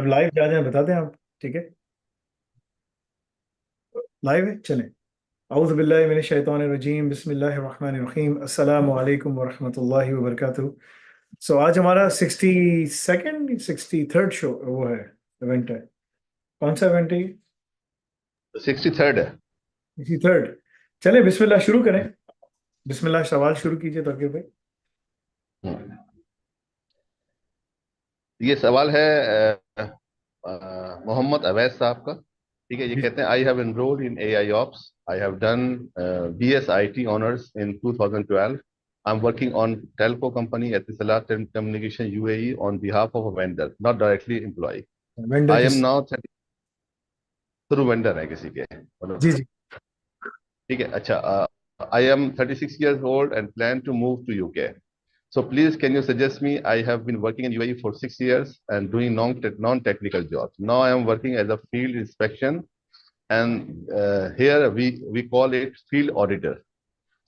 अब लाइव जा जाए बता दें आप। ठीक है, लाइव है, चलें। औज़ु बिल्लाहि मिनश शैतानिर रजीम, बिस्मिल्लाहिर रहमानिर रहीम, अस्सलामु अलैकुम व रहमतुल्लाहि व बरकातुहू। सो आज हमारा 63rd शो वो है, इवेंट है। कौन सा इवेंट है ये? 63rd है। इसी थर्ड। चले बिस्मिल्लाह शुरू करें। बिस्मिल्लाह, सवाल शुरू कीजिए तौकीर भाई। हम्म। ये सवाल है मोहम्मद अवैस साहब का। ठीक है, ये जी। कहते हैं, I have enrolled in AI ops. I have done BS IT honours in 2012। I am working on telco company Etisalat communication UAE on behalf of a vendor, not directly employ. Vendor I am किस? Now through vendor है किसी के, मतलब। जी जी। ठीक है, अच्छा। I am 36 years old and plan to move to UK. So please, can you suggest me? I have been working in UAE for 6 years and doing non-technical jobs. Now I am working as a field inspection, and here we call it field auditor.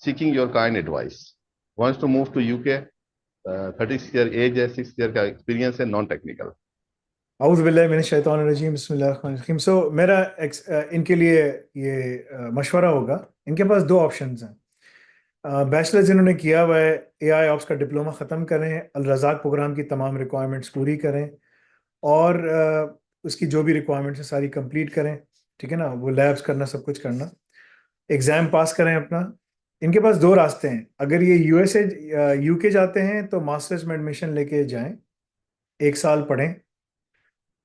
Seeking your kind advice. Wants to move to UK. 36 year age है, 6 year का experience है, non-technical. औज़ु बिल्लाहि मिनश शैतानिर रजीम, बिस्मिल्लाहिर रहमानिर रहीम। सो मेरा इनके लिए ये मशवरा होगा। इनके पास दो ऑप्शंस हैं। बैचलर्स इन्होंने किया हुआ है, एआई ऑप्स का डिप्लोमा ख़त्म करें, अल रज़ाक प्रोग्राम की तमाम रिक्वायरमेंट्स पूरी करें और उसकी जो भी रिक्वायरमेंट्स है सारी कंप्लीट करें। ठीक है ना, वो लैब्स करना, सब कुछ करना, एग्ज़ाम पास करें अपना। इनके पास दो रास्ते हैं। अगर ये यूएसए यूके जाते हैं तो मास्टर्स में एडमिशन लेके जाएं, 1 साल पढ़ें,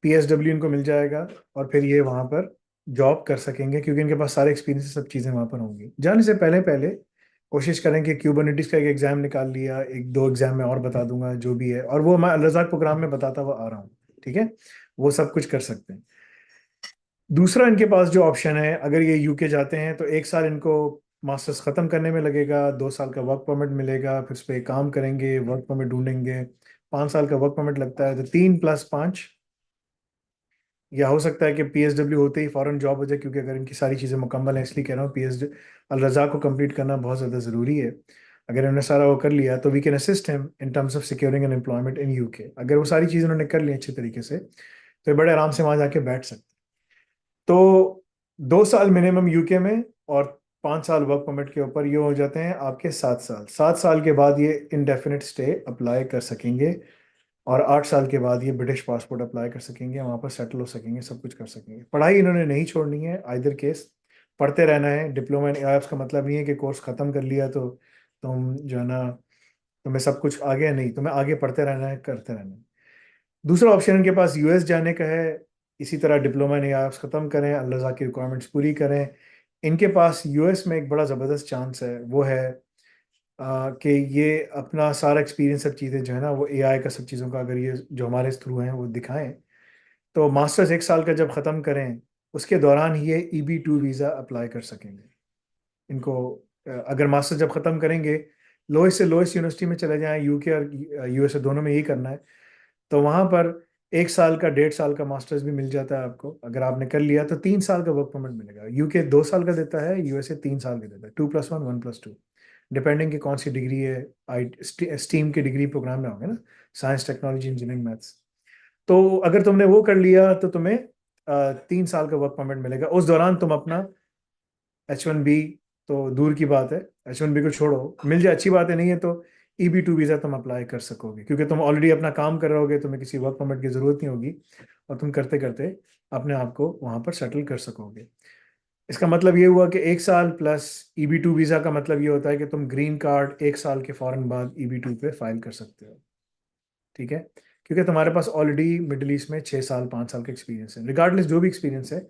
पीएसडब्ल्यू इनको मिल जाएगा और फिर ये वहाँ पर जॉब कर सकेंगे क्योंकि इनके पास सारे एक्सपीरियंस, सब चीज़ें वहाँ पर होंगी। जाने से पहले पहले कोशिश करें कि क्यूबरनेटिस का एक एग्जाम निकाल लिया, एक दो एग्जाम में और बता दूंगा जो भी है, और वो मैं अल रज़ाक प्रोग्राम में बताता हुआ आ रहा हूँ। ठीक है, वो सब कुछ कर सकते हैं। दूसरा इनके पास जो ऑप्शन है, अगर ये यूके जाते हैं तो 1 साल इनको मास्टर्स ख़त्म करने में लगेगा, 2 साल का वर्क परमिट मिलेगा, फिर उस पर काम करेंगे, वर्क परमिट ढूंढेंगे, 5 साल का वर्क परमिट लगता है, तो 3+5। या हो सकता है कि पीएसडब्ल्यू होते ही फॉरेन जॉब हो जाए, क्योंकि अगर इनकी सारी चीज़ें मुकम्मल हैं, इसलिए कह रहा हूँ पीएस अल रज़ा को कंप्लीट करना बहुत ज़्यादा ज़रूरी है। अगर इन्होंने सारा वो कर लिया तो we can assist him in terms of securing an employment in UK. अगर वो सारी चीज़ उन्होंने कर ली अच्छे तरीके से तो ये बड़े आराम से वहाँ जाके बैठ सकते हैं। तो 2 साल मिनिमम यूके में और 5 साल वर्क परमिट के ऊपर, ये हो जाते हैं आपके 7 साल। 7 साल के बाद ये इंडेफिनिट स्टे अप्लाई कर सकेंगे और 8 साल के बाद ये ब्रिटिश पासपोर्ट अप्लाई कर सकेंगे, वहाँ पर सेटल हो सकेंगे, सब कुछ कर सकेंगे। पढ़ाई इन्होंने नहीं छोड़नी है, आइदर केस पढ़ते रहना है। डिप्लोमा इन एआईएफ का मतलब नहीं है कि कोर्स खत्म कर लिया तो तुम जो है ना, तुम्हें सब कुछ आ गया, नहीं, तुम्हें आगे पढ़ते रहना है, करते रहना है। दूसरा ऑप्शन इनके पास यूएस जाने का है। इसी तरह डिप्लोमा इन एआईएफ खत्म करें, अल्लाह ताला की रिक्वायरमेंट्स पूरी करें। इनके पास यूएस में एक बड़ा ज़बरदस्त चांस है, वो है कि ये अपना सारा एक्सपीरियंस, सब चीज़ें जो है ना, वो एआई का, सब चीज़ों का, अगर ये जो हमारे थ्रू हैं वो दिखाएं तो मास्टर्स 1 साल का जब ख़त्म करें उसके दौरान ही ये EB2 वीज़ा अप्लाई कर सकेंगे। इनको अगर मास्टर्स जब ख़त्म करेंगे, लोएस्ट से लोएस्ट यूनिवर्सिटी में चले जाएं, यूके और यूएसए दोनों में यही करना है, तो वहाँ पर 1 साल का, 1.5 साल का मास्टर्स भी मिल जाता है आपको। अगर आपने कर लिया तो 3 साल का वर्क परमिट मिलेगा। यूके 2 साल का देता है, यूएसए 3 साल का देता है, 2+1, 1+2, डिपेंडिंग कि कौन सी डिग्री है। आई स्टीम की डिग्री प्रोग्राम में होंगे ना, साइंस, टेक्नोलॉजी, इंजीनियरिंग, मैथ्स। तो अगर तुमने वो कर लिया तो तुम्हें 3 साल का वर्क परमिट मिलेगा। उस दौरान तुम अपना H1B, तो दूर की बात है, H1B को छोड़ो, मिल जाए अच्छी बात है, नहीं है तो EB2 वीज़ा तुम अप्लाई कर सकोगे, क्योंकि तुम ऑलरेडी अपना काम कर रहे होगे, तुम्हें किसी वर्क परमिट की ज़रूरत नहीं होगी और तुम करते करते अपने आप को वहाँ पर सेटल कर सकोगे। इसका मतलब ये हुआ कि 1 साल प्लस EB2 वीज़ा का मतलब ये होता है कि तुम ग्रीन कार्ड 1 साल के फौरन बाद EB2 पे फाइल कर सकते हो। ठीक है, क्योंकि तुम्हारे पास ऑलरेडी मिडिल ईस्ट में 6 साल, 5 साल का एक्सपीरियंस है। रिगार्डलेस जो भी एक्सपीरियंस है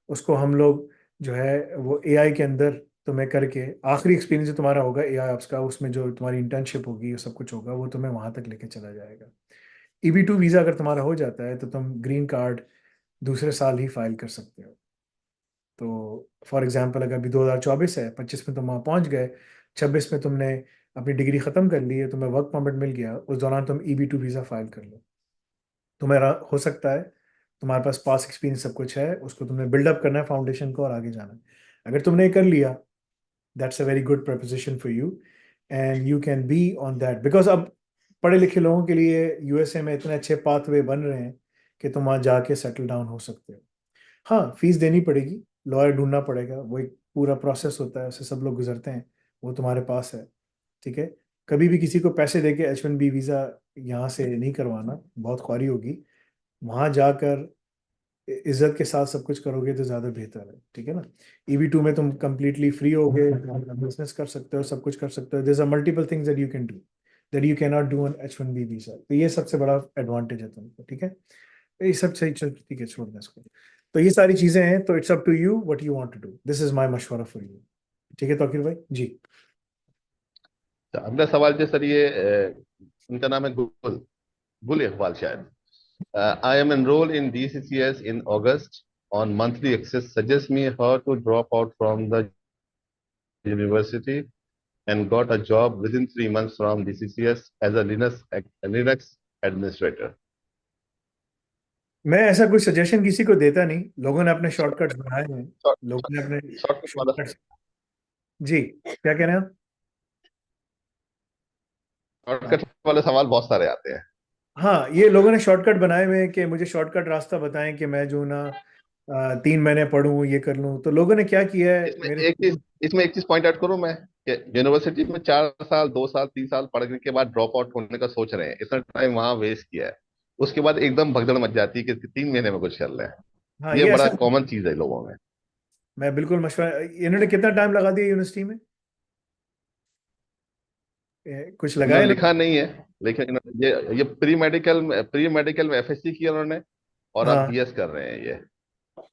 उसको हम लोग जो है वो एआई के अंदर तुम्हें करके, आखिरी एक्सपीरियंस जो तुम्हारा होगा एआई ऑप्स का, उसमें जो तुम्हारी इंटर्नशिप होगी, ये सब कुछ होगा, वो तुम्हें वहां तक लेके चला जाएगा। EB2 वीज़ा अगर तुम्हारा हो जाता है तो तुम ग्रीन कार्ड दूसरे साल ही फाइल कर सकते हो। तो फॉर एग्जांपल, अगर अभी 2024 है, 25 में तुम वहाँ पहुँच गए, 26 में तुमने अपनी डिग्री ख़त्म कर ली है, तुम्हें वर्क परमिट मिल गया, उस दौरान तुम EB2 वीज़ा फाइल कर लो। तुम्हारा हो सकता है, तुम्हारे पास पास एक्सपीरियंस सब कुछ है, उसको तुमने बिल्डअप करना है फाउंडेशन को और आगे जाना है। अगर तुमने ये कर लिया, that's a very good preposition for you and you can be on that, because अब पढ़े लिखे लोगों के लिए यूएसए में इतने अच्छे पाथवे बन रहे हैं कि तुम वहाँ जाके सेटल डाउन हो सकते हो। हाँ, फीस देनी पड़ेगी, लॉयर ढूंढना पड़ेगा, वो एक पूरा प्रोसेस होता है, उससे सब लोग गुजरते हैं, वो तुम्हारे पास है। ठीक है, कभी भी किसी को पैसे देके H1B वीज़ा यहाँ से नहीं करवाना, बहुत ख्वारी होगी। वहाँ जाकर इज्जत के साथ सब कुछ करोगे तो ज़्यादा बेहतर है। ठीक है ना, EB2 में तुम कंप्लीटली फ्री होगे, बिजनेस कर सकते हो, सब कुछ कर सकते हो। There are multiple things that you can do that you can not do on H1B visa. तो ये सबसे बड़ा एडवांटेज है तुमको। ठीक है, ये सब सही चल, ठीक है, छोड़ दें इसको। तो ये सारी चीजें हैं, तो it's up to you what you want to do, this is my मशवरा फॉर यू। ठीक है तौकीर भाई जी। तो अगला सवाल जो सर ये इनका नाम है गुल, गुल इकबाल शायद। I am enrolled in DCCS in August on monthly access. Suggest me how to drop out from the university and got a job within 3 months from DCCS as a Linux administrator. मैं ऐसा कोई suggestion किसी को देता नहीं, लोगों ने अपने शॉर्टकट्स बनाए हैं। शॉर्ट लोगों ने अपने शॉर्टकट वाला शॉर्टकट्स। जी, क्या कह रहे हैं आप? शॉर्टकट वाले सवाल बहुत सारे आते हैं। हाँ, ये लोगों ने शॉर्टकट बनाए हुए हैं कि मुझे शॉर्टकट रास्ता बताएं कि मैं जो ना 3 महीने पढ़ूं, ये कर लूं। तो लोगों ने क्या किया है इसमें मेरे। एक चीज इसमें एक चीज पॉइंट आउट करूं मैं कि यूनिवर्सिटी में 4 साल 2 साल 3 साल पढ़ने के बाद ड्रॉप आउट होने का सोच रहे हैं, इतना टाइम वहां वेस्ट किया है, उसके बाद एकदम भगदड़ मच जाती है कि 3 महीने में कुछ कर रहे हैं। हाँ, ये ये बड़ा ऐसा, कॉमन चीज है लोगों में। मैं बिल्कुल मशवरा, इन्होंने कितना टाइम लगा दिया यूनिवर्सिटी में, कुछ लगाया इन्होंने इन्होंने? लिखा नहीं है, लेकिन ये प्री मेडिकल में FSC किया उन्होंने, और अब हाँ, BS कर रहे हैं ये।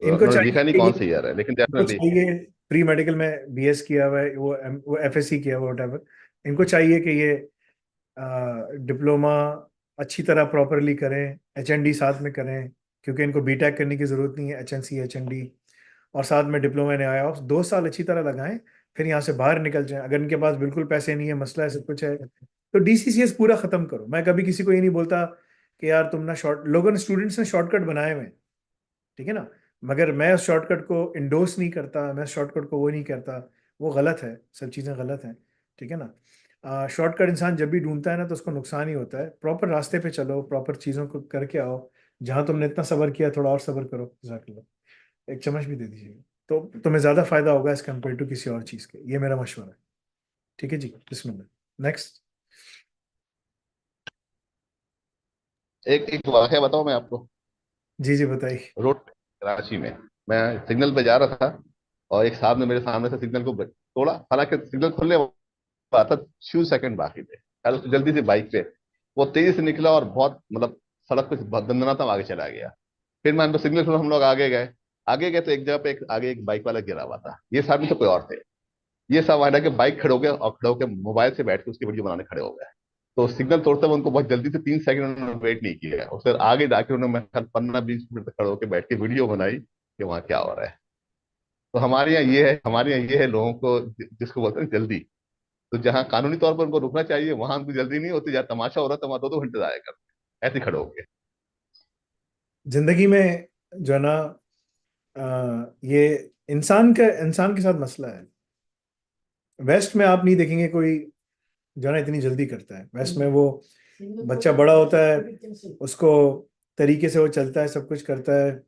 इनको उन्होंने लिखा नहीं चाहिए, कौन सा ईयर है, लेकिन इनको डेफिनेटली। चाहिए प्री मेडिकल में BS किया हुआ है, वो FSC किया हुआ whatever। इनको चाहिए कि ये डिप्लोमा अच्छी तरह प्रॉपरली करें, HND साथ में करें, क्योंकि इनको BTech करने की जरूरत नहीं है, HNC HND और साथ में डिप्लोमा इन IOPS 2 साल अच्छी तरह लगाएं, फिर यहाँ से बाहर निकल जाएं। अगर इनके पास बिल्कुल पैसे नहीं है, मसला है, सब कुछ है, तो DCCS पूरा खत्म करो। मैं कभी किसी को ये नहीं बोलता कि यार तुम ना शॉर्ट, लोगों ने, स्टूडेंट्स ने शॉर्टकट बनाए हुए हैं, ठीक है ना, मगर मैं उस शॉर्टकट को इंडोर्स नहीं करता, मैं शॉर्टकट को वो नहीं करता, वो गलत है, सब चीज़ें गलत हैं। ठीक है ना, शॉर्टकट इंसान जब भी ढूंढता है ना तो उसको नुकसान ही होता है। प्रॉपर रास्ते पे चलो, प्रॉपर चीज़ों को करके आओ। जहाँ तुमने इतना सब्र किया, थोड़ा और सब्र करो, जज़ाकल्लाह। एक चम्मच भी दे दीजिएगा तो तुम्हें ज़्यादा फायदा होगा एज कम्पेयर टू किसी और चीज़ के। ये मेरा मशवरा है। ठीक है जी, बिस्मिल्लाह, नेक्स्ट। एक एक वाकया बताऊं मैं आपको। जी जी, बताइए। रोड कराची में मैं सिग्नल पे जा रहा था, और एक साहब ने मेरे सामने से सिग्नल को तोड़ा, हालांकि सिग्नल खुलने वाला था, 6 सेकंड बाकी थे। जल्दी से बाइक पे वो तेजी से निकला और बहुत मतलब सड़क पे बहुत दंदनाता आगे चला गया। फिर मैं सिग्नल खुला, हम लोग आगे गए तो एक जगह पे आगे एक बाइक वाला गिरा हुआ था, ये साहब नहीं तो कोई और थे। ये सब आया कि बाइक खड़े हो गए, और खड़े होकर मोबाइल से बैठ के उसकी वीडियो बनाने खड़े हो गए। तो सिग्नल तोड़ते हुए उनको बहुत जल्दी से 3 सेकंड उन्होंने वेट नहीं किया, और फिर आगे जाके उन्होंने मैं 15-20 मिनट तक खड़े होकर बैठ के वीडियो बनाई कि वहाँ क्या हो रहा है। तो हमारे यहाँ ये है लोगों को जिसको बोलते हैं जल्दी। तो जहाँ कानूनी तौर पर उनको रुकना चाहिए, वहां उनको जल्दी नहीं होती, जहाँ तमाशा हो रहा है तो वहां 2-2 घंटे जाया करते हैं, ऐसे खड़े होके। जिंदगी में जो है ना, ये इंसान के साथ मसला है। वेस्ट में आप नहीं देखेंगे कोई जो है ना इतनी जल्दी करता है। वेस्ट में वो बच्चा बड़ा होता है, उसको तरीके से वो चलता है, सब कुछ करता है,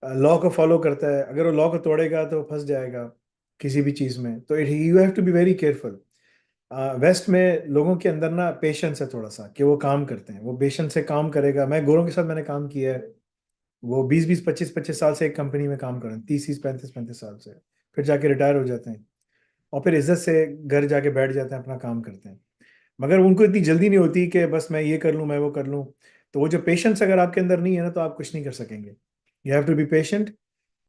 लॉ को फॉलो करता है। अगर वो लॉ को तोड़ेगा तो फंस जाएगा किसी भी चीज़ में। तो you have to be very careful. West में लोगों के अंदर ना पेशेंस है थोड़ा सा, कि वो काम करते हैं, वो पेशेंस से काम करेगा। मैं गोरों के साथ मैंने काम किया है, वो 20-20 25-25 साल से एक कंपनी में काम कर रहे हैं, 30-35 साल से, फिर जाके रिटायर हो जाते हैं, और फिर इज्जत से घर जाके बैठ जाते हैं, अपना काम करते हैं। मगर उनको इतनी जल्दी नहीं होती कि बस मैं ये कर लूँ, मैं वो कर लूँ। तो वो जो पेशेंस अगर आपके अंदर नहीं है ना, तो आप कुछ नहीं कर सकेंगे। You have to be patient.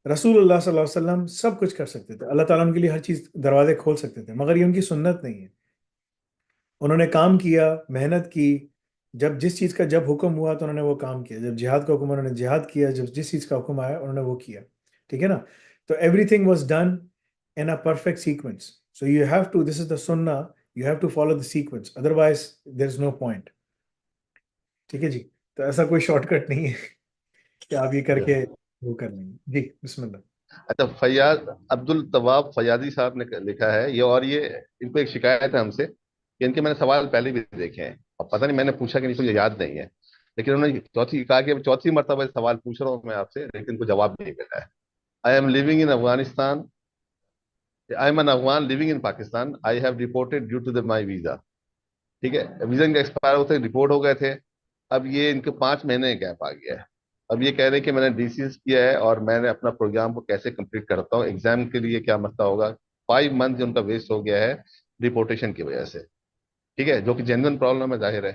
रसूलुल्लाह सल्लल्लाहु अलैहि वसल्लम सब कुछ कर सकते थे, अल्लाह ताला उनके लिए हर चीज़ दरवाजे खोल सकते थे, मगर ये उनकी सुन्नत नहीं है। उन्होंने काम किया, मेहनत की, जब जिस चीज़ का जब हुक्म हुआ तो उन्होंने वो काम किया, जब जिहाद का हुक्म उन्होंने जिहाद किया, जब जिस चीज़ का हुक्म आया उन्होंने वो किया। ठीक है ना, तो everything was done in a perfect sequence. So you have to, this is the सुन्ना, you have to follow the sequence, otherwise there is no point. ठीक है जी, तो ऐसा कोई शॉर्टकट नहीं है कि आप ये करके वो कर लेंगे। जी बिस्मिल्लाह। अच्छा, फैयाज अब्दुल तवाब फयाजी साहब ने लिखा है ये, और ये इनको एक शिकायत है हमसे कि इनके मैंने सवाल पहले भी देखे हैं, और पता नहीं मैंने पूछा कि नहीं, मुझे याद नहीं है। लेकिन उन्होंने चौथी कहा कि चौथी मर्तबा सवाल पूछ रहा हूँ मैं आपसे, लेकिन उनको जवाब नहीं मिला है। I am living in Afghanistan, I am an Afghan living in Pakistan, I have reported due to the my visa. ठीक है, वीजा इनका एक्सपायर होते रिपोर्ट हो गए थे। अब ये इनके 5 महीने गैप आ गया है। अब ये कह रहे हैं कि मैंने डीसीएस किया है और मैंने अपना प्रोग्राम को कैसे कंप्लीट करता हूँ, एग्जाम के लिए क्या मसला होगा। 5 मंथ उनका वेस्ट हो गया है डिपोर्टेशन की वजह से। ठीक है, जो कि जेन्युइन प्रॉब्लम है, जाहिर है।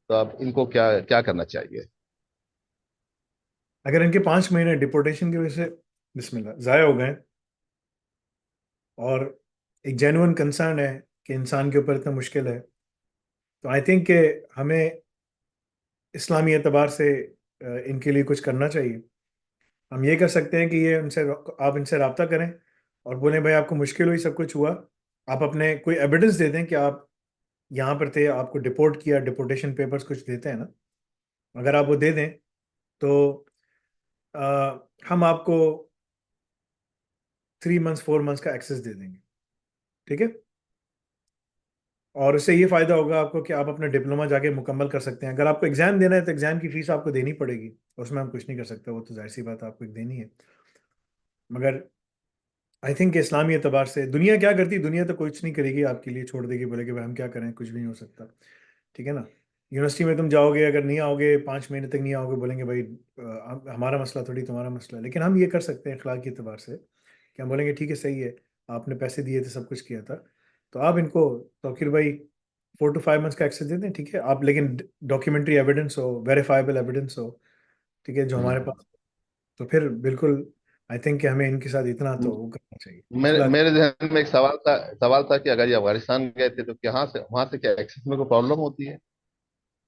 तो अब इनको क्या क्या करना चाहिए? अगर इनके 5 महीने डिपोर्टेशन की वजह से बिस्मिल्लाह ज़ाया हो गए, और एक जेन्युइन कंसर्न है कि इंसान के ऊपर इतना मुश्किल है, तो आई थिंक कि हमें इस्लामी एतबार से इनके लिए कुछ करना चाहिए। हम ये कर सकते हैं कि ये उनसे आप इनसे रब्ता करें और बोलें भाई आपको मुश्किल हुई, सब कुछ हुआ, आप अपने कोई एविडेंस दे दें कि आप यहाँ पर थे, आपको डिपोर्ट किया, डिपोर्टेशन पेपर्स कुछ देते हैं ना, अगर आप वो दे दें तो हम आपको 3 मंथ्स 4 मंथ्स का एक्सेस दे देंगे। ठीक है, और उससे ये फ़ायदा होगा आपको कि आप अपना डिप्लोमा जाके मुकम्मल कर सकते हैं। अगर आपको एग्ज़ाम देना है तो एग्ज़ाम की फ़ीस आपको देनी पड़ेगी, उसमें हम कुछ नहीं कर सकते, वो तो जाहिर सी बात है आपको देनी है। मगर आई थिंक इस्लामी एतबार से दुनिया क्या करती है, दुनिया तो कुछ नहीं करेगी आपके लिए, छोड़ देगी, बोले कि भाई हम क्या करें, कुछ भी नहीं हो सकता। ठीक है ना, यूनिवर्सिटी में तुम जाओगे, अगर नहीं आओगे 5 महीने तक नहीं आओगे, बोलेंगे भाई हमारा मसला थोड़ी तुम्हारा मसला है। लेकिन हम ये कर सकते हैं अखलाक के एतबार से कि हम बोलेंगे ठीक है सही है, आपने पैसे दिए थे, सब कुछ किया था, तो आप इनको तौकीर भाई 4 to 5 मंथ्स का एक्सेस दे दें। ठीक है, आप लेकिन डॉक्यूमेंट्री एविडेंस हो, वेरीफाइबल एविडेंस हो, ठीक है, जो हमारे हम्म। पास, तो फिर बिल्कुल आई थिंक कि हमें इनके साथ इतना तो वो करना चाहिए मेरे अखलाक। मेरे जहन में एक सवाल था कि अगर ये अफगानिस्तान गए थे तो वहां से क्या एक्सेस में कोई प्रॉब्लम होती है?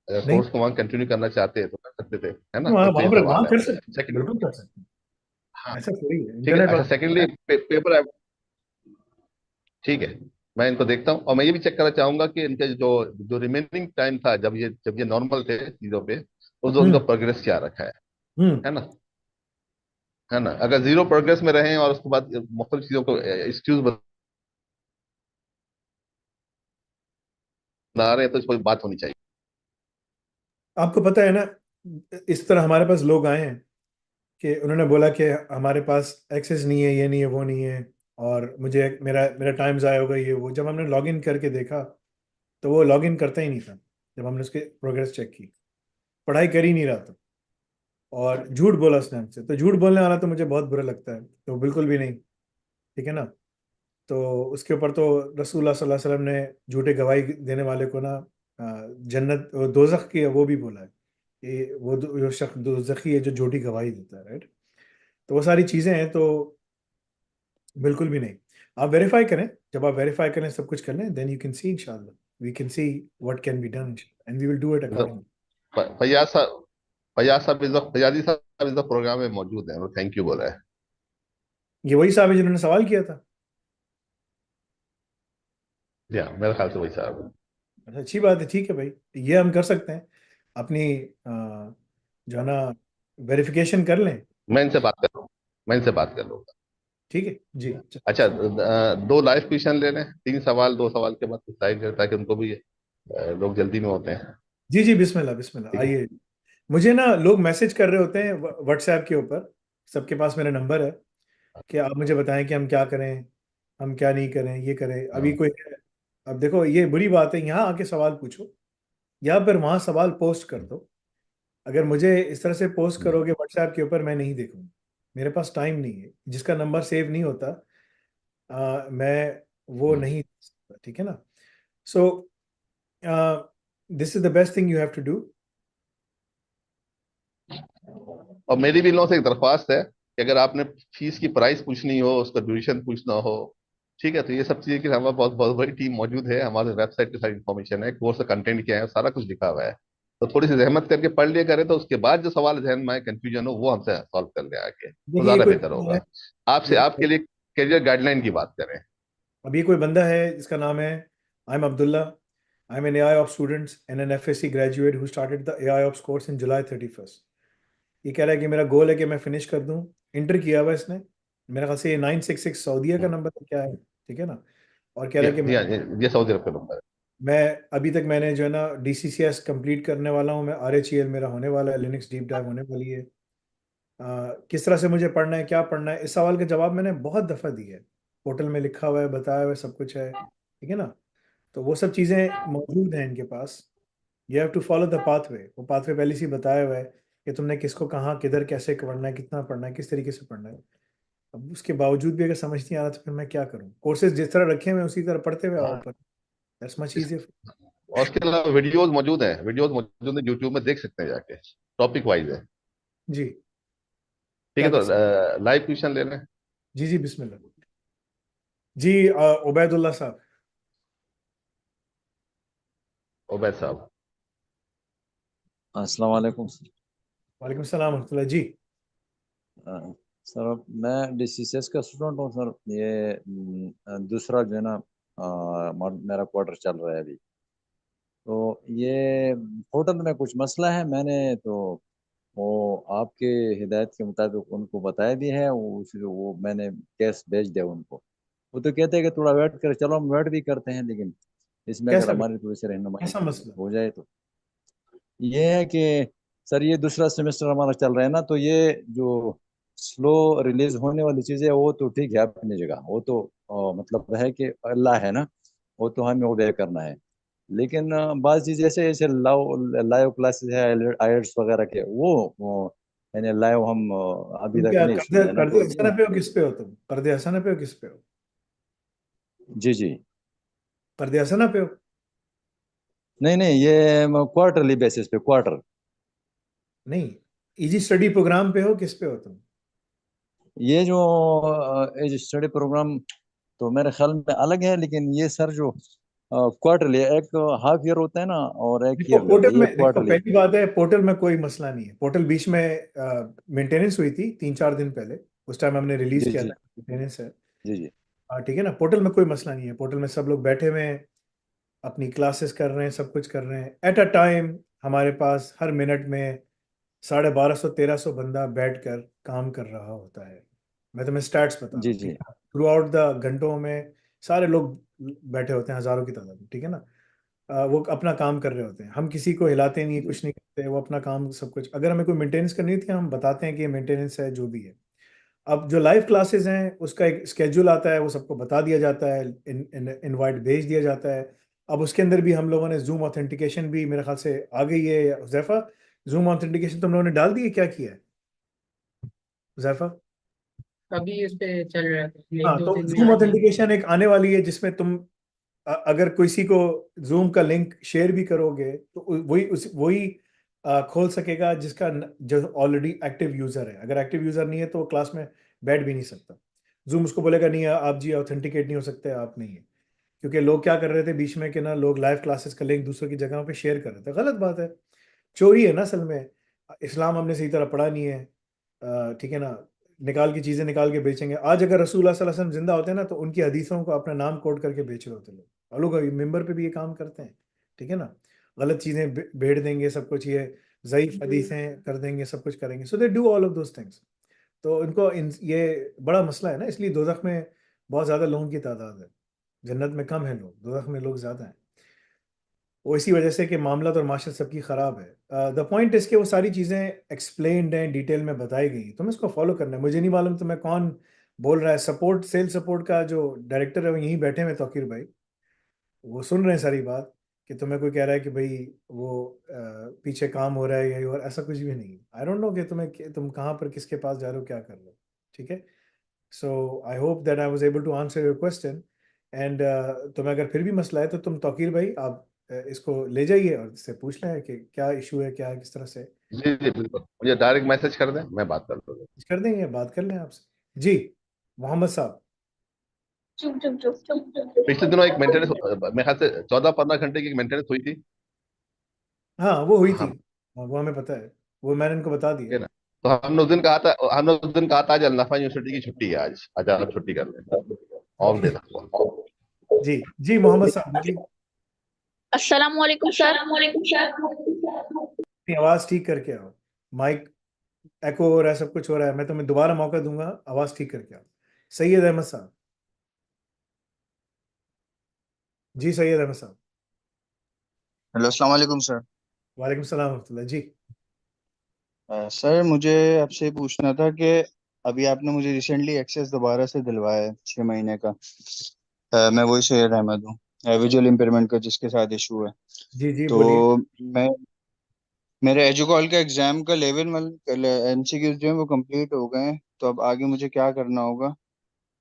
अगर नहीं, कोर्स को वहां कंटिन्यू करना चाहते हैं तो कर सकते थे, है ना? वहाँ एक तो वहाँ ये पर वहाँ सवाल है। कर सकते हैं, सेकंड, बिल्कुल कर सकते हैं, हाँ, ऐसा थोड़ी है ठीक है। इंटरनेट अच्छा, वाला। सेकेंडली पेपर, ठीक है, मैं इनको देखता हूँ और मैं ये भी चेक करना चाहूंगा कि इनके जो जो रिमेनिंग टाइम था, जब ये नॉर्मल थे चीजों पे, उस उनका हम्म प्रोग्रेस क्या रखा हम्म है ना? है ना? अगर जीरो प्रोग्रेस में रहे और उसके बाद मुख्तलिफ चीजों को एक्सक्यूज बना रहे हैं तो इस पर बात होनी चाहिए। आपको पता है ना, इस तरह हमारे पास लोग आए हैं कि उन्होंने बोला कि हमारे पास एक्सेस नहीं है, ये नहीं है, वो नहीं है, और मुझे मेरा मेरा टाइम ज़ाया होगा, ये वो। जब हमने लॉग इन करके देखा तो वो लॉग इन करता ही नहीं था, जब हमने उसके प्रोग्रेस चेक की, पढ़ाई कर ही नहीं रहा था, और झूठ बोला उसने हमसे। तो झूठ बोलने वाला तो मुझे बहुत बुरा लगता है, तो बिल्कुल भी नहीं। ठीक है ना, तो उसके ऊपर तो रसूलुल्लाह सल्लल्लाहु अलैहि वसल्लम ने झूठे गवाही देने वाले को ना जन्नत दोजख की वो भी बोला है कि वो जो शख्स दोजखी है जो झूठी गवाही देता है, राइट। तो वो सारी चीज़ें हैं, तो बिल्कुल भी नहीं। आप वेरीफाई करें, जब आप वेरीफाई करें, सब कुछ कर लें, देन यू कैन सी इंशाल्लाह we can see what can be done and we will do it मतलब अकॉर्डिंगली। फैयाजी साहब इस प्रोग्राम में मौजूद है, वो थैंक यू बोला है। ये वही साहब है जिन्होंने सवाल किया था। जी हाँ, मेरे ख्याल से वही साहब है। अच्छा, अच्छी बात है, ठीक है भाई, ये हम कर सकते हैं अपनी जो है ना वेरिफिकेशन कर लें। मैं इनसे बात कर रहा हूँ, मैं इनसे बात कर लूंगा। ठीक है जी, अच्छा, 2 लाइव क्वेश्चन ले लें, 3 सवाल, 2 सवाल के बाद डिसाइड करें, ताकि उनको भी लोग जल्दी में होते हैं। जी जी, बिस्मिल्लाह बिस्मिल्लाह, ठीक है। आइए। मुझे ना लोग मैसेज कर रहे होते हैं व्हाट्सएप के ऊपर, सबके पास मेरा नंबर है, कि आप मुझे बताएं कि हम क्या करें, हम क्या नहीं करें, ये करें अभी हाँ। कोई। अब देखो ये बुरी बात है, यहाँ आके सवाल पूछो या फिर वहाँ सवाल पोस्ट कर दो। अगर मुझे इस तरह से पोस्ट हम्म, करोगे व्हाट्सएप के ऊपर, मैं नहीं देखूंगा, मेरे पास टाइम नहीं है, जिसका नंबर सेव नहीं होता मैं वो हम्म। नहीं देख सकता। ठीक है ना, so this is the best thing you have to do. और मेरी भी इन लोगों से एक दरख्वास्त है कि अगर आपने फीस की प्राइस पूछनी हो, उसका ड्यूरेशन पूछना हो, ठीक है, तो ये सब चीजें कि हमारे बहुत बहुत बड़ी टीम मौजूद है, हमारे वेबसाइट पे सारी इन्फॉर्मेशन है, कोर्स का कंटेंट क्या है, सारा कुछ लिखा हुआ है। तो थोड़ी सी जहमत करके पढ़ लिया करें, तो उसके बाद जो सवाल जहन में आए, कंफ्यूजन हो, वो हमसे सॉल्व कर ले आके, तो देखिए ये ज्यादा कोई बेहतर बंदा है, होगा। आपसे, ये आपके लिए करियर गाइडलाइन की बात करें। अब ये कोई बंदा है जिसका नाम है I am Abdullah, I am an AI of students and an FSC graduate who started the AI ops course in July 31st। ये कह रहा है कि मेरा गोल है कि मैं फिनिश कर दूं, इंटर किया हुआ है इसने, मेरे ख्याल से ये 966 सऊदीया का हम्म। नंबर है क्या है, ठीक है ना, और कह रहा है कि जी मैं हाँ, ये सऊदी अरब का नंबर है। मैं अभी तक मैंने जो है ना DCCS कंप्लीट करने वाला हूँ मैं, RHEL मेरा होने वाला है, लिनक्स डीप डाइव होने वाली है। किस तरह से मुझे पढ़ना है, क्या पढ़ना है, इस सवाल का जवाब मैंने बहुत दफ़ा दिया है। पोर्टल में लिखा हुआ है, बताया हुआ है, सब कुछ है, ठीक है ना। तो वो सब चीज़ें मौजूद हैं इनके पास। You have to follow the pathway, वो पाथवे पहले से ही बताया हुआ है कि तुमने किसको कहाँ किधर कैसे पढ़ना है, कितना पढ़ना है, किस तरीके से पढ़ना है। अब उसके बावजूद भी अगर समझ नहीं आ रहा तो फिर मैं क्या करूँ? कोर्सेज जिस तरह रखे हुए हैं उसी तरह पढ़ते हुए आओ, हाँ, पर दैट्स मच इस, इजियर। और उसके अलावा वीडियोस मौजूद है यूट्यूब में, देख सकते हैं जाके, टॉपिक वाइज है। जी, ठीक क्या है, तो कर सकते? लाइव क्वेश्चन ले रहे हैं। जी जी, बिस्मिल्लाह। जी, उबैदुल्ला साहब। ओबैद साहब। अस्सलाम वालेकुम सर। वालेकुम सलाम रहमतुल्लाह जी। अ, सर मैं DCCS का स्टूडेंट हूँ सर। ये दूसरा जो है ना मेरा क्वार्टर चल रहा है अभी। तो ये होटल में कुछ मसला है, मैंने तो वो आपके हिदायत के मुताबिक उनको बताया भी है। वो मैंने केस भेज दिया उनको। वो तो कहते हैं कि थोड़ा वेट कर, चलो हम वेट भी करते हैं, लेकिन इसमें अगर कैसा हमारी थोड़ी सी रहनुमाई कैसा मसला? हो जाए तो। ये है कि सर ये दूसरा सेमेस्टर हमारा चल रहा है ना, तो ये जो स्लो रिलीज होने वाली चीजें वो तो ठीक है अपनी जगह, वो तो मतलब है कि अल्लाह है ना, वो तो हमें ओबे करना है। लेकिन बात चीज जैसे जैसे लाइव लाइव क्लासेस है, आईएलटीएस वगैरह के, वो यानी लाइव हम अभी तुम तक क्या नहीं कर्दे सुने ना, कर्दे तो हसना पे हो, किस पे हो तुम? कर्दे हसना पे हो, किस पे हो? जी जी। कर्दे हसना पे हो? नहीं नहीं, ये क्वार्टरली बेसिस पे, क्वार्टर। नहीं, इजी स्टडी प्रोग्राम पे हो, किस पे हो तुम? ये जो एज स्टडी प्रोग्राम तो मेरे ख्याल में अलग है, लेकिन ये सर जो क्वार्टरली, एक हाफ ईयर होता है ना और एक देखो ईयरली होता पोर्टल है, ये में, देखो क्वार्टरली। पहली बात है, पोर्टल में कोई मसला नहीं है। पोर्टल बीच में मेंटेनेंस हुई थी 3-4 दिन पहले, उस टाइम हमने रिलीज जी किया जी। था, मेंटेनेंस है। जी जी। ठीक है ना, पोर्टल में कोई मसला नहीं है। पोर्टल में सब लोग बैठे हुए हैं, अपनी क्लासेस कर रहे हैं, सब कुछ कर रहे हैं एट अ टाइम। हमारे पास हर मिनट में 1250-1300 बंदा बैठकर काम कर रहा होता है। मैं तुम्हें स्टैट्स बता रहा जी हूँ, ठीक जी। है। थ्रू आउट द घंटों में सारे लोग बैठे होते हैं, हजारों की तादाद में, ठीक है ना। वो अपना काम कर रहे होते हैं, हम किसी को हिलाते नहीं, जी कुछ नहीं करते, वो अपना काम सब कुछ। अगर हमें कोई मेंटेनेंस करनी थी हम बताते हैं कि ये मेंटेनेंस है, जो भी है। अब जो लाइव क्लासेस हैं उसका एक स्केड्यूल आता है, वो सबको बता दिया जाता है, इनवाइट भेज दिया जाता है। अब उसके अंदर भी हम लोगों ने जूम ऑथेंटिकेशन भी, मेरे ख्याल से आ गई है हुजैफा। जूम ऑथेंटिकेशन तुम लोगों ने डाल दी है, क्या किया है हुजैफा? अभी इस पे चल रहा है, एक हाँ, दो तो दिन में जूम आ जाएगी। ऑथेंटिकेशन एक आने वाली है जिसमें तुम अगर किसी को जूम का लिंक शेयर भी करोगे तो वही खोल सकेगा जिसका जो ऑलरेडी एक्टिव यूजर है। अगर एक्टिव यूजर नहीं है तो वो क्लास में बैठ भी नहीं सकता। जूम उसको बोलेगा नहीं आप जी ऑथेंटिकेट नहीं हो सकते, आप नहीं है। क्योंकि लोग क्या कर रहे थे बीच में कि ना, लोग लाइव क्लासेस का लिंक दूसरों की जगहों पे शेयर कर रहे थे। गलत बात है, चोरी है ना असल में। इस्लाम हमने सही तरह पढ़ा नहीं है। ठीक है ना, निकाल की चीज़ें निकाल के बेचेंगे। आज अगर रसूलुल्लाह सल्लल्लाहु अलैहि वसल्लम जिंदा होते ना तो उनकी हदीसों को अपना नाम कोट करके बेच रहे होते लोग, और लोग मिंबर पे भी ये काम करते हैं, ठीक है ना। गलत चीज़ें भेड़ देंगे, सब कुछ ये ज़ईफ हदीसें कर देंगे, सब कुछ करेंगे। So they do all of those things. तो इनको ये बड़ा मसला है ना, इसलिए दोजख में बहुत ज़्यादा लोगों की तादाद है, जन्नत में कम है लोग, दोजख में लोग ज़्यादा हैं। वो इसी वजह से कि मामला और माशरत सबकी ख़राब है। द पॉइंट इज़ कि वो सारी चीज़ें एक्सप्लेन्ड हैं, डिटेल में बताई गई, तुम्हें इसको फॉलो करना है। मुझे नहीं मालूम तुम्हें कौन बोल रहा है। सपोर्ट, सेल सपोर्ट का जो डायरेक्टर है वो यहीं बैठे हुए तौकीर भाई, वो सुन रहे हैं सारी बात। कि तुम्हें कोई कह रहा है कि भाई वो पीछे काम हो रहा है यही, और ऐसा कुछ भी नहीं। आई डोंट नो कि तुम कहाँ पर किसके पास जा रहे हो, क्या कर रहे हो, ठीक है। So I hope that I was able to answer your question. And तुम्हें अगर फिर भी मसला है तो तुम तौकीर भाई आप इसको ले जाइए और इससे पूछ लें कि क्या इशू है, क्या है, किस तरह से जी जी बिल्कुल, मुझे डायरेक्ट मैसेज कर दें, मैं बात कर लूँगा। कर देंगे, बात कर लें आपसे। जी, मोहम्मद साहब। चुप चुप चुप चुप पिछले दिनों एक मेंटेनेंस, मेरे ख्याल से 14-15 घंटे की मेंटेनेंस हुई थी। हाँ, वो हुई थी। हाँ, हाँ, वो हमें पता है, वो मैंने इनको बता दिया। ठीक है ना। तो हमने उस दिन कहा था आज अल्लाफा यूनिवर्सिटी की छुट्टी है, आज आप छुट्टी कर लें, ऑफ डे था। जी जी, मोहम्मद साहब बोलिए। अस्सलाम वालेकुम सर। अपनी आवाज़ ठीक करके आओ, माइक एको हो रहा है, सब कुछ हो रहा है। मैं तुम्हें दोबारा मौका दूंगा, आवाज़ ठीक करके आओ। सैयद अहमद साहब। जी सैयद अहमद साहब। हेलो, अस्सलाम वालेकुम सर। वालेकुम सलाम रहमतुल्लाह जी। सर, मुझे आपसे पूछना था कि अभी आपने मुझे रिसेंटली एक्सेस दोबारा से दिलवाया है 6 महीने का। मैं वही सैयद अहमद हूँ, विजुअल इम्पेयरमेंट का जिसके साथ इशू है। जी जी तो बोलिए। मैं मेरे एजुकॉल का एग्जाम का लेवल एमसीक्यूज जो है वो कंप्लीट हो गए हैं, तो अब आगे मुझे क्या करना होगा?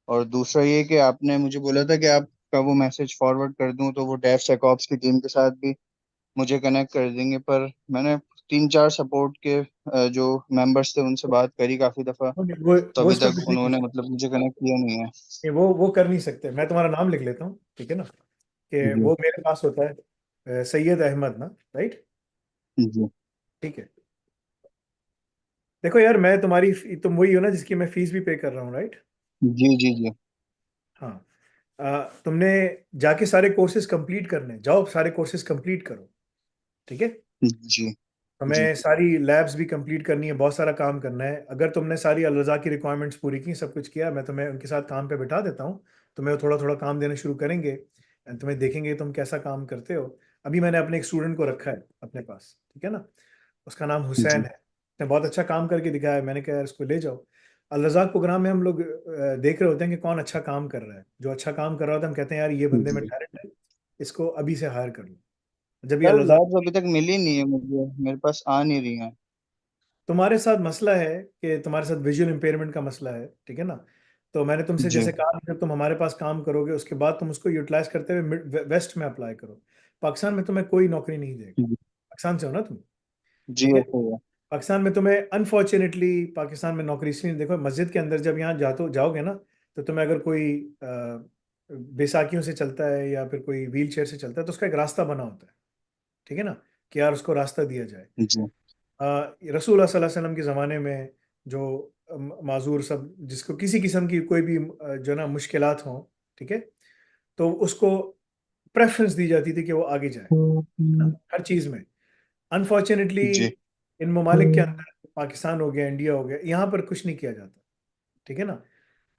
और दूसरा ये कि आपने मुझे बोला था कि आपका वो मैसेज फॉरवर्ड कर दूं तो वो डेव सेकऑप्स की टीम के साथ भी मुझे कनेक्ट कर देंगे, पर मैंने 3-4 सपोर्ट के जो मेंबर्स थे उनसे बात करी काफी दफा, तो वो अभी इस पर तक कुछ नहीं कर उन्होंने सकते। मतलब मुझे कनेक्ट किया नहीं है। वो कर नहीं सकते। मैं तुम्हारा नाम लिख लेता हूँ, ठीक है ना, कि जी। वो मेरे पास होता है, सैयद अहमद ना, राइट। जी। ठीक है। देखो यार, मैं तुम्हारी तुम वही हो ना जिसकी मैं फीस भी पे कर रहा हूँ, राइट। जी। जी। जी। हाँ। तुमने जाके सारे कोर्सेज कंप्लीट करने जाओ, सारे कोर्सेज कंप्लीट करो, ठीक है। जी। जी। हमें सारी लैब्स भी कंप्लीट करनी है, बहुत सारा काम करना है। अगर तुमने सारी अल रज़ा की रिक्वायरमेंट्स पूरी की, सब कुछ किया, मैं तुम्हें उनके साथ काम पे बिठा देता हूँ। तुम्हें थोड़ा थोड़ा काम देना शुरू करेंगे and तुम्हें देखेंगे तुम कैसा काम करते हो। अभी मैंने अपने एक स्टूडेंट को रखा है अपने पास, ठीक है ना। उसका नाम हुसैन जी। है। उसने बहुत अच्छा काम करके दिखाया है। मैंने कहा यार इसको ले जाओ। अल रज़ाक प्रोग्राम में हम लोग देख रहे होते हैं कि कौन अच्छा काम कर रहा है। जो अच्छा काम कर रहा होता है हम कहते हैं यार ये बंदे में जी। टैलेंट है, इसको अभी से हायर कर लो। जब ये सर, अल रज़ाक, लैब्स अभी तक मिली नहीं है मुझे, मेरे पास आ नहीं रही हैं। तुम्हारे साथ मसला है कि तुम्हारे साथ विजुअल इम्पेयरमेंट का मसला है, ठीक है ना। तो मैंने तुमसे जी। जैसे कहा, जब तुम हमारे पास काम करोगे उसके बाद तुम उसको यूटिलाइज करते हुए वेस्ट में अप्लाई करो। पाकिस्तान में तुम्हें कोई नौकरी नहीं देगा। जी। पाकिस्तान से हो ना तुम, जी, ठीक है। ओके है। पाकिस्तान में तुम्हें अनफॉर्चुनेटली, पाकिस्तान में नौकरी इसलिए नहीं। देखो मस्जिद के अंदर जब यहाँ जाओगे ना, तो तुम्हें अगर कोई बैसाखियों से चलता है या फिर कोई व्हील चेयर से चलता है तो उसका एक रास्ता बना होता है, ठीक है ना, कि यार उसको रास्ता दिया जाए। जी। रसूल सल्लल्लाहु अलैहि वसल्लम के ज़माने में जो माजूर सब, जिसको किसी किस्म की कोई भी जो ना मुश्किलात हों, ठीक है, तो उसको प्रेफरेंस दी जाती थी कि वो आगे जाए, है ना, हर चीज़ में। अनफॉर्चुनेटली जी। इन ममालिक के अंदर, पाकिस्तान हो गया, इंडिया हो गया, यहाँ पर कुछ नहीं किया जाता, ठीक है ना।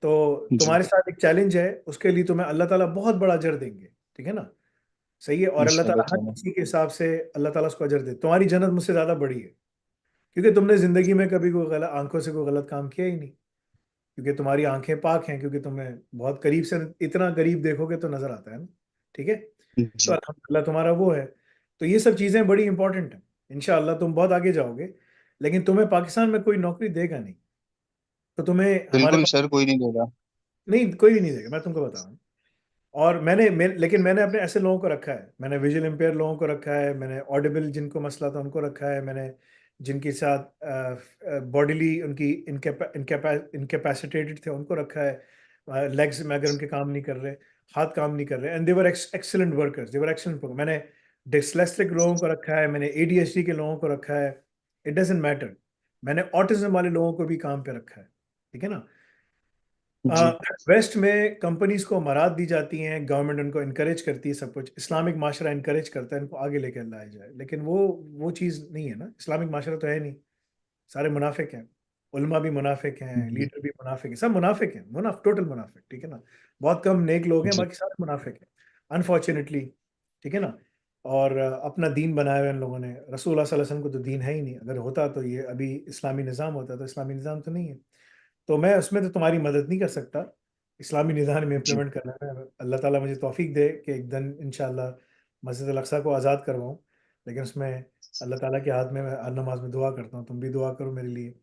तो जी। तुम्हारे साथ एक चैलेंज है, उसके लिए तुम्हें अल्लाह ताला बहुत बड़ा अजर देंगे, ठीक है ना। सही है। और अल्लाह इंशाल्लाह ताला हर ताला। किसी के हिसाब से अल्लाह ताला उसको अजर दे। तुम्हारी जन्नत मुझसे ज़्यादा बड़ी है, क्योंकि तुमने जिंदगी में कभी कोई गलत आंखों से कोई गलत काम किया ही नहीं। क्योंकि तुम्हारी आंखें पाक हैं, क्योंकि तुम्हें बहुत करीब से, इतना करीब देखोगे तो नजर आता है ना, ठीक है। तो जी। अल्हम्दुलिल्लाह तुम्हारा वो है। तो ये सब चीजें बड़ी इंपॉर्टेंट हैं। इंशाअल्लाह तुम बहुत आगे जाओगे। लेकिन तुम्हें पाकिस्तान में कोई नौकरी देगा नहीं, तो तुम्हें हमारे बिल्कुल पास, सर, कोई नहीं देगा। नहीं कोई भी नहीं देगा, मैं तुमको बता रहा हूँ। और लेकिन मैंने अपने ऐसे लोगों को रखा है, मैंने विजुअल इम्पेयर लोगों को रखा है, मैंने ऑडिबल जिनको मसला था उनको रखा है, मैंने जिनके साथ बॉडीली उनकी इनकेपेसिटेटेड थे उनको रखा है। लेग्स में अगर उनके काम नहीं कर रहे, हाथ काम नहीं कर रहे, and they're excellent workers, they're excellent. मैंने डिस्लेक्सिक लोगों को रखा है, मैंने एडीएचडी के लोगों को रखा है। It doesn't matter. मैंने ऑटिज्म वाले लोगों को भी काम पे रखा है, ठीक है ना। जी। वेस्ट में कंपनीज को मराद दी जाती हैं, गवर्नमेंट उनको इनकरेज करती है, सब कुछ इस्लामिक माशरा इनकरेज करता है इनको आगे लेकर लाया जाए। लेकिन वो चीज़ नहीं है ना, इस्लामिक माशरा तो है नहीं। सारे मुनाफिक हैं। उलमा भी मुनाफिक हैं, जी। लीडर भी मुनाफिक हैं, सब मुनाफिक हैं, टोटल मुनाफिक, ठीक है ना। बहुत कम नेक लोग हैं, जी। बाकी सारे मुनाफिक हैं, अनफॉर्चुनेटली, ठीक है ना। और अपना दीन बनाया हुआ इन लोगों ने। रसूल सल्लल्लाहु अलैहि वसल्लम को तो दीन है ही नहीं। अगर होता तो ये अभी इस्लामी निज़ाम होता, तो इस्लामी निज़ाम तो नहीं है। तो मैं उसमें तो तुम्हारी मदद नहीं कर सकता इस्लामी निज़ाम में जी। इम्प्लीमेंट करने में। अल्लाह ताला मुझे तौफीक दे कि एक दिन इंशाल्लाह मस्जिद अल अक्सा को आज़ाद करवाऊँ। लेकिन उसमें अल्लाह ताला के हाथ में, मैं हर नमाज में दुआ करता हूँ, तुम भी दुआ करो मेरे लिए।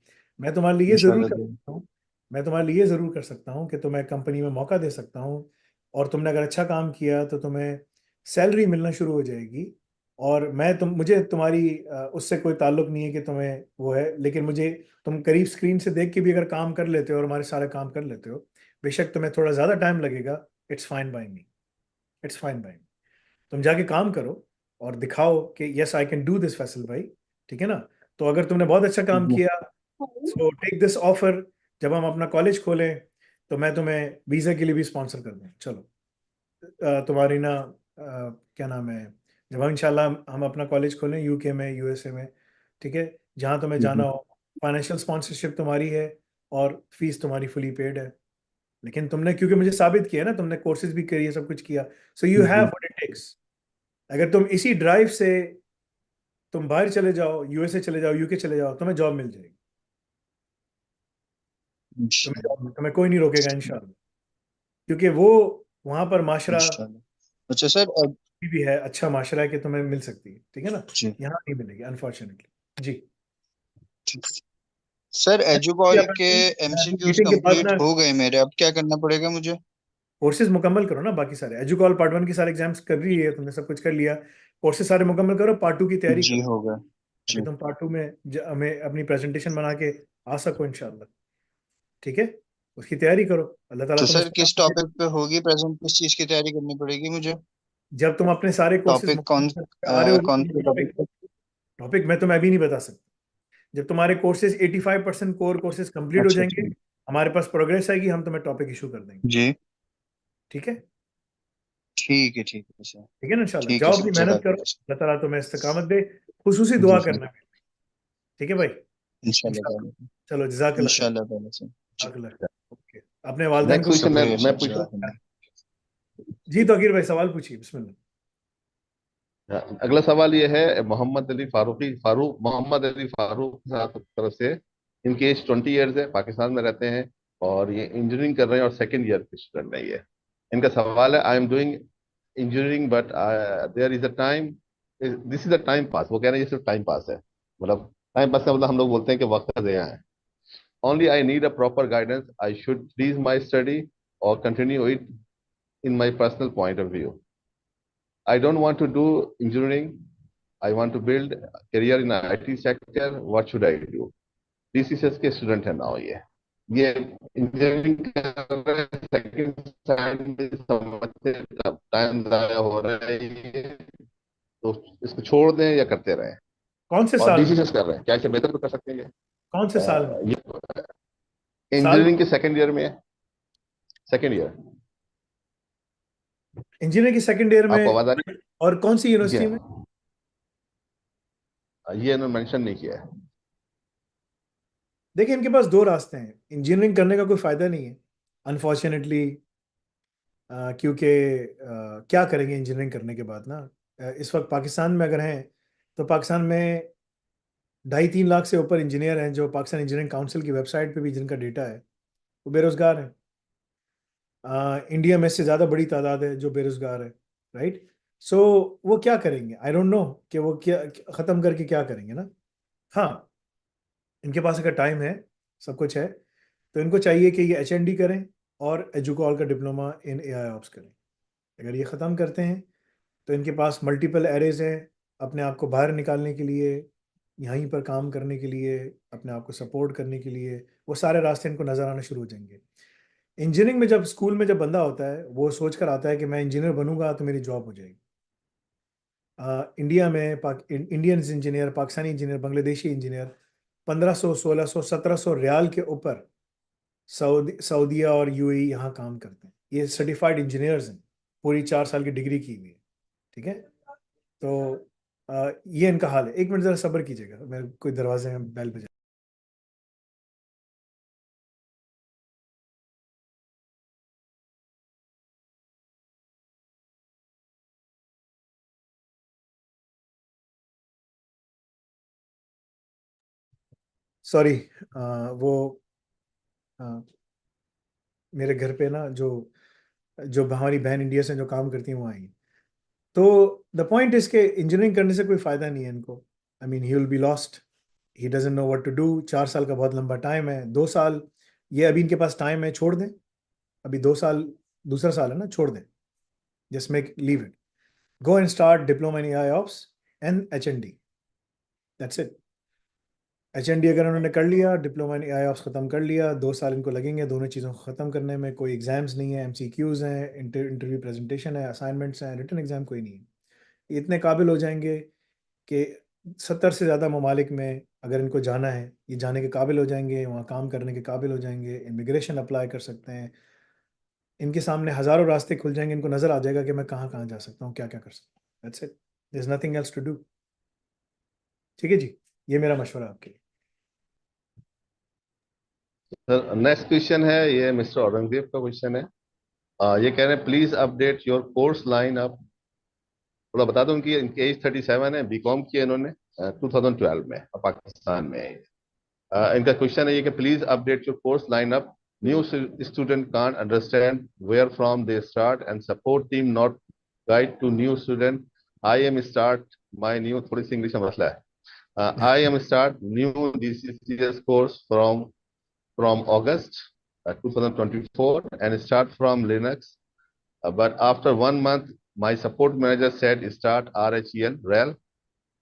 मैं तुम्हारे लिए ये ज़रूर इंशाल्लाह कर ताला। सकता हूँ, मैं तुम्हारे लिए ये ज़रूर कर सकता हूँ कि तुम्हें कंपनी में मौका दे सकता हूँ। और तुमने अगर अच्छा काम किया तो तुम्हें सैलरी मिलना शुरू हो जाएगी। और मुझे तुम्हारी उससे कोई ताल्लुक नहीं है कि तुम्हें वो है, लेकिन मुझे, तुम करीब स्क्रीन से देख के भी अगर काम कर लेते हो और हमारे सारे काम कर लेते हो, बेशक तुम्हें थोड़ा ज़्यादा टाइम लगेगा, it's fine by me, it's fine by me. तुम जाके काम करो और दिखाओ कि yes I can do this Faisal भाई, ठीक है ना। तो अगर तुमने बहुत अच्छा काम जी। किया, सो टेक दिस ऑफर। जब हम अपना कॉलेज खोलें तो मैं तुम्हें वीज़ा के लिए भी स्पॉन्सर कर दूँ। चलो, तुम्हारी ना क्या नाम है, जब हम इंशाल्लाह हम अपना कॉलेज खोलें यूके में, यूएसए में, ठीक है, जहाँ तुम्हें जाना जी। हो, फाइनेंशियल स्पॉन्सरशिप तुम्हारी है और फीस तुम्हारी फुली पेड है। लेकिन तुमने क्योंकि मुझे साबित किया ना, तुमने कोर्सेज भी करी है, सब कुछ किया, सो यू हैव जी। What it takes. अगर तुम इसी ड्राइव से तुम बाहर चले जाओ, यूएसए चले जाओ, यूके चले जाओ, तुम्हें जॉब मिल जाएगी। तुम्हें कोई नहीं रोकेगा इंशाल्लाह, क्योंकि वो वहां पर माशरा इंशाल्लाह। अच्छा सर, भी है, अच्छा माशरा है कि तुम्हें मिल सकती है, ठीक है ना। जी यहाँ नहीं मिलेगी अनफॉर्चुनेटली जी। सर, एजुकॉल के एमसीक्यूज मीटिंग के बाद कंप्लीट ना हो गए मेरे, अब क्या करना पड़ेगा मुझे? कोर्सेज मुकम्मल करो ना, बाकी सारे एजुकॉल पार्ट 1 की सारे एग्जाम्स कर रही है, तुमने सब कुछ कर लिया, कोर्सेज सारे मुकम्मल करो, पार्ट 2 की तैयारी जी करो, हो गया ताकि जी। तुम पार्ट 2 में हमें अपनी प्रेजेंटेशन बना के आ सको इंशाल्लाह, ठीक है। उसकी तैयारी करो, अल्लाह ताला तो तुम्हें सर किस सलामत टॉपिक रखे। पे होगी प्रेजेंट, किस चीज की तैयारी करनी पड़ेगी मुझे? जब तुम अपने सारे कोर्सेज टॉपिक मुकम्मल करके आ रहे हो कौन जाएंगे, से टॉपिक पे? टॉपिक मैं तुम्हें अभी नहीं बता सकता। जब तुम्हारे कोर्सेज 85% कोर कोर्सेज कंप्लीट हो अच्छा जाएंगे, अच्छा। हमारे पास प्रोग्रेस आएगी, हम तुम्हें टॉपिक इशू कर देंगे, जी ठीक है। ठीक है सर। ठीक है ना, इंशाल्लाह ठीक है जाओ सर, अपनी मेहनत करो, जज़ाकल्लाह सर। अल्लाह ताला तुम्हें इस्तकामत दे, खुसूसी जी दुआ सर, करना, ठीक है भाई, इंशाल्लाह इंशाल्लाह। ताला। चलो जज़ाकल्लाह खैर, इंशाल्लाह ताला सर। जी जज़ाकल्लाह खैर। ओके, अपने वालिदैन नेक्स्ट को क्वेश्चन शुक्रिया मैं सर, पूछूं? जज़ाकल्लाह। जी। तो अकीर भाई सवाल पूछिए, बिस्मिल्लाह। अगला सवाल ये है मोहम्मद अली फारूक साहब की तरफ से। इनके एज 20 ईयर्स है, पाकिस्तान में रहते हैं और ये इंजीनियरिंग कर रहे हैं और सेकेंड ईयर के स्टूडेंट है ये। इनका सवाल है, I am doing engineering but there is a time, this is a time pass. वो कह रहे हैं ये सिर्फ टाइम पास है, मतलब टाइम पास का मतलब हम लोग बोलते हैं कि वक्त का ज़िया है। Only I need a proper guidance, I should please my study और continue it in my personal point of view. I don't want to do engineering. I want to build a career in IT sector. What should I do? DCCS के student है ना ये engineering कर रहे हैं, second side में समझते time ज़ाया हो रहा है ये, तो इसको छोड़ दें या करते रहें? कौन से और साल में? डीसीसीएस कर रहे हैं, क्या इसे बेहतर भी कर सकते हैं कौन से साल में? ये साल इंजीनियरिंग के सेकंड ईयर में है, सेकंड ईयर। इंजीनियरिंग की सेकंड ईयर आपको में? आवाज आ रही और कौन सी है? जी यूनिवर्सिटी में? हाँ, ये इन्होंने मेंशन नहीं किया है। देखिए, इनके पास दो रास्ते हैं, इंजीनियरिंग करने का कोई फायदा नहीं है अनफॉर्चुनेटली, क्योंकि क्या करेंगे इंजीनियरिंग करने के बाद ना। इस वक्त पाकिस्तान में अगर हैं, तो पाकिस्तान में 2.5-3 लाख से ऊपर इंजीनियर हैं, जो पाकिस्तान इंजीनियरिंग काउंसिल की वेबसाइट पे भी जिनका डेटा है, वो बेरोजगार हैं। इंडिया में इससे ज़्यादा बड़ी तादाद है जो बेरोजगार है, राइट। सो वो क्या करेंगे, आई डोंट नो कि वो क्या ख़त्म करके क्या करेंगे ना। हाँ, इनके पास अगर टाइम है, सब कुछ है, तो इनको चाहिए कि ये HND करें और एजुकॉल का डिप्लोमा इन AI ऑप्स करें। अगर ये ख़त्म करते हैं, तो इनके पास मल्टीपल एरेज हैं अपने आप को बाहर निकालने के लिए, यहीं पर काम करने के लिए, अपने आप को सपोर्ट करने के लिए, वो सारे रास्ते इनको नज़र आना शुरू हो जाएंगे। इंजीनियरिंग में जब स्कूल में जब बंदा होता है, वो सोच कर आता है कि मैं इंजीनियर बनूंगा तो मेरी जॉब हो जाएगी। इंडिया में Indian engineer, Pakistani engineer, Bangladeshi engineer 1500, 1600, 1700 riyal के ऊपर सऊदीया और UAE यहाँ काम करते हैं। ये सर्टिफाइड इंजीनियर्स हैं, पूरी 4 साल की डिग्री की हुई है, ठीक है। तो ये इनका हाल है। एक मिनट ज़रा सब्र कीजिएगा, मेरे कोई दरवाजे में बेल बजा। सॉरी, वो अ, मेरे घर पे ना जो जो हमारी बहन इंडिया से जो काम करती हैं वो आई हैं। तो द पॉइंट इज के इंजीनियरिंग करने से कोई फ़ायदा नहीं है इनको। I mean he will be lost, he doesn't know what to do. 4 साल का बहुत लंबा टाइम है, 2 साल ये अभी इनके पास टाइम है, छोड़ दें। अभी 2 साल, दूसरा साल है ना, छोड़ दें, just make leave it, go and start diploma in AI ops and HND, that's it. HND अगर उन्होंने कर लिया, डिप्लोमा इन AI ऑप्स ख़त्म कर लिया, 2 साल इनको लगेंगे दोनों चीज़ों को ख़त्म करने में। कोई एग्जाम्स नहीं है, MCQs हैं, इंटरव्यू प्रेजेंटेशन है, असाइनमेंट्स हैं, रिटन एग्जाम कोई नहीं है। ये इतने काबिल हो जाएंगे कि 70 से ज़्यादा ममालिक में अगर इनको जाना है, ये जाने के काबिल हो जाएंगे, वहाँ काम करने के काबिल हो जाएंगे, इमिग्रेशन अप्लाई कर सकते हैं, इनके सामने हज़ारों रास्ते खुल जाएंगे, इनको नज़र आ जाएगा कि मैं कहाँ कहाँ जा सकता हूँ, क्या क्या कर सकता हूँ। That's it, there is nothing else to do, ठीक है जी। ये मेरा मशवरा आपके लिए। सर नेक्स्ट क्वेश्चन है, ये मिस्टर औरंगजेब का क्वेश्चन है। ये कह रहे हैं, please update your course line up थोड़ा बता दूं कि इनकी एज 37 है, बीकॉम किया इन्होंने 2012 में पाकिस्तान में है। इनका क्वेश्चन है ये कि please update your course line up, new student can't understand where from they start and support team not guide to new student. I am start my new, थोड़ी सी इंग्लिश में मसला है। I am start new DCCS course from August 2024 and start from Linux. But after 1 month, my support manager said start RHEL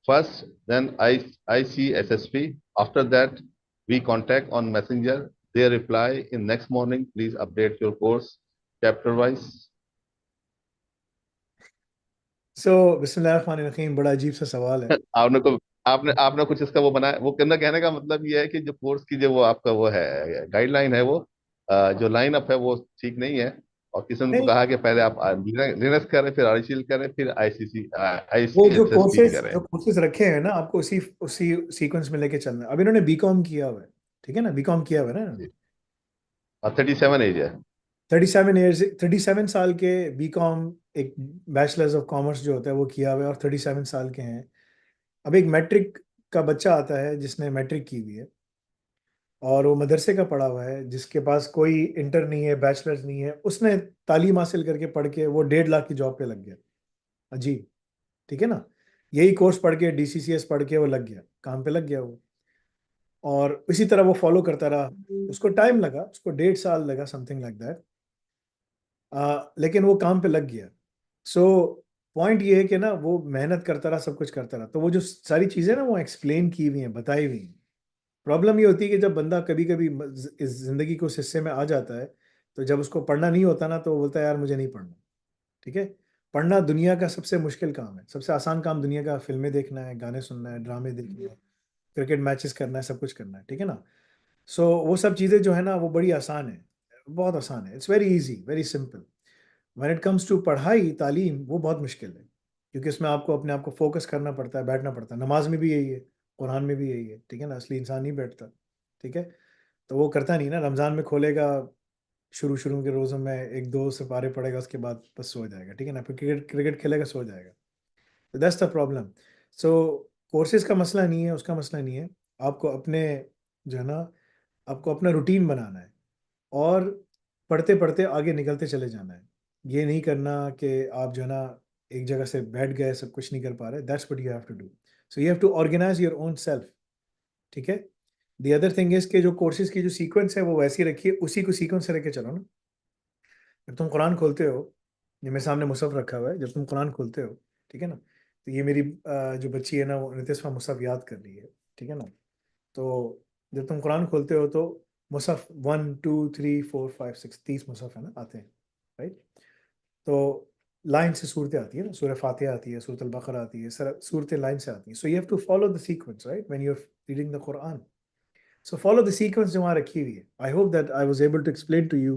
first, then ICSSP. After that, we contact on Messenger. They reply in next morning. Please update your course chapter wise. सो बिस्मिल्लाहिर्रहमानिर्रहीम, बड़ा अजीब सा सवाल है। आपने को आपने आपने कुछ इसका वो बनाया, वो कहने का मतलब ये है कि जो कोर्स की जो वो आपका वो है गाइडलाइन है, वो जो लाइन अप है वो ठीक नहीं है। और किसी ने उनको नहीं, कहा कि पहले आप लिनक्स करें, फिर आईसीएल करें, फिर आईसीसी वो जो आईसीएसएसपी कोर्सेज करें। जो कोर्सेज रखे हैं ना, आपको उसी उसी सीक्वेंस में लेके चलना है। अब इन्होंने बीकॉम किया हुआ है, ठीक है ना, बीकॉम किया हुआ है ना। 37 एज है। 37 साल के बीकॉम, एक बैचलर्स ऑफ कॉमर्स जो होता है वो किया हुआ है, और 37 साल के हैं। अब एक मैट्रिक का बच्चा आता है जिसने मैट्रिक की हुई है और वो मदरसे का पढ़ा हुआ है, जिसके पास कोई इंटर नहीं है, बैचलर्स नहीं है, उसने तालीम हासिल करके पढ़ के वो 1.5 लाख की जॉब पे लग गया। अजीब, ठीक है ना। यही कोर्स पढ़ के, DCCS पढ़ के वो लग गया, काम पे लग गया वो। और इसी तरह वो फॉलो करता रहा। उसको टाइम लगा, उसको 1.5 साल लगा, समथिंग लाइक दैट, लेकिन वो काम पे लग गया। सो पॉइंट ये है कि ना, वो मेहनत करता रहा, सब कुछ करता रहा, तो वो जो सारी चीज़ें ना वो एक्सप्लेन की हुई हैं, बताई हुई हैं। प्रॉब्लम ये होती है कि जब बंदा कभी कभी इस जिंदगी को उस हिस्से में आ जाता है, तो जब उसको पढ़ना नहीं होता ना, तो वो बोलता है यार मुझे नहीं पढ़ना। ठीक है, पढ़ना दुनिया का सबसे मुश्किल काम है। सबसे आसान काम दुनिया का फिल्में देखना है, गाने सुनना है, ड्रामे देखने हैं, क्रिकेट मैचेस करना है, सब कुछ करना है, ठीक है ना। सो वो सब चीज़ें जो है ना वो बड़ी आसान है, बहुत आसान है। It's very easy, very simple. When it comes to पढ़ाई तालीम, वो बहुत मुश्किल है, क्योंकि उसमें आपको अपने आप को फोकस करना पड़ता है, बैठना पड़ता है। नमाज में भी यही है, कुरान में भी यही है, ठीक है ना। असली इंसान नहीं बैठता, ठीक है, तो वो करता नहीं ना। रमज़ान में खोलेगा, शुरू शुरू के रोज़ों में एक दो सिपारे पड़ेगा, उसके बाद बस सो जाएगा, ठीक है ना। फिर क्रिकेट क्रिकेट खेलेगा, सो जाएगा। तो that's the problem. So courses का मसला नहीं है, उसका मसला नहीं है। आपको अपने जो है ना, आपको अपना रूटीन बनाना है, और पढ़ते पढ़ते आगे निकलते चले जाना है। ये नहीं करना कि आप जो है ना एक जगह से बैठ गए, सब कुछ नहीं कर पा रहे। That's what you have to do. So you have to organise your own self, ठीक है। द अदर थिंग इज के जो कोर्सेज की जो सीक्वेंस है वो वैसी रखिए, उसी को सीक्वेंस से लेके चलो ना। जब तुम कुरान खोलते हो, ये मेरे सामने मुसहफ रखा हुआ है, जब तुम कुरान खोलते हो, ठीक है ना, तो ये मेरी जो बच्ची है ना वो 29वां मुसहफ याद कर रही है, ठीक है ना। तो जब तुम कुरान खोलते हो तो मुसहफ 1 2 3 4 5 6 30 मुसहफ है ना, आते हैं, राइट। तो लाइन से सूरतें आती है ना, सूरह फातिहा आती है, सूरत अल-बकरा आती है, सूरतें लाइन से आती हैं। So you have to follow the sequence, right, when you are reading the Quran. So follow the sequence जो वहाँ रखी हुई है। I hope that I was able to explain to you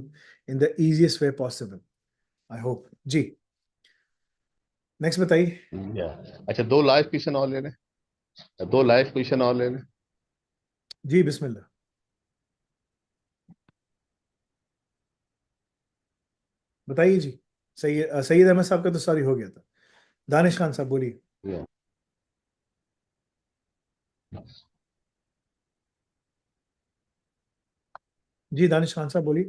in the easiest way possible, I hope जी। Next बताइए। अच्छा, दो live question और लेने, दो लाइव क्वेश्चन और लेने। जी बिस्मिल्लाह, बताइए जी। सैयद अहमद साहब का तो सॉरी हो गया था। दानिश खान साहब बोलिए। Yeah. जी दानिश खान साहब बोलिए।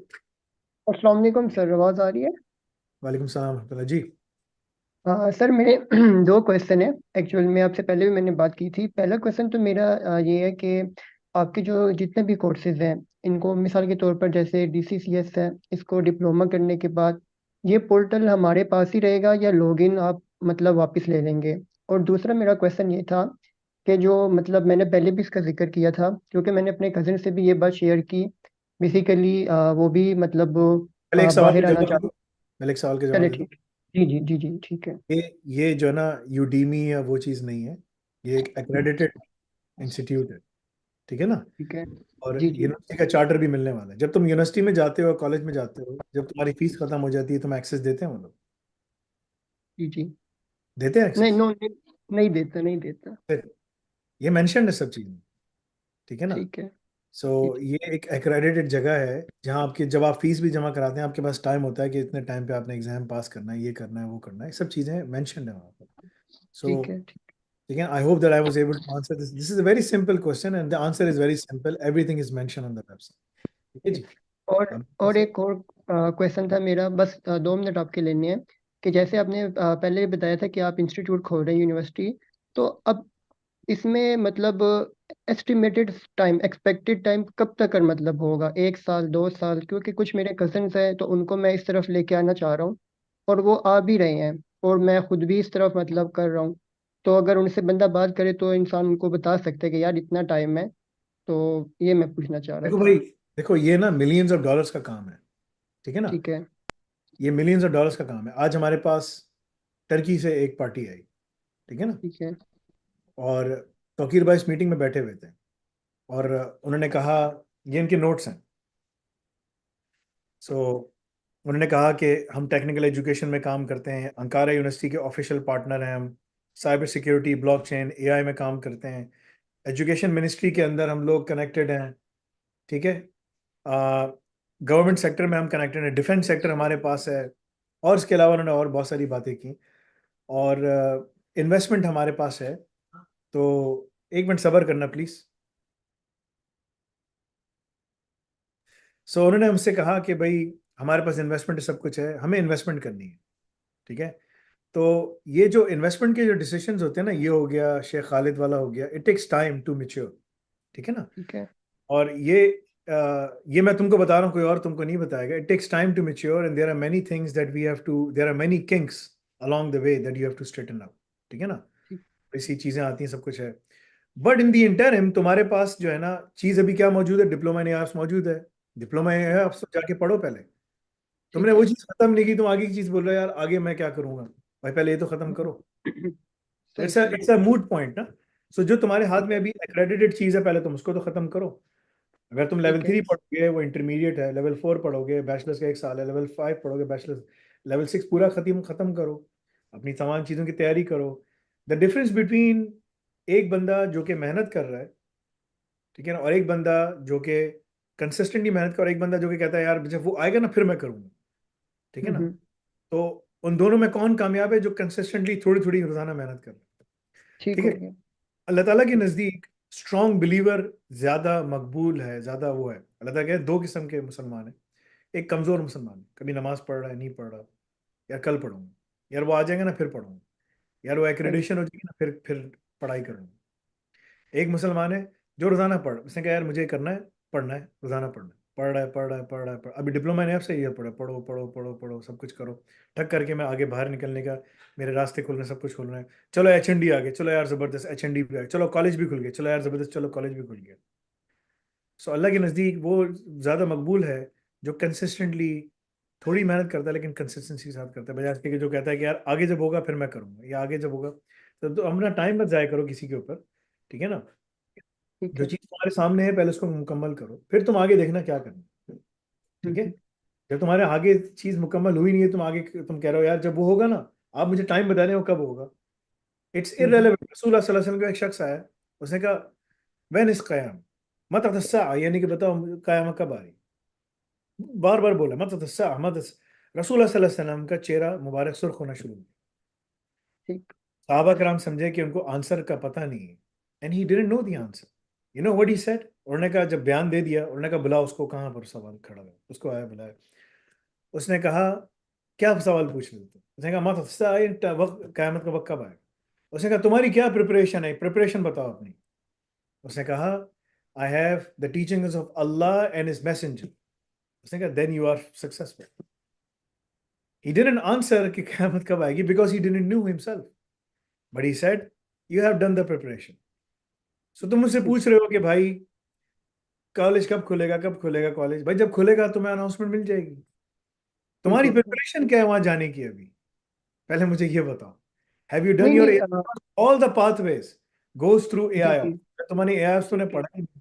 अस्सलाम वालेकुम सर, आवाज़ आ रही है? वालेकुम सलाम रहमतुल्लाह जी। सर मेरे दो क्वेश्चन है। एक्चुअल में आपसे पहले भी मैंने बात की थी। पहला क्वेश्चन तो मेरा ये है कि आपके जो जितने भी कोर्सेज हैं, इनको मिसाल के तौर पर जैसे DCCS है, इसको डिप्लोमा करने के बाद ये पोर्टल हमारे पास ही रहेगा या लॉगिन आप मतलब वापस ले लेंगे? और दूसरा मेरा क्वेश्चन ये था कि जो मतलब मैंने पहले भी इसका जिक्र किया था, क्योंकि मैंने अपने कज़न से भी ये बात शेयर की। बेसिकली वो भी मतलब पहले एक सवाल बाहर का आना जवाब दे चाहते। दो, पहले एक सवाल का जवाब चले दे दो। ठीक। जी जी जी जी ठीक है। ये जो है ना यूडीमी या वो चीज़ नहीं है, ये एक एक्रेडिटेड इंस्टीट्यूट है, ठीक है ना। ठीक है। और जी जी यूनिवर्सिटी का चार्टर भी मिलने वाला है। जब तुम यूनिवर्सिटी में जाते हो, कॉलेज में जाते हो, जब तुम्हारी फीस खत्म हो जाती है, तुम्हें एक्सेस देते हैं वो लोग? जी जी। देते हैं नहीं एक्सेस? नो नहीं, नहीं देता नहीं देता। फिर ये मेंशन है सब चीज़ें, ठीक है ना। ठीक है। सो जी जी ये एक एक्रेडिटेड जगह है, जहाँ आपकी जब आप फीस भी जमा कराते हैं, आपके पास टाइम होता है कि इतने टाइम पे आपने एग्जाम पास करना है, ये करना है, वो करना है, सब चीज़ें मेंशन है वहाँ पर। So ठीक है, ठीक again, I hope that I was able to answer this. This is a very simple question, and the answer is very simple. Everything is mentioned on the website. ठीक है जी? और एक और क्वेश्चन था मेरा, बस 2 मिनट आपके लेने हैं कि जैसे आपने पहले बताया था कि आप इंस्टीट्यूट खोल रहे हैं यूनिवर्सिटी, तो अब इसमें मतलब एस्टिमेटेड टाइम, एक्सपेक्टेड टाइम कब तक मतलब होगा, 1 साल 2 साल? क्योंकि कुछ मेरे कजन्स हैं तो उनको मैं इस तरफ लेके आना चाह रहा हूँ और वो आ भी रहे हैं, और मैं खुद भी इस तरफ मतलब कर रहा हूँ। तो अगर उनसे बंदा बात करे तो इंसान उनको बता सकता है कि यार इतना टाइम है। तो ये मैं पूछना चाह रहा देखो था। भाई, देखो ये ना मिलियंस ऑफ डॉलर्स का काम है, ठीक है ना? ठीक है, ये मिलियंस ऑफ डॉलर्स का काम है। आज हमारे पास टर्की से एक पार्टी आई, ठीक है ना? ठीक है, और तौकीर भाई इस मीटिंग में बैठे हुए थे, और उन्होंने कहा, ये इनके नोट्स हैं। सो उन्होंने कहा कि हम टेक्निकल एजुकेशन में काम करते हैं, अंकारा यूनिवर्सिटी के ऑफिशियल पार्टनर हैं हम, साइबर सिक्योरिटी, ब्लॉकचेन, एआई में काम करते हैं, एजुकेशन मिनिस्ट्री के अंदर हम लोग कनेक्टेड हैं, ठीक है? गवर्नमेंट सेक्टर में हम कनेक्टेड हैं, डिफेंस सेक्टर हमारे पास है, और इसके अलावा उन्होंने और बहुत सारी बातें की, और इन्वेस्टमेंट हमारे पास है। तो एक मिनट सब्र करना प्लीज़। सो उन्होंने हमसे कहा कि भाई हमारे पास इन्वेस्टमेंट सब कुछ है, हमें इन्वेस्टमेंट करनी है, ठीक है? तो ये जो इन्वेस्टमेंट के जो डिसीजंस होते हैं ना, ये हो गया, शेख खालिद वाला हो गया, it takes time to mature, ठीक है ना? ठीक है, और ये मैं तुमको बता रहा हूँ, कोई और तुमको नहीं बताएगा। It takes time to mature and there are many things that we have to, there are many things along the way that you have to straighten out, ठीक है ना? ठीक ऐसी चीज़ें आती हैं, सब कुछ है। बट इन दी इंटरिम तुम्हारे पास जो है ना चीज़ अभी क्या मौजूद है, डिप्लोमा इन एआईएस मौजूद है। डिप्लोमा इन एआईएस तो जाके पढ़ो पहले। तुमने ठीक वो है। चीज़ खत्म नहीं की, तुम आगे की चीज़ बोल रहे हो यार आगे मैं क्या करूंगा। भाई पहले ये तो खत्म करो। सही इट्स सही। इट्स अ मूड पॉइंट ना। सो जो तुम्हारे हाथ में अभी एक्रेडिटेड चीज़ है, पहले तुम उसको तो खत्म करो। अगर तुम लेवल ठीक है, 3 पढ़ोगे वो इंटरमीडिएट है, लेवल 4 पढ़ोगे बैचलर्स का 1 साल है, लेवल 5 पढ़ोगे बैचलर्स, लेवल 6 पूरा खत्म खत्म करो, अपनी तमाम चीज़ों की तैयारी करो। द डिफरेंस बिटवीन एक बंदा जो कि मेहनत कर रहा है, ठीक है ना, और एक बंदा जो कि कंसिस्टेंटली मेहनत कर, और एक बंदा जो कि कहता है यार जब वो आएगा ना फिर मैं करूँगा, ठीक है ना? हम्म, तो उन दोनों में कौन कामयाब है? जो कंसिस्टेंटली थोड़ी थोड़ी रोजाना मेहनत कर रहा है, ठीक ठीक हो है? गया। अल्लाह ताला के नज़दीक स्ट्रॉन्ग बिलीवर ज़्यादा मकबूल है, ज़्यादा वो है। अल्लाह ताला कहते 2 किस्म के मुसलमान हैं। एक कमज़ोर मुसलमान है, कभी नमाज पढ़ रहा है, नहीं पढ़ रहा, यार कल पढ़ूंगा, यार वो आ जाएगा ना फिर पढ़ूंगा, यार वो सही। एक्रेडिशन हो जाएगी ना फिर पढ़ाई करूंगा। एक मुसलमान है जो रोजाना उसने कहा यार मुझे करना है, पढ़ना है, रोजाना पढ़ना है, पढ़ रहा है पढ़ रहा है पढ़ रहा है अभी डिप्लोमा ने आपसे ये पढ़ो पढ़ो पढ़ो पढ़ो पढ़ो सब कुछ करो, ठक करके मैं आगे बाहर निकलने का, मेरे रास्ते खुल रहे हैं, सब कुछ खुल रहे हैं। चलो एचएनडी आ गए, चलो यार जबरदस्त एचएनडी पे आ गए, चलो कॉलेज भी खुल गया, चलो यार जबरदस्त, चलो कॉलेज भी खुल गया। सो अल्लाह के नज़दीक वो ज़्यादा मकबूल है जो कंसिस्टेंटली थोड़ी मेहनत करता है लेकिन कंसिस्टेंसी के साथ करता है, बजाय इसके कि जो कहता है कि यार आगे जब होगा फिर मैं करूंगा, या आगे जब होगा तो अपना टाइम मत ज़ाया करो किसी के ऊपर, ठीक है ना? ठीक जो है। चीज़ तुम्हारे सामने है पहले उसको मुकम्मल करो, फिर तुम आगे देखना क्या करना, ठीक है? हम्म, जब तुम्हारे आगे चीज़ मुकम्मल हुई नहीं है, तुम आगे तुम कह रहे हो यार जब वो होगा ना, आप मुझे टाइम बता दें वो कब होगा। It's hmm, irrelevant. रसूल सल्लल्लाहु अलैहि वसल्लम का एक शख्स आया, उसने कहा वैन इस क़याम, मत तस्सा, यानी कि बताओ क़यामत कब आ रही। बार बार बोला मत तस्सा मत। रसूल सल्लल्लाहु अलैहि वसल्लम का चेहरा मुबारक सुर्ख होना शुरू हुआ। ठीक। सहाबा कराम समझे कि उनको आंसर का पता नहीं है, and he didn't know the answer. You know what he said? उन्होंने कहा, जब बयान दे दिया, उन्होंने कहा बुलाओ उसको, कहाँ पर सवाल खड़ा है, उसको आया बुलाया। उसने कहा क्या सवाल पूछ रहे थे? उसने कहा मत वक्त, क़यामत का वक्त कब आएगा? उसने कहा तुम्हारी क्या प्रिपरेशन है, प्रिपरेशन बताओ अपनी। उसने कहा I have the teachings of Allah and his messenger. उसने कहा then you are successful. He didn't answer कि क़यामत कब आएगी because he didn't knew himself, but he said you have done the preparation. So तुम मुझसे ठीक। पूछ रहे हो कि भाई कॉलेज कब खुलेगा, कब खुलेगा कॉलेज? भाई जब खुलेगा तुम्हें अनाउंसमेंट मिल जाएगी। ठीक तुम्हारी हो गया। प्रिपरेशन क्या है वहां जाने की अभी? पहले मुझे ये बताओ, हैव यू डन नहीं योर नहीं, all the pathways goes through जी एआई? जी। तुम्हारी एआई तूने पढ़ा ही नहीं,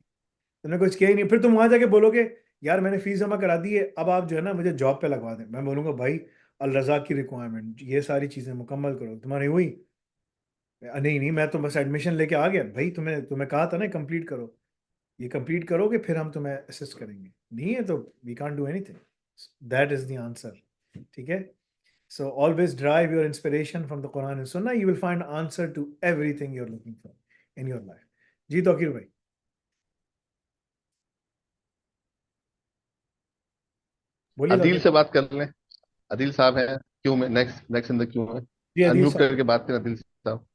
तुमने कुछ किया ही नहीं, फिर तुम वहां जाके बोलोगे यार मैंने फीस जमा करा दी है, अब आप जो है ना मुझे जॉब पे लगवा दें। मैं बोलूंगा भाई अल रजा की रिक्वायरमेंट ये सारी चीजें मुकम्मल करो, तुम्हारी हुई? नहीं नहीं मैं तो बस एडमिशन लेके आ गया। भाई तुम्हें तुम्हें कहा था ना कंप्लीट करो, ये कंप्लीट करोगे फिर हम तुम्हें असिस्ट करेंगे, नहीं है तो we can't do anything. That is the answer, ठीक है? So always drive your inspiration from the Quran and Sunnah. You will find answer to everything you're looking for in your life. जी तौकीर भाई, बोलिए अदील तौकीर। से बात कर लें। अदील साहब हैं क्यों में, next next in the Q में। जी अदील अनम्यूट साहब, करके बात करें अदील साहब।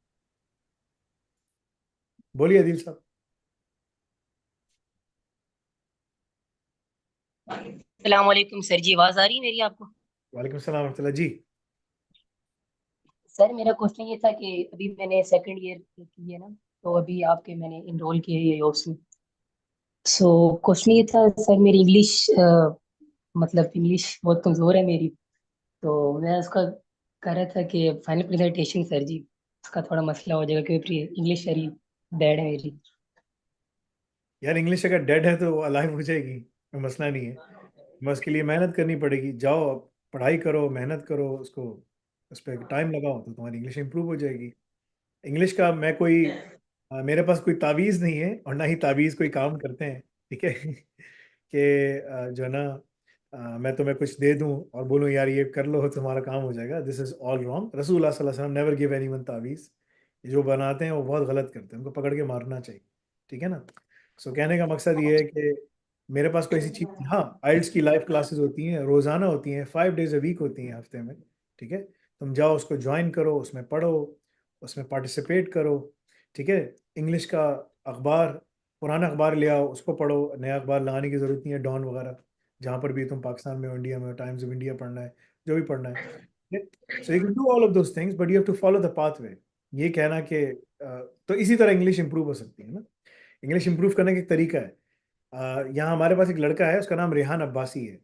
बोलिए अदील साहब। सलाम वालेकुम सर जी, आवाज आ रही है मेरी आपको? वालेकुम सलाम रहमतुल्लाह जी। सर मेरा क्वेश्चन ये था कि अभी मैंने सेकंड ईयर की है ना, तो अभी आपके मैंने इनरोल किया है ये कोर्स में। सो क्वेश्चन ये था सर, मेरी इंग्लिश मतलब इंग्लिश बहुत कमजोर है मेरी, तो मैं उसका कह रहा था कि फाइनल प्रेजेंटेशन सर जी उसका थोड़ा मसला हो जाएगा क्योंकि इंग्लिश सारी डेड है मेरी। यार इंग्लिश अगर डेड है तो वो अलाइव हो जाएगी, कोई मसला नहीं है। बस के लिए मेहनत करनी पड़ेगी। जाओ पढ़ाई करो, मेहनत करो, उसको उस पर टाइम लगाओ तो तुम्हारी इंग्लिश इंप्रूव हो जाएगी। इंग्लिश का मैं कोई मेरे पास कोई तावीज़ नहीं है और ना ही तावीज़ कोई काम करते हैं, ठीक है। कि जो है ना मैं तुम्हें कुछ दे दूं और बोलूं यार ये कर लो तुम्हारा काम हो जाएगा। This is all wrong. रसूलुल्लाह सल्लल्लाहु अलैहि वसल्लम नेवर गिव एनीवन तावीज़। ये जो बनाते हैं वो बहुत गलत करते हैं, उनको पकड़ के मारना चाहिए, ठीक है ना। सो कहने का मकसद ये है कि मेरे पास कोई ऐसी चीज़, हाँ आइल्स की लाइव क्लासेस होती हैं, रोज़ाना होती हैं, 5 days अ वीक होती हैं हफ्ते में, ठीक है। तुम जाओ उसको ज्वाइन करो, उसमें पढ़ो, उसमें पार्टिसिपेट करो, ठीक है। इंग्लिश का अखबार, पुराना अखबार ले आओ, उसको पढ़ो, नया अखबार लगाने की ज़रूरत नहीं है, डॉन वगैरह, जहाँ पर भी तुम पाकिस्तान में हो, इंडिया में हो, टाइम्स ऑफ इंडिया पढ़ना है, जो भी पढ़ना है। So you can do all of those things but you have to follow the pathway. ये कहना कि तो इसी तरह इंग्लिश इंप्रूव हो सकती है ना। इंग्लिश इंप्रूव करने का एक तरीका है। यहाँ हमारे पास एक लड़का है, उसका नाम रेहान अब्बासी है।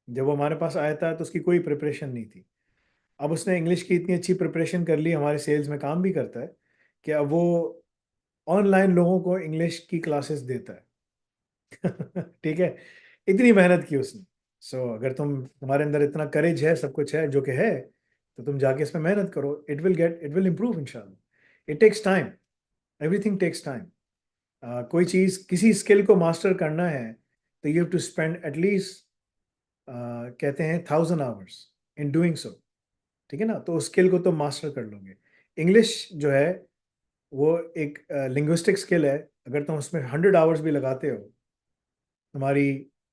जब वो हमारे पास आया था तो उसकी कोई प्रिपरेशन नहीं थी। अब उसने इंग्लिश की इतनी अच्छी प्रिपरेशन कर ली, हमारे सेल्स में काम भी करता है, कि अब वो ऑनलाइन लोगों को इंग्लिश की क्लासेस देता है। ठीक है, इतनी मेहनत की उसने। सो अगर तुम्हारे अंदर इतना करेज है, सब कुछ है जो कि है, तो तुम जाके इसमें मेहनत करो। इट विल इम्प्रूव इंशाल्लाह। It takes time, everything takes time. कोई चीज़, किसी स्किल को मास्टर करना है तो you have to spend at least कहते हैं 1000 hours इन डूइंग सो, ठीक है ना। तो उस स्किल को तुम मास्टर कर लोगे। इंग्लिश जो है वो एक लिंग्विस्टिक स्किल है। अगर तुम उसमें 100 hours भी लगाते हो, तुम्हारी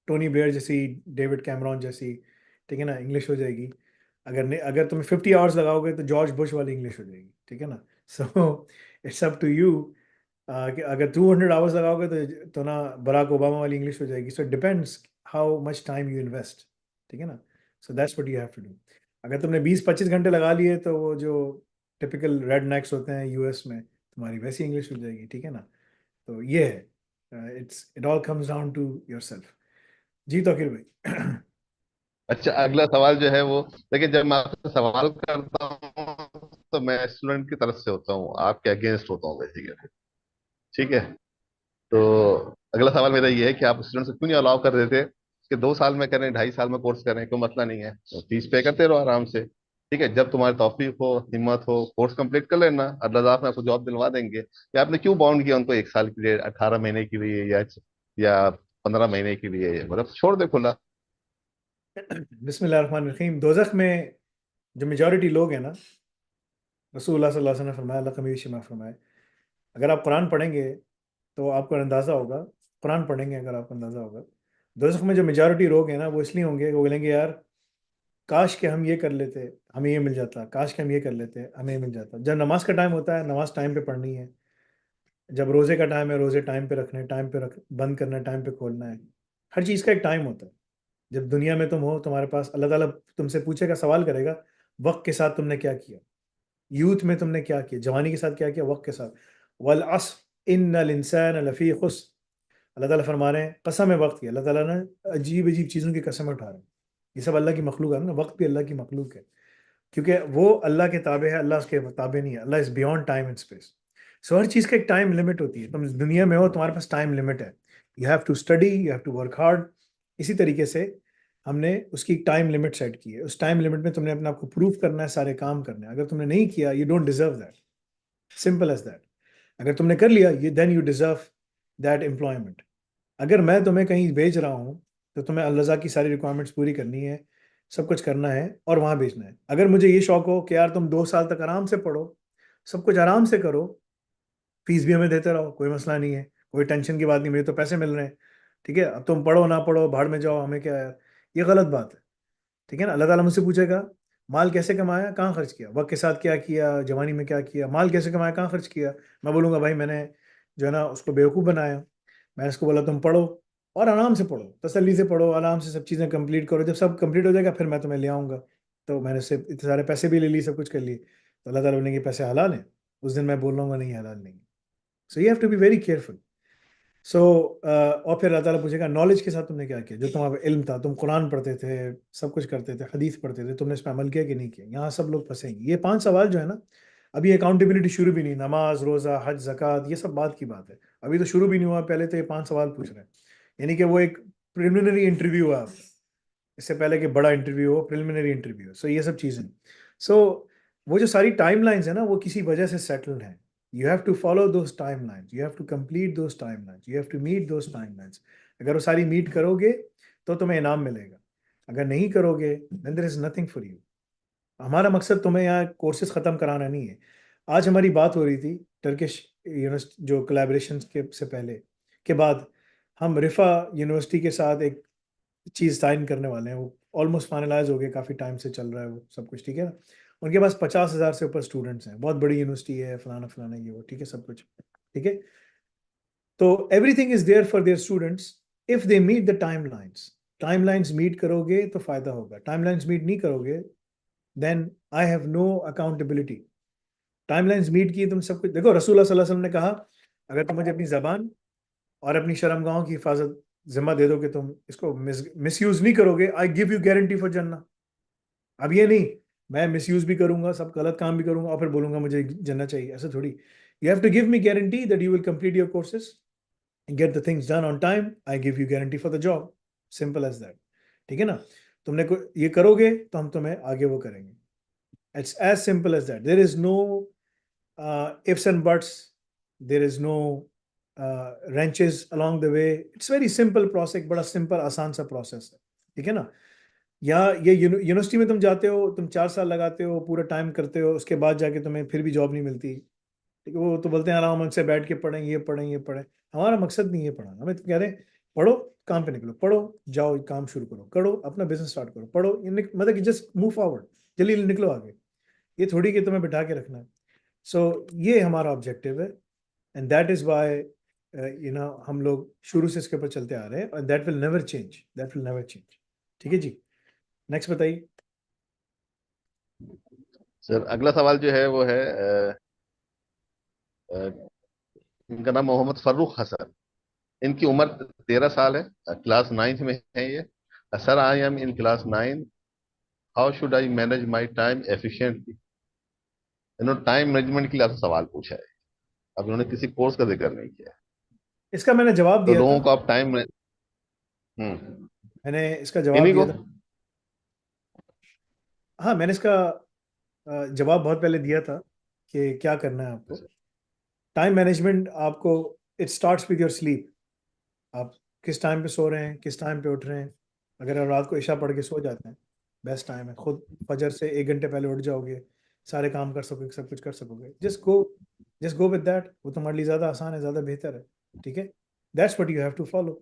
टोनी ब्लेयर जैसी, डेविड कैमरॉन जैसी, ठीक है ना, इंग्लिश हो जाएगी। अगर तुम्हें 50 hours लगाओगे तो जॉर्ज बुश वाली इंग्लिश हो जाएगी, ठीक है ना। So it's up to you कि अगर 200 hours लगाओगे तो ना बराक ओबामा वाली इंग्लिश हो जाएगी। So it depends how much time you invest, ठीक है ना। So that's what you have to do. अगर तुमने 20-25 घंटे लगा लिए तो वो जो टिपिकल रेड नेक्स होते हैं यूएस में, तुम्हारी वैसी इंग्लिश हो जाएगी, ठीक है ना। तो ये है, it all comes down to yourself. जी तौकीर भाई। अच्छा, अगला सवाल जो है वो, लेकिन जब मैं आपसे सवाल करता हूँ तो मैं स्टूडेंट की तरफ से होता हूँ, आपके अगेंस्ट होता हूँ बेसिकली। ठीक है। तो अगला सवाल मेरा ये है कि आप स्टूडेंट से क्यों नहीं अलाउ कर देते कि 2 साल में करें, 2.5 साल में कोर्स करें, कोई मसला नहीं है, तो फीस पे करते रहो आराम से। ठीक है, जब तुम्हारी तौफीक हो, हिम्मत हो, कोर्स कंप्लीट कर लेना, अल्लाह ताला आपको जॉब दिलवा देंगे। या आपने क्यों बाउंड किया उनको 1 साल के लिए, 18 महीने के लिए, या 15 महीने के लिए, मतलब छोड़ दे खुला। बिस्मिल्लाहिर्रहमानिर्रहीम। दोज़ख में जो मेजॉरिटी लोग हैं ना, रसूलुल्लाह सल्लल्लाहु अलैहि वसल्लम ने फरमाया, अल्लाह का नबी में फरमाया, अगर आप कुरान पढ़ेंगे तो आपको अंदाज़ा होगा, कुरान पढ़ेंगे अगर आपको अंदाज़ा होगा, दोज़ख में जो मेजॉरिटी लोग हैं ना वो इसलिए होंगे, वो बोलेंगे यार काश के हम ये कर लेते, हमें ये मिल जाता, काश के हम ये कर लेते, हमें ये मिल जाता। जब नमाज का टाइम होता है, नमाज टाइम पे पढ़नी है। जब रोज़े का टाइम है, रोज़े टाइम पे रखने, टाइम पे रख, बंद करना है, टाइम पे खोलना है। हर चीज़ का एक टाइम होता है। जब दुनिया में तुम हो, तुम्हारे पास अल्लाह ताला तुमसे पूछेगा, सवाल करेगा, वक्त के साथ तुमने क्या किया, यूथ में तुमने क्या किया, जवानी के साथ क्या किया, वक्त के साथ। वल अस्र इन्नल इंसान लफ़ी खुस्र। अल्लाह ताला फरमा रहे हैं, कसम है वक्त की। अल्लाह ताला ने अजीब अजीब चीज़ों की कसम उठा रहे हैं। ये सब अल्लाह की मखलूक है ना, वक्त भी अल्लाह की मखलूक है, क्योंकि वो अल्लाह के ताबे है, अल्लाह उसके ताबे नहीं है। Allah is beyond time and space. So हर चीज़ का एक टाइम लिमिट होती है। तुम इस दुनिया में हो, तुम्हारे पास टाइम लिमिट है। You have to study, you have to work hard. इसी तरीके से हमने उसकी टाइम लिमिट सेट की है। उस टाइम लिमिट में तुमने अपने आप को प्रूव करना है, सारे काम करने हैं। अगर तुमने नहीं किया, you don't deserve that, simple as that. अगर तुमने कर लिया, ये then you deserve that employment. अगर मैं तुम्हें कहीं भेज रहा हूँ तो तुम्हें अल्लाह की सारी रिक्वायरमेंट्स पूरी करनी है, सब कुछ करना है और वहाँ भेजना है। अगर मुझे ये शौक हो कि यार तुम 2 साल तक आराम से पढ़ो, सब कुछ आराम से करो, फीस भी हमें देते रहो, कोई मसला नहीं है, कोई टेंशन की बात नहीं, मुझे तो पैसे मिल रहे हैं, ठीक है, अब तुम पढ़ो ना पढ़ो भाड़ में जाओ, हमें क्या है, ये गलत बात है, ठीक है ना। अल्लाह ताला मुझसे पूछेगा माल कैसे कमाया, कहाँ खर्च किया, वक्त के साथ क्या किया, जवानी में क्या किया, माल कैसे कमाया, कहाँ खर्च किया। मैं बोलूँगा भाई मैंने जो है ना उसको बेवकूफ़ बनाया, मैंने उसको बोला तुम पढ़ो और आराम से पढ़ो, तसल्ली से पढ़ो, आराम से सब चीज़ें कंप्लीट करो, जब सब कंप्लीट हो जाएगा फिर मैं तुम्हें ले आऊँगा। तो मैंने उससे इतने सारे पैसे भी ले लिए, सब कुछ कर लिए, तो अल्लाह ताला बोलेंगे पैसे हलाल हैं, उस दिन मैं बोल रहा हूँ नहीं हलाल नहीं। So you have to be very careful. So और फिर अल्लाह ताला पूछेगा नॉलेज के साथ तुमने क्या किया, जो तुम्हारा इल्म था, तुम कुरान पढ़ते थे, सब कुछ करते थे, हदीस पढ़ते थे, तुमने इस पर अमल किया कि नहीं किया। यहाँ सब लोग फंसेंगे। ये 5 सवाल जो है ना, अभी अकाउंटेबिलिटी शुरू भी नहीं, नमाज रोज़ा हज ज़कात ये सब बात की बात है, अभी तो शुरू भी नहीं हुआ, पहले तो ये 5 सवाल पूछ रहे हैं। यानी कि वो एक प्रिलिमिनरी इंटरव्यू है आपका, इससे पहले कि बड़ा इंटरव्यू हो, प्रिलिमिनरी इंटरव्यू। सो ये सब चीज़ें, सो वो जो सारी टाइमलाइंस है ना वो किसी वजह से सेटल्ड हैं। You have to follow those timelines. You have to complete those timelines. You have to meet those timelines. अगर वो सारी मीट करोगे तो तुम्हें इनाम मिलेगा, अगर नहीं करोगे then there is nothing for you. हमारा मकसद तुम्हें यहाँ कोर्सेज ख़त्म कराना नहीं है। आज हमारी बात हो रही थी टर्किश यूनिवर्सिटी जो कोलैबोरेशन के से पहले के बाद हम रिफा यूनिवर्सिटी के साथ एक चीज़ साइन करने वाले हैं, वो ऑलमोस्ट फाइनलाइज हो गया, काफ़ी टाइम से चल रहा है वो सब कुछ, ठीक है ना। उनके पास 50,000 से ऊपर स्टूडेंट्स हैं, बहुत बड़ी यूनिवर्सिटी है, फलाना फलाना ये वो, ठीक है, सब कुछ ठीक है। तो everything is there for their students if they meet the timelines meet करोगे तो फायदा होगा, टाइमलाइंस मीट नहीं करोगे then I have no accountability. Timelines meet की तुम सब कुछ देखो, रसूल सल्लल्लाहु अलैहि वसल्लम ने कहा अगर तुम मुझे अपनी ज़बान और अपनी शर्मगाहों की हिफाजत जिम्मा दे दो कि तुम इसको मिसयूज नहीं करोगे, आई गिव यू गारंटी फॉर जन्नत। अब ये नहीं मैं मिसयूज भी करूंगा, सब गलत काम भी करूंगा और फिर बोलूंगा मुझे जन्नत चाहिए, ऐसा थोड़ी। You have to give me guarantee that you will complete your courses, get the things done on time, I give you guarantee for the job, simple as that, ठीक है ना। तुमने ये करोगे तो हम तुम्हें आगे वो करेंगे, it's as simple as that. There is no ifs and buts, there is no wrenches along the way, it's very simple process, बड़ा सिंपल आसान सा प्रोसेस है, ठीक है ना। या ये यूनिवर्सिटी में तुम जाते हो, तुम 4 साल लगाते हो, पूरा टाइम करते हो, उसके बाद जाके तुम्हें फिर भी जॉब नहीं मिलती, ठीक है। वो तो बोलते हैं आराम से बैठ के पढ़ें, ये पढ़ें ये पढ़ें, हमारा मकसद नहीं है पढ़ाना, हमें तो कह रहे हैं पढ़ो काम पे निकलो, पढ़ो जाओ काम शुरू करो, करो अपना बिजनेस स्टार्ट करो, पढ़ो मतलब कि जस्ट मूव फॉरवर्ड, जल्दी निकलो आगे, ये थोड़ी कि तुम्हें बिठा के रखना है। सो ये हमारा ऑब्जेक्टिव है एंड दैट इज़ वाई हम लोग शुरू से इसके ऊपर चलते आ रहे हैं और दैट विल नेवर चेंज, ठीक है जी। नेक्स्ट बताइए सर। अगला सवाल जो है वो है इनका नाम मोहम्मद फर्रुख हसन, इनकी उम्र 13 साल है, क्लास 9th में है ये। Sir I am in class 9, how should I manage my time efficiently. इन्होंने टाइम मैनेजमेंट के लिए आपसे सवाल पूछा है, अब इन्होंने किसी कोर्स का जिक्र नहीं किया है। इसका मैंने जवाब तो दिया लोगों था, को आप टाइम मैंने इसका जवाब इन्हीं दिया को था। हाँ मैंने इसका जवाब बहुत पहले दिया था कि क्या करना है आपको। टाइम मैनेजमेंट आपको it starts with your sleep, आप किस टाइम पे सो रहे हैं, किस टाइम पे उठ रहे हैं। अगर आप रात को इशा पढ़ के सो जाते हैं बेस्ट टाइम है, खुद फजर से 1 घंटे पहले उठ जाओगे, सारे काम कर सकोगे, सब कुछ कर सकोगे, जस्ट गो विद दैट, वो तुम्हारे लिए ज़्यादा आसान है, ज़्यादा बेहतर है, ठीक है। That's what you have to follow.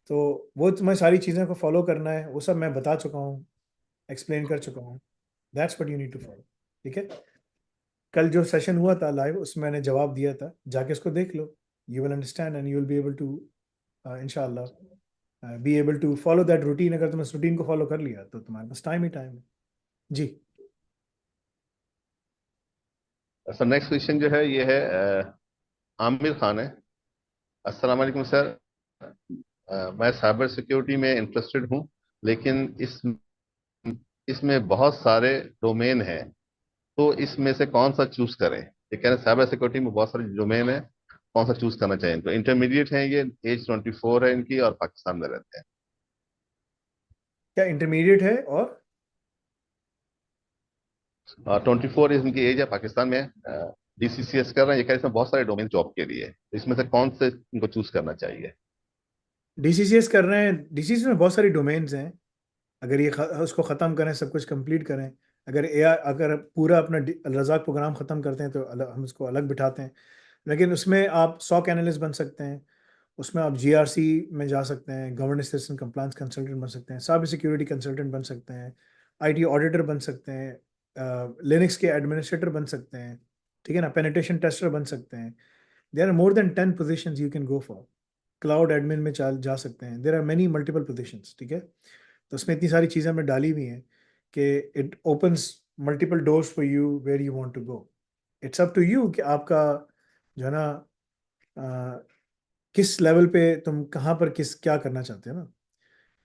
तो वो तुम्हें सारी चीज़ें को फॉलो करना है, वो सब मैं बता चुका हूँ, एक्सप्लेन कर चुका हूँ, that's what you need to follow, ठीक है। कल जो सेशन हुआ था लाइव उसमें मैंने जवाब दिया था, जाके उसको देख लो, you will understand and you will be able to इंशाल्लाह be able to follow that routine. अगर तुमने उस रूटीन को फॉलो कर लिया तो तुम्हारे पास टाइम ही टाइम है जी। सर नेक्स्ट क्वेश्चन जो है ये है आमिर खान है। अस्सलाम वालेकुम सर, मैं साइबर सिक्योरिटी में इंटरेस्टेड हूँ, लेकिन इसमें बहुत सारे डोमेन हैं, तो इसमें से कौन सा चूज करें। ये कह रहे हैं साइबर सिक्योरिटी में बहुत सारे डोमेन है, कौन सा चूज करना चाहिए। तो इंटरमीडिएट है ये, एज 24 है इनकी और पाकिस्तान में रहते हैं। क्या इंटरमीडिएट है और 24 इनकी एज है, पाकिस्तान में डीसीसीएस कर रहे हैं। ये कह रहे हैं इसमें बहुत सारे डोमेन जॉब के लिए, तो इसमें से कौन से इनको चूज करना चाहिए। डीसीसीएस कर रहे हैं। डीसीसीएस में बहुत सारी डोमेन्स हैं, अगर ये उसको ख़त्म करें, सब कुछ कंप्लीट करें, अगर एआई अगर पूरा अपना रज़ाक प्रोग्राम ख़त्म करते हैं तो हम उसको अलग बिठाते हैं। लेकिन उसमें आप SOC एनालिस्ट बन सकते हैं, उसमें आप GRC में जा सकते हैं, गवर्नेंस सिस्टम कंप्लायंस कंसल्टेंट बन सकते हैं, साइबर सिक्योरिटी कंसल्टेंट बन सकते हैं, IT ऑडिटर बन सकते हैं, लिनक्स के एडमिनिस्ट्रेटर बन सकते हैं, ठीक है ना, पेनिट्रेशन टेस्टर बन सकते हैं। There are more than 10 positions you can go for. Cloud admin में जा सकते हैं। There are many multiple positions, ठीक है। तो उसमें इतनी सारी चीज़ें हमने डाली हुई हैं कि it opens multiple doors for you where you want to go. It's up to you कि आपका जो है ना किस लेवल पे तुम कहाँ पर किस क्या करना चाहते हो ना,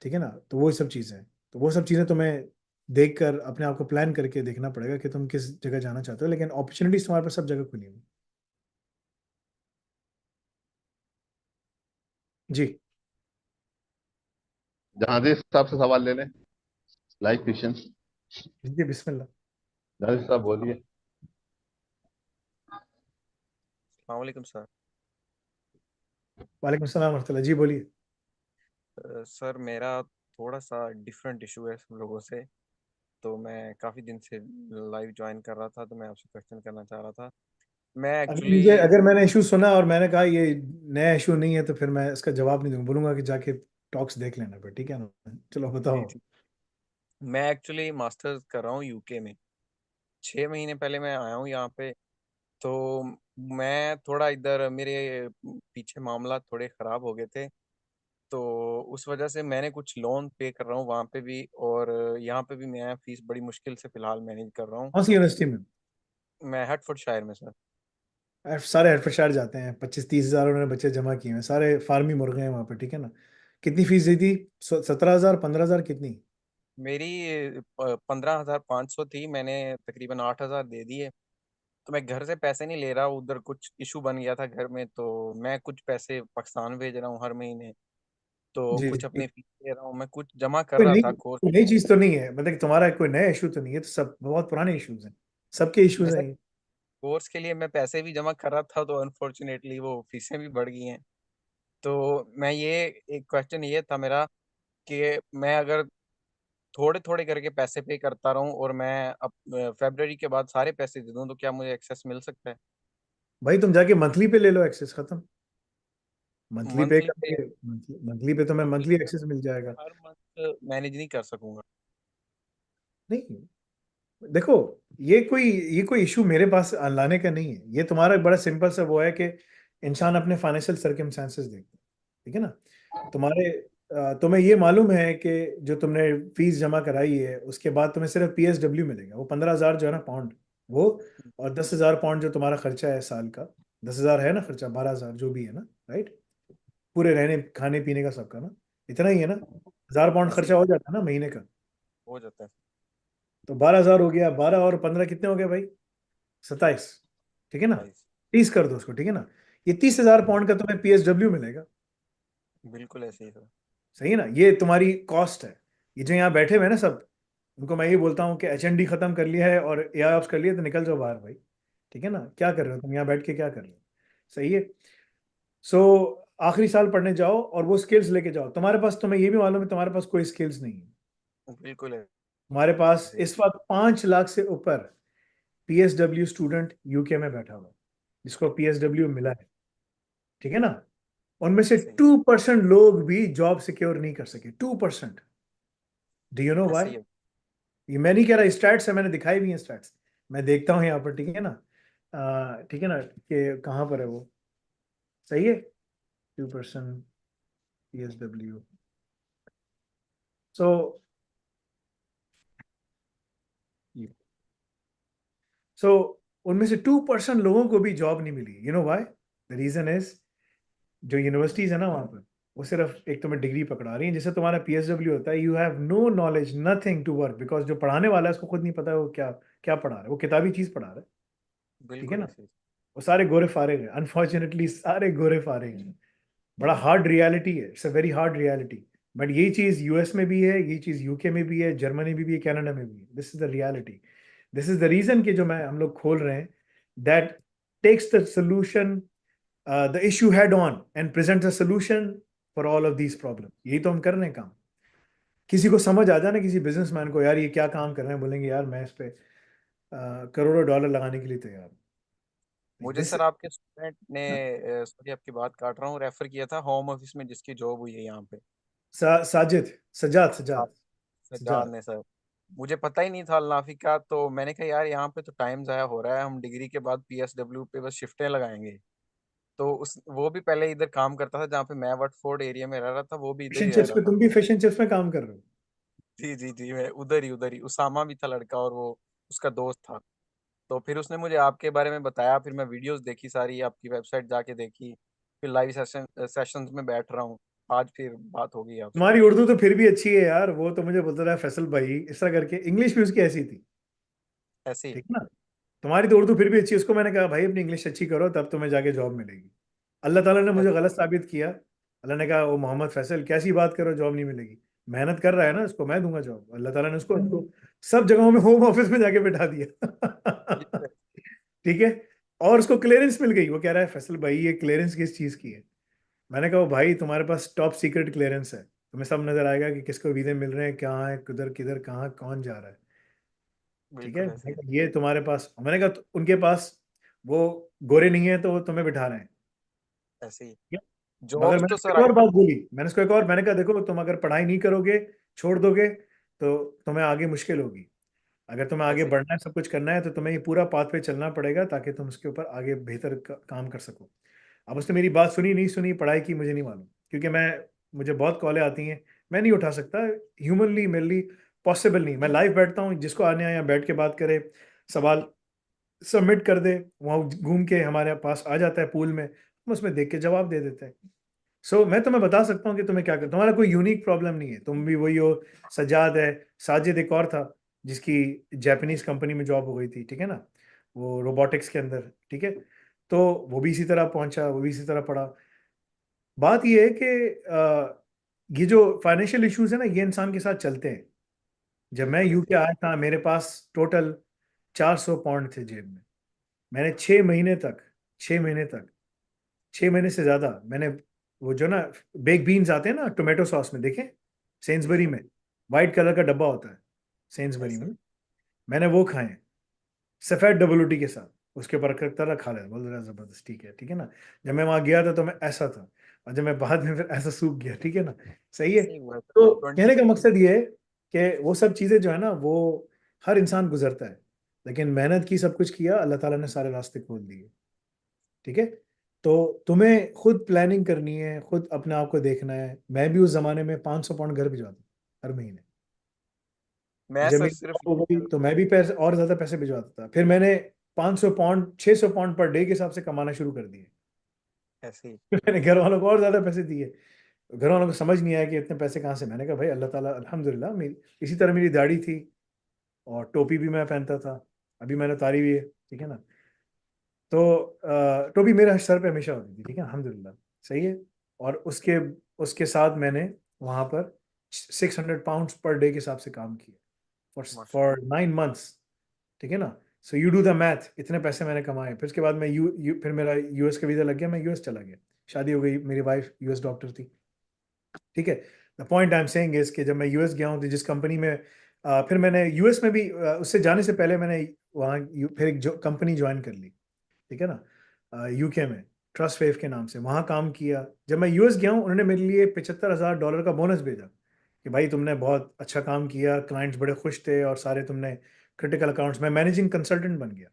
ठीक है ना। तो वो सब चीज़ें हैं, तो वो सब चीज़ें तुम्हें देख कर अपने आप को प्लान करके देखना पड़ेगा कि तुम किस जगह जाना चाहते हो। लेकिन अपॉर्चुनिटीज तुम्हारे पास सब जगह खुली हुई। जी जहांगीर साहब से सवाल ले लें, लाइव क्वेश्चन। जी बिस्मिल्लाह। जहांगीर साहब बोलिए। वालेकुम सर। वालेकुम सलाम रहमतुल्लाह। जी बोलिए। सर मेरा थोड़ा सा डिफरेंट इशू है सब लोगों से, तो मैं काफ़ी दिन से लाइव ज्वाइन कर रहा था, तो मैं आपसे क्वेश्चन करना चाह रहा था। मैं एक्चुअली अगर मैंने इशू सुना और मैंने कहा ये नया इशू नहीं है तो फिर मैं इसका जवाब नहीं दूंगा, बोलूंगा कि जाके टॉक्स देख लेना फिर, ठीक है ना। चलो बताओ। मैं एक्चुअली मास्टर्स कर रहा हूँ यूके में। 6 महीने पहले मैं आया हूँ यहाँ पे। तो मैं थोड़ा इधर मेरे पीछे मामला थोड़े ख़राब हो गए थे, तो उस वजह से मैंने कुछ लोन पे कर रहा हूँ वहाँ पे भी, और यहाँ पे भी मैं फीस बड़ी मुश्किल से फ़िलहाल मैनेज कर रहा हूँ। कौन सी यूनिवर्सिटी में? मैं हेडफोर्डशायर में सर। सारे हेडफोर्डशायर जाते हैं, 25-30 हज़ार उन्होंने बच्चे जमा किए हैं, सारे फार्मी मुर्गे हैं वहाँ पे, ठीक है ना। कितनी फीस दी थी? 17,000, 15,000 कितनी? मेरी 15,500 थी, मैंने तकरीबन 8,000 दे दिए। तो मैं घर से पैसे नहीं ले रहा, उधर कुछ इशू बन गया था घर में, तो मैं कुछ पैसे पाकिस्तान भेज रहा हूँ हर महीने, तो जी कुछ जी। अपनी फीस दे रहा हूँ, मैं कुछ जमा कर कोई रहा नई था कोर्स। कोई नई चीज तो नहीं है, मतलब कि तुम्हारा कोई नया इशू तो नहीं है, तो सब बहुत पुराने इश्यूज हैं, सबके मैं इश्यूज हैं सर ये। कोर्स के लिए मैं पैसे भी जमा कर रहा था, तो अनफॉर्चुनेटली वो फीसें भी बढ़ गई हैं। तो मैं ये एक क्वेश्चन ये था मेरा कि मैं अगर थोड़े थोड़े करके पैसे पे करता रहूं और मैं अब फरवरी के बाद सारे पैसे दे दूं, तो क्या मुझे एक्सेस मिल सकता है? भाई तुम जाके मंथली पे ले लो एक्सेस, खत्म। मंथली पे मंथली पे? कर, मंथली पे तुम्हें मंथली एक्सेस मिल जाएगा। हर मंथ मैनेज नहीं कर सकूंगा? नहीं देखो, ये कोई इशू मेरे पास लाने का नहीं है, ये तुम्हारा एक बड़ा सिंपल सा वो है कि इंसान अपने फाइनेंशियल सर्कमस्टेंसेस देखता है, ठीक है ना। तुम्हें ये मालूम है कि जो तुमने फीस जमा कराई है उसके बाद तुम्हें सिर्फ PSW मिलेगा, वो 15,000 जो है ना पाउंड, वो, और 10,000 पाउंड जो तुम्हारा खर्चा है साल का। 10,000 है ना खर्चा, 12,000 जो भी है ना, राइट, पूरे रहने खाने पीने का सबका ना, इतना ही है ना। 1,000 पाउंड ऐसे ही खर्चा हो जाता है ना महीने का। हो जाता है। तो 12,000 हो गया, 12 और 15 कितने हो गए भाई? 27, ठीक है ना। 27। 30 कर दो उसको, ठीक है ना। ये 30,000 पाउंड का तुम्हें PSW मिलेगा, बिल्कुल ऐसे ही सर। सही है ना। ये तुम्हारी कॉस्ट है। ये जो यहाँ बैठे हुए हैं ना सब, उनको मैं ये बोलता हूँ कि HND खत्म कर लिया है और AI ऑप्स कर लिया तो निकल जाओ बाहर भाई, ठीक है ना। क्या कर रहे हो तुम यहाँ बैठ के, क्या कर रहे हो? सही है। सो आखिरी साल पढ़ने जाओ और वो स्किल्स लेके जाओ। तुम्हारे पास, तुम्हें ये भी मालूम है तुम्हारे पास कोई स्किल्स नहीं है। बिल्कुल तुम्हारे पास ऐसे ही। इस वक्त 5 लाख से ऊपर PSW स्टूडेंट यूके में बैठा हुआ है जिसको PSW मिला है, ठीक है ना। उनमें से ऐसे ही। 2% लोग भी जॉब सिक्योर नहीं कर सके, 2%। डू यू नो ऐसे व्हाई? ही है। ये मैं नहीं कह रहा, स्टैट्स है, मैंने दिखाई भी है स्टैट्स, मैं देखता हूँ यहाँ पर, ठीक है ना। ठीक है ना, कि कहाँ पर है वो, सही है। 2% PSW। सो सो उनमें से 2% लोगों को भी जॉब नहीं मिली। You know why? The reason is, जो यूनिवर्सिटीज है ना वहाँ पर, वो सिर्फ एक तुम्हें डिग्री पकड़ा रही है। जैसे तुम्हारा PSW होता है, you have no knowledge, nothing to work, because जो पढ़ाने वाला है उसको खुद नहीं पता है वो क्या क्या पढ़ा रहा है, वो किताबी चीज पढ़ा रहा है, ठीक है बिल्कुल ना। ऐसे ही। वो सारे गोरे फारे हैं, अनफॉर्चुनेटली सारे गोरे फारे हैं। बड़ा हार्ड रियलिटी है, it's a very hard reality. But ये चीज US में भी है, ये चीज UK में भी है, जर्मनी में भी है, कनाडा में भी है। This is the reality. This is the reason कि जो मैं हम लोग खोल रहे हैं, that takes the solution, the issue head on and present a solution for all of these problem. यही तो हम कर रहे हैं काम, किसी को समझ आ जाए ना, किसी बिजनेसमैन को, यार ये क्या काम कर रहे हैं, बोलेंगे यार मैं इस पे करोड़ों डॉलर लगाने के लिए तैयार हूँ। मुझे दिस सर आपके स्टूडेंट ने, सॉरी आपकी बात काट रहा हूँ, रेफर किया था होम ऑफिस में जिसकी जॉब हुई है यहाँ पे। साजिद, सजाद हाँ, सजाद सज्जाद सजाद। ने सर। मुझे पता ही नहीं था अल्नाफी का, तो मैंने कहा यार यहाँ पे तो टाइम ज़ाया हो रहा है, हम डिग्री के बाद पीएसडब्ल्यू पे बस शिफ्टें लगाएंगे। तो उस वो भी पहले इधर काम करता था जहाँ पे मैं वटफोर्ड एरिया में रह रहा था, वो भी इधर फिश ही एंड रह चिप्स रहा पे, था। तुम भी फिश एंड चिप्स में काम कर रहे हो? जी जी जी, मैं उधर ही उसामा भी था लड़का, और वो उसका दोस्त था। तो फिर उसने मुझे आपके बारे में बताया, फिर मैं वीडियोस देखी सारी, आपकी वेबसाइट जाके देखी, फिर लाइव सेशंस में बैठ रहा हूँ। आज फिर बात हो गई आपसे। तुम्हारी उर्दू तो फिर भी अच्छी है यार, वो तो मुझे बोलता रहा फैसल भाई इस तरह करके, इंग्लिश भी उसकी ऐसी थी, ऐसे ही। ठीक है ना। तुम्हारी तो उर्दू फिर भी अच्छी है, उसको मैंने कहा भाई अपनी इंग्लिश अच्छी करो तब तुम्हें जाके जॉब मिलेगी। अल्लाह ताला ने मुझे गलत साबित किया। अल्लाह ने कहा वो मोहम्मद फैसल कैसी बात करो, जॉब नहीं मिलेगी, मेहनत कर रहा है ना, उसको मैं दूंगा जॉब। अल्लाह ताला ने उसको सब जगहों में होम ऑफिस में जाके बैठा ये दिया। तो है। ठीक है। और उसको क्लियरेंस मिल गई, वो कह रहा है फैसल भाई ये क्लियरेंस किस चीज़ की है। मैंने कहा भाई तुम्हारे पास टॉप सीक्रेट क्लियरेंस है, तुम्हें सब नजर आएगा कि किसको वीज़े मिल रहे हैं, कहाँ है, किधर किधर कहाँ कौन जा रहा है। ठीक है, बिल्कुल ऐसे मैंने ही। कहा, ये तुम्हारे पास, मैंने कहा उनके पास वो गोरे नहीं है तो वो तुम्हें बिठा रहे हैं। ऐसे ही। ठीक है? मगर जॉब्स मैंने तो उसको सर एक और आईटी। बात बोली, मैंने उसको एक और, मैंने कहा देखो तुम अगर पढ़ाई नहीं करोगे, छोड़ दोगे, तो तुम्हें आगे मुश्किल होगी। अगर तुम्हें आगे ऐसे ही। बढ़ना है, सब कुछ करना है, तो तुम्हें ये पूरा पाथ पे चलना पड़ेगा ताकि तुम उसके ऊपर आगे बेहतर काम कर सको। अब उसने मेरी बात सुनी नहीं सुनी, पढ़ाई की मुझे नहीं मालूम, क्योंकि मुझे बहुत कॉलें आती हैं, मैं नहीं उठा सकता, ह्यूमनली मेरे लिए पॉसिबल नहीं। मैं लाइव बैठता हूँ, जिसको आने आया बैठ के बात करे, सवाल सबमिट कर दे, वहाँ घूम के हमारे पास आ जाता है पूल में, हम उसमें देख के जवाब दे देते हैं। सो मैं तुम्हें बता सकता हूँ कि तुम्हें क्या कर, तुम्हारा कोई यूनिक प्रॉब्लम नहीं है, तुम भी वही हो। सज्जाद है, साजिद एक और था जिसकी जापानीज कंपनी में जॉब हो गई थी, ठीक है ना, वो रोबोटिक्स के अंदर, ठीक है। तो वो भी इसी तरह पहुंचा, वो भी इसी तरह पढ़ा। बात ये है कि ये जो फाइनेंशियल इश्यूज है ना, ये इंसान के साथ चलते हैं। जब मैं बिल्कुल ऐसे यूके ही। आया था, मेरे पास टोटल 400 पाउंड थे जेब में। मैंने 6 महीने तक, 6 महीने तक, 6 महीने से ज्यादा मैंने, वो जो ना बेक बीन्स आते हैं ना टोमेटो सॉस में, देखें जी सेन्सबरी सर। में, वाइट कलर का डब्बा होता है सेन्सबरी ऐसे में, ही। मैंने वो खाए सफेद डबल रोटी के साथ, उसके ऊपर रखता रहा, खा लिया, बोल रहा जबरदस्त, ठीक है, ठीक है ना। जब मैं वहां गया था तो मैं ऐसा था, और जब मैं बाद में फिर ऐसा सूख गया, ठीक है ना। सही है। ऐसे ही हुआ है तो सर। कहने का 20। मकसद ये है कि वो सब चीजें जो है ना, वो हर इंसान गुजरता है, लेकिन मेहनत की, सब कुछ किया, अल्लाह ताला ने सारे रास्ते खोल दिए। ठीक है। तो तुम्हें खुद प्लानिंग करनी है, खुद अपने आप को देखना है। मैं भी उस जमाने में 500 पाउंड घर भिजवाता था हर महीने। मैं जब सर मेरी सिर्फ जॉब हो गई तो मैं भी पैसे और ज्यादा पैसे भिजवाता था, फिर मैंने 500 पाउंड 600 पाउंड पर डे के हिसाब से कमाना शुरू कर दिए। ऐसे ही। मैंने घर वालों को और ज्यादा पैसे दिए। घर वालों को समझ नहीं आया कि इतने पैसे कहाँ से। मैंने कहा भाई अल्लाह ताला अल्हम्दुलिल्लाह, मेरी इसी तरह मेरी दाढ़ी थी और टोपी भी मैं पहनता था, अभी मैंने उतारी हुई है, ठीक है ना। तो टोपी मेरे सर पे हमेशा होती थी, ठीक है, अल्हम्दुलिल्लाह। सही है। और उसके उसके साथ मैंने वहां पर 600 पाउंड पर डे के हिसाब से काम किया फॉर माशाल्लाह। For 9 months. ठीक है ना। So you do the math, इतने पैसे मैंने कमाए। फिर उसके बाद मैं फिर मेरा यूएस का वीजा लग गया, मैं यूएस चला गया, शादी हो गई, मेरी वाइफ यूएस डॉक्टर थी। ठीक है। The point I am saying is कि जब मैं यूएस गया हूँ तो जिस कंपनी में फिर मैंने यूएस में भी उससे जाने से पहले मैंने वहाँ फिर एक कंपनी ज्वाइन कर ली, ठीक है ना, यूके में, ट्रस्ट वेव के नाम से, वहाँ काम किया। जब मैं यूएस गया हूँ उन्होंने मेरे लिए $75,000 का बोनस भेजा कि भाई तुमने बहुत अच्छा काम किया, क्लाइंट्स बड़े खुश थे, और सारे तुमने क्रिटिकल अकाउंट्स में मैनेजिंग कंसल्टेंट बन गया।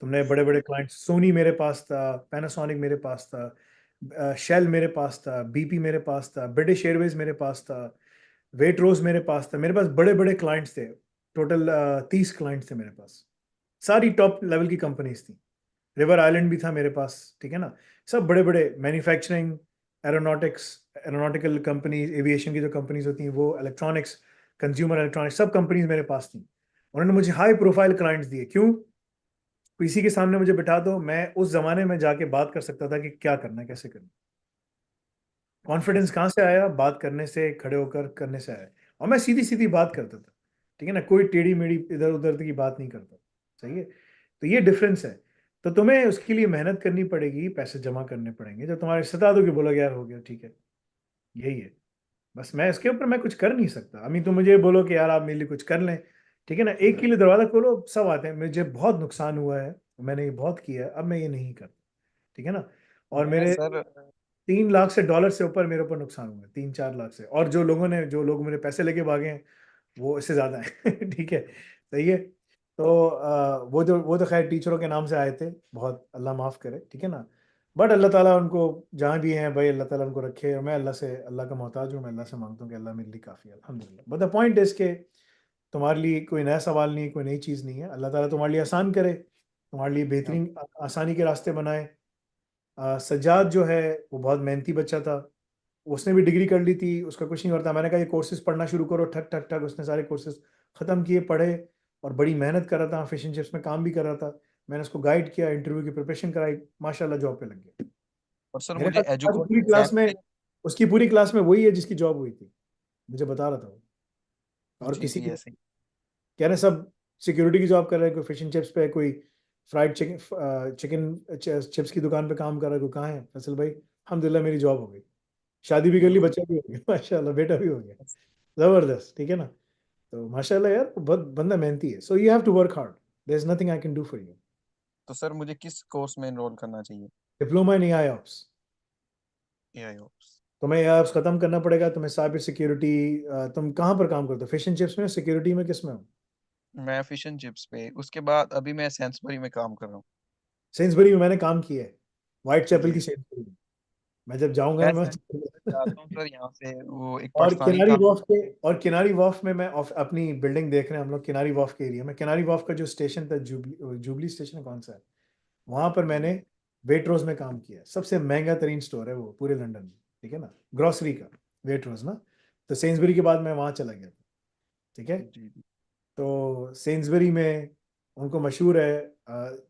तुमने बड़े बड़े क्लाइंट्स, सोनी मेरे पास था, पैनासोनिक मेरे पास था, शेल मेरे पास था, बीपी मेरे पास था, ब्रिटिश एयरवेज मेरे पास था, वेट्रोज मेरे पास था, मेरे पास बड़े बड़े क्लाइंट्स थे। टोटल 30 क्लाइंट्स थे मेरे पास, सारी टॉप लेवल की कंपनीज थी। रिवर आइलैंड भी था मेरे पास, ठीक है ना। सब बड़े बड़े manufacturing, aeronautics, aeronautical companies, aviation की जो कंपनीज होती हैं वो, इलेक्ट्रॉनिक्स, कंज्यूमर इलेक्ट्रॉनिक्स, सब कंपनीज मेरे पास थी। उन्होंने मुझे हाई प्रोफाइल क्लाइंट्स दिए। क्यों? किसी के सामने मुझे बिठा दो, मैं उस जमाने में जाके बात कर सकता था कि क्या करना है, कैसे करना है। कॉन्फिडेंस ऐसे ही। कहाँ से आया? बात करने से, खड़े होकर करने से आया। और मैं सीधी सीधी बात करता था, ठीक है ना, कोई टेढ़ी मेढ़ी इधर उधर की बात नहीं करता। सही है। तो ये डिफरेंस है। तो तुम्हें उसके लिए मेहनत करनी पड़ेगी, पैसे जमा करने पड़ेंगे। जब तुम्हारे रिश्तेदार दोगे, बोलोगे यार हो गया, ठीक है, यही है। बस मैं इसके ऊपर मैं कुछ कर नहीं सकता। अभी तो मुझे बोलो कि यार आप मेरे लिए कुछ कर लें, ठीक है ना, एक के लिए दरवाजा खोलो, सब आते हैं। मुझे बहुत नुकसान हुआ है, मैंने ये बहुत किया है, अब मैं ये नहीं करता, ठीक है ना। और मैं मेरे सर 3 लाख से डॉलर से ऊपर मेरे ऊपर नुकसान हुआ है, 3-4 लाख से। और जो लोग मेरे पैसे लेके भागे हैं वो इससे ज्यादा है ठीक है, सही है। तो वो तो खैर टीचरों के नाम से आए थे, बहुत अल्लाह माफ करे, ठीक है ना। बट अल्लाह ताला उनको जहाँ भी हैं भाई, अल्लाह ताला उनको रखे। और मैं अल्लाह का मोहताज हूँ, मैं अल्लाह से मांगता हूँ कि अल्लाह मेरे लिए काफ़ी है, अल्हम्दुलिल्लाह। बट द पॉइंट इज के तुम्हारे लिए कोई नया सवाल नहीं है, कोई नई चीज़ नहीं है। अल्लाह ताला तुम्हारे लिए आसान करे, तुम्हारे लिए बेहतरीन आसानी के रास्ते बनाए। सज्जाद जो है वो बहुत मेहनती बच्चा था, उसने भी डिग्री कर ली थी, उसका कुछ नहीं करता। मैंने कहा ये कोर्सेज पढ़ना शुरू करो, ठक ठक ठक उसने सारे कोर्सेज ख़त्म किए, पढ़े, और बड़ी मेहनत कर रहा था, फिश एंड चिप्स में काम भी कर रहा था। मैंने उसको गाइड किया, इंटरव्यू की प्रिपरेशन कराई, माशाल्लाह जॉब पे लग गया। और सर मेरे मुझे ख्याल से एजुकॉल एग्जाम के उसकी पूरी क्लास में वही है जिसकी जॉब हुई थी, मुझे बता रहा था वो। और जी किसी जी की ऐसे ही। कह रहे सब सिक्योरिटी की जॉब कर रहे हैं, कोई फिश एंड चिप्स पे, कोई फ्राइड चिकन चिप्स की दुकान पे काम कर रहा है, कोई कहाँ है फैसल भाई। अल्हम्दुलिल्लाह मेरी जॉब हो गई, शादी भी कर ली, बिल्कुल। बच्चा भी हो गया माशाल्लाह, बेटा भी हो गया, जबरदस्त, ठीक है ना। तो माशाल्लाह यार, बहुत बंदा मेहनती है। So you have to work hard, there is nothing I can do for you. तो सर मुझे किस कोर्स में एनरोल करना चाहिए? Diploma in AI ops. AI ops. तुम्हें एआई ऑप्स खत्म करना पड़ेगा, तुम्हें साइबर सिक्योरिटी। तुम कहाँ पर काम करते हो, फिश एंड चिप्स में, सिक्योरिटी में, किस में हो? मैं फिश एंड चिप्स पे, उसके बाद अभी मैं सेंसबरी में काम कर रहा हूँ। सेंसबरी में मैंने काम किया है, व्हाइट चैपल जी की जी। सेंसबरी में। मैं जब जाऊंगा मैं ना, सेंसबरी से जाता हूँ सर, यहाँ से वो एक और पाकिस्तानी था। किनारी वॉफ में मैं अपनी बिल्डिंग देख रहे हैं हम लोग, किनारी वॉफ के एरिया में। किनारी वॉफ का जो स्टेशन था, जुबली स्टेशन है, कौन सा है, वहां पर मैंने वेट्रोज में काम किया है। सबसे महंगा तरीन स्टोर है वो पूरे लंदन में, ठीक है ना, ग्रोसरी का, वेट्रोज ना। तो सेंसबरी के बाद मैं वहां चला गया था, ठीक है। जी जी। तो सेंसबरी में उनको मशहूर है।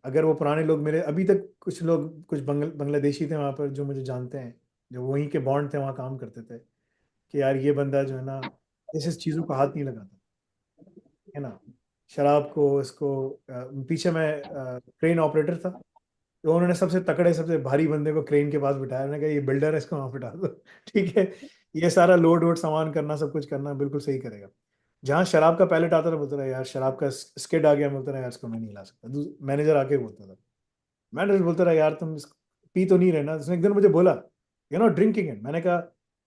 अगर वो पुराने लोग, मेरे अभी तक कुछ लोग, कुछ बांग्लादेशी थे वहाँ पर जो मुझे जानते हैं, जो वहीं के बॉन्ड थे, वहाँ काम करते थे, कि यार ये बंदा जो है ना, इस चीज़ों को हाथ नहीं लगाता, है ना, शराब को, इसको। पीछे मैं क्रेन ऑपरेटर था, तो उन्होंने सबसे तकड़े, सबसे भारी बंदे को क्रेन के पास बिठाया, उन्होंने कहा ये बिल्डर है, इसको वहाँ बिठा दो ठीक है। ये सारा लोड वोड सामान करना, सब कुछ करना बिल्कुल सही करेगा। जहाँ शराब का पैलेट आता था, बोलता था यार शराब का स्किड आ गया, बोलता था यार इसको मैं नहीं ला सकता। मैनेजर आके बोलता था, मैनेजर बोलता रहा यार तुम पी तो नहीं रहे ना। उसने एक दिन मुझे बोला, यू नो ड्रिंकिंग इट। मैंने कहा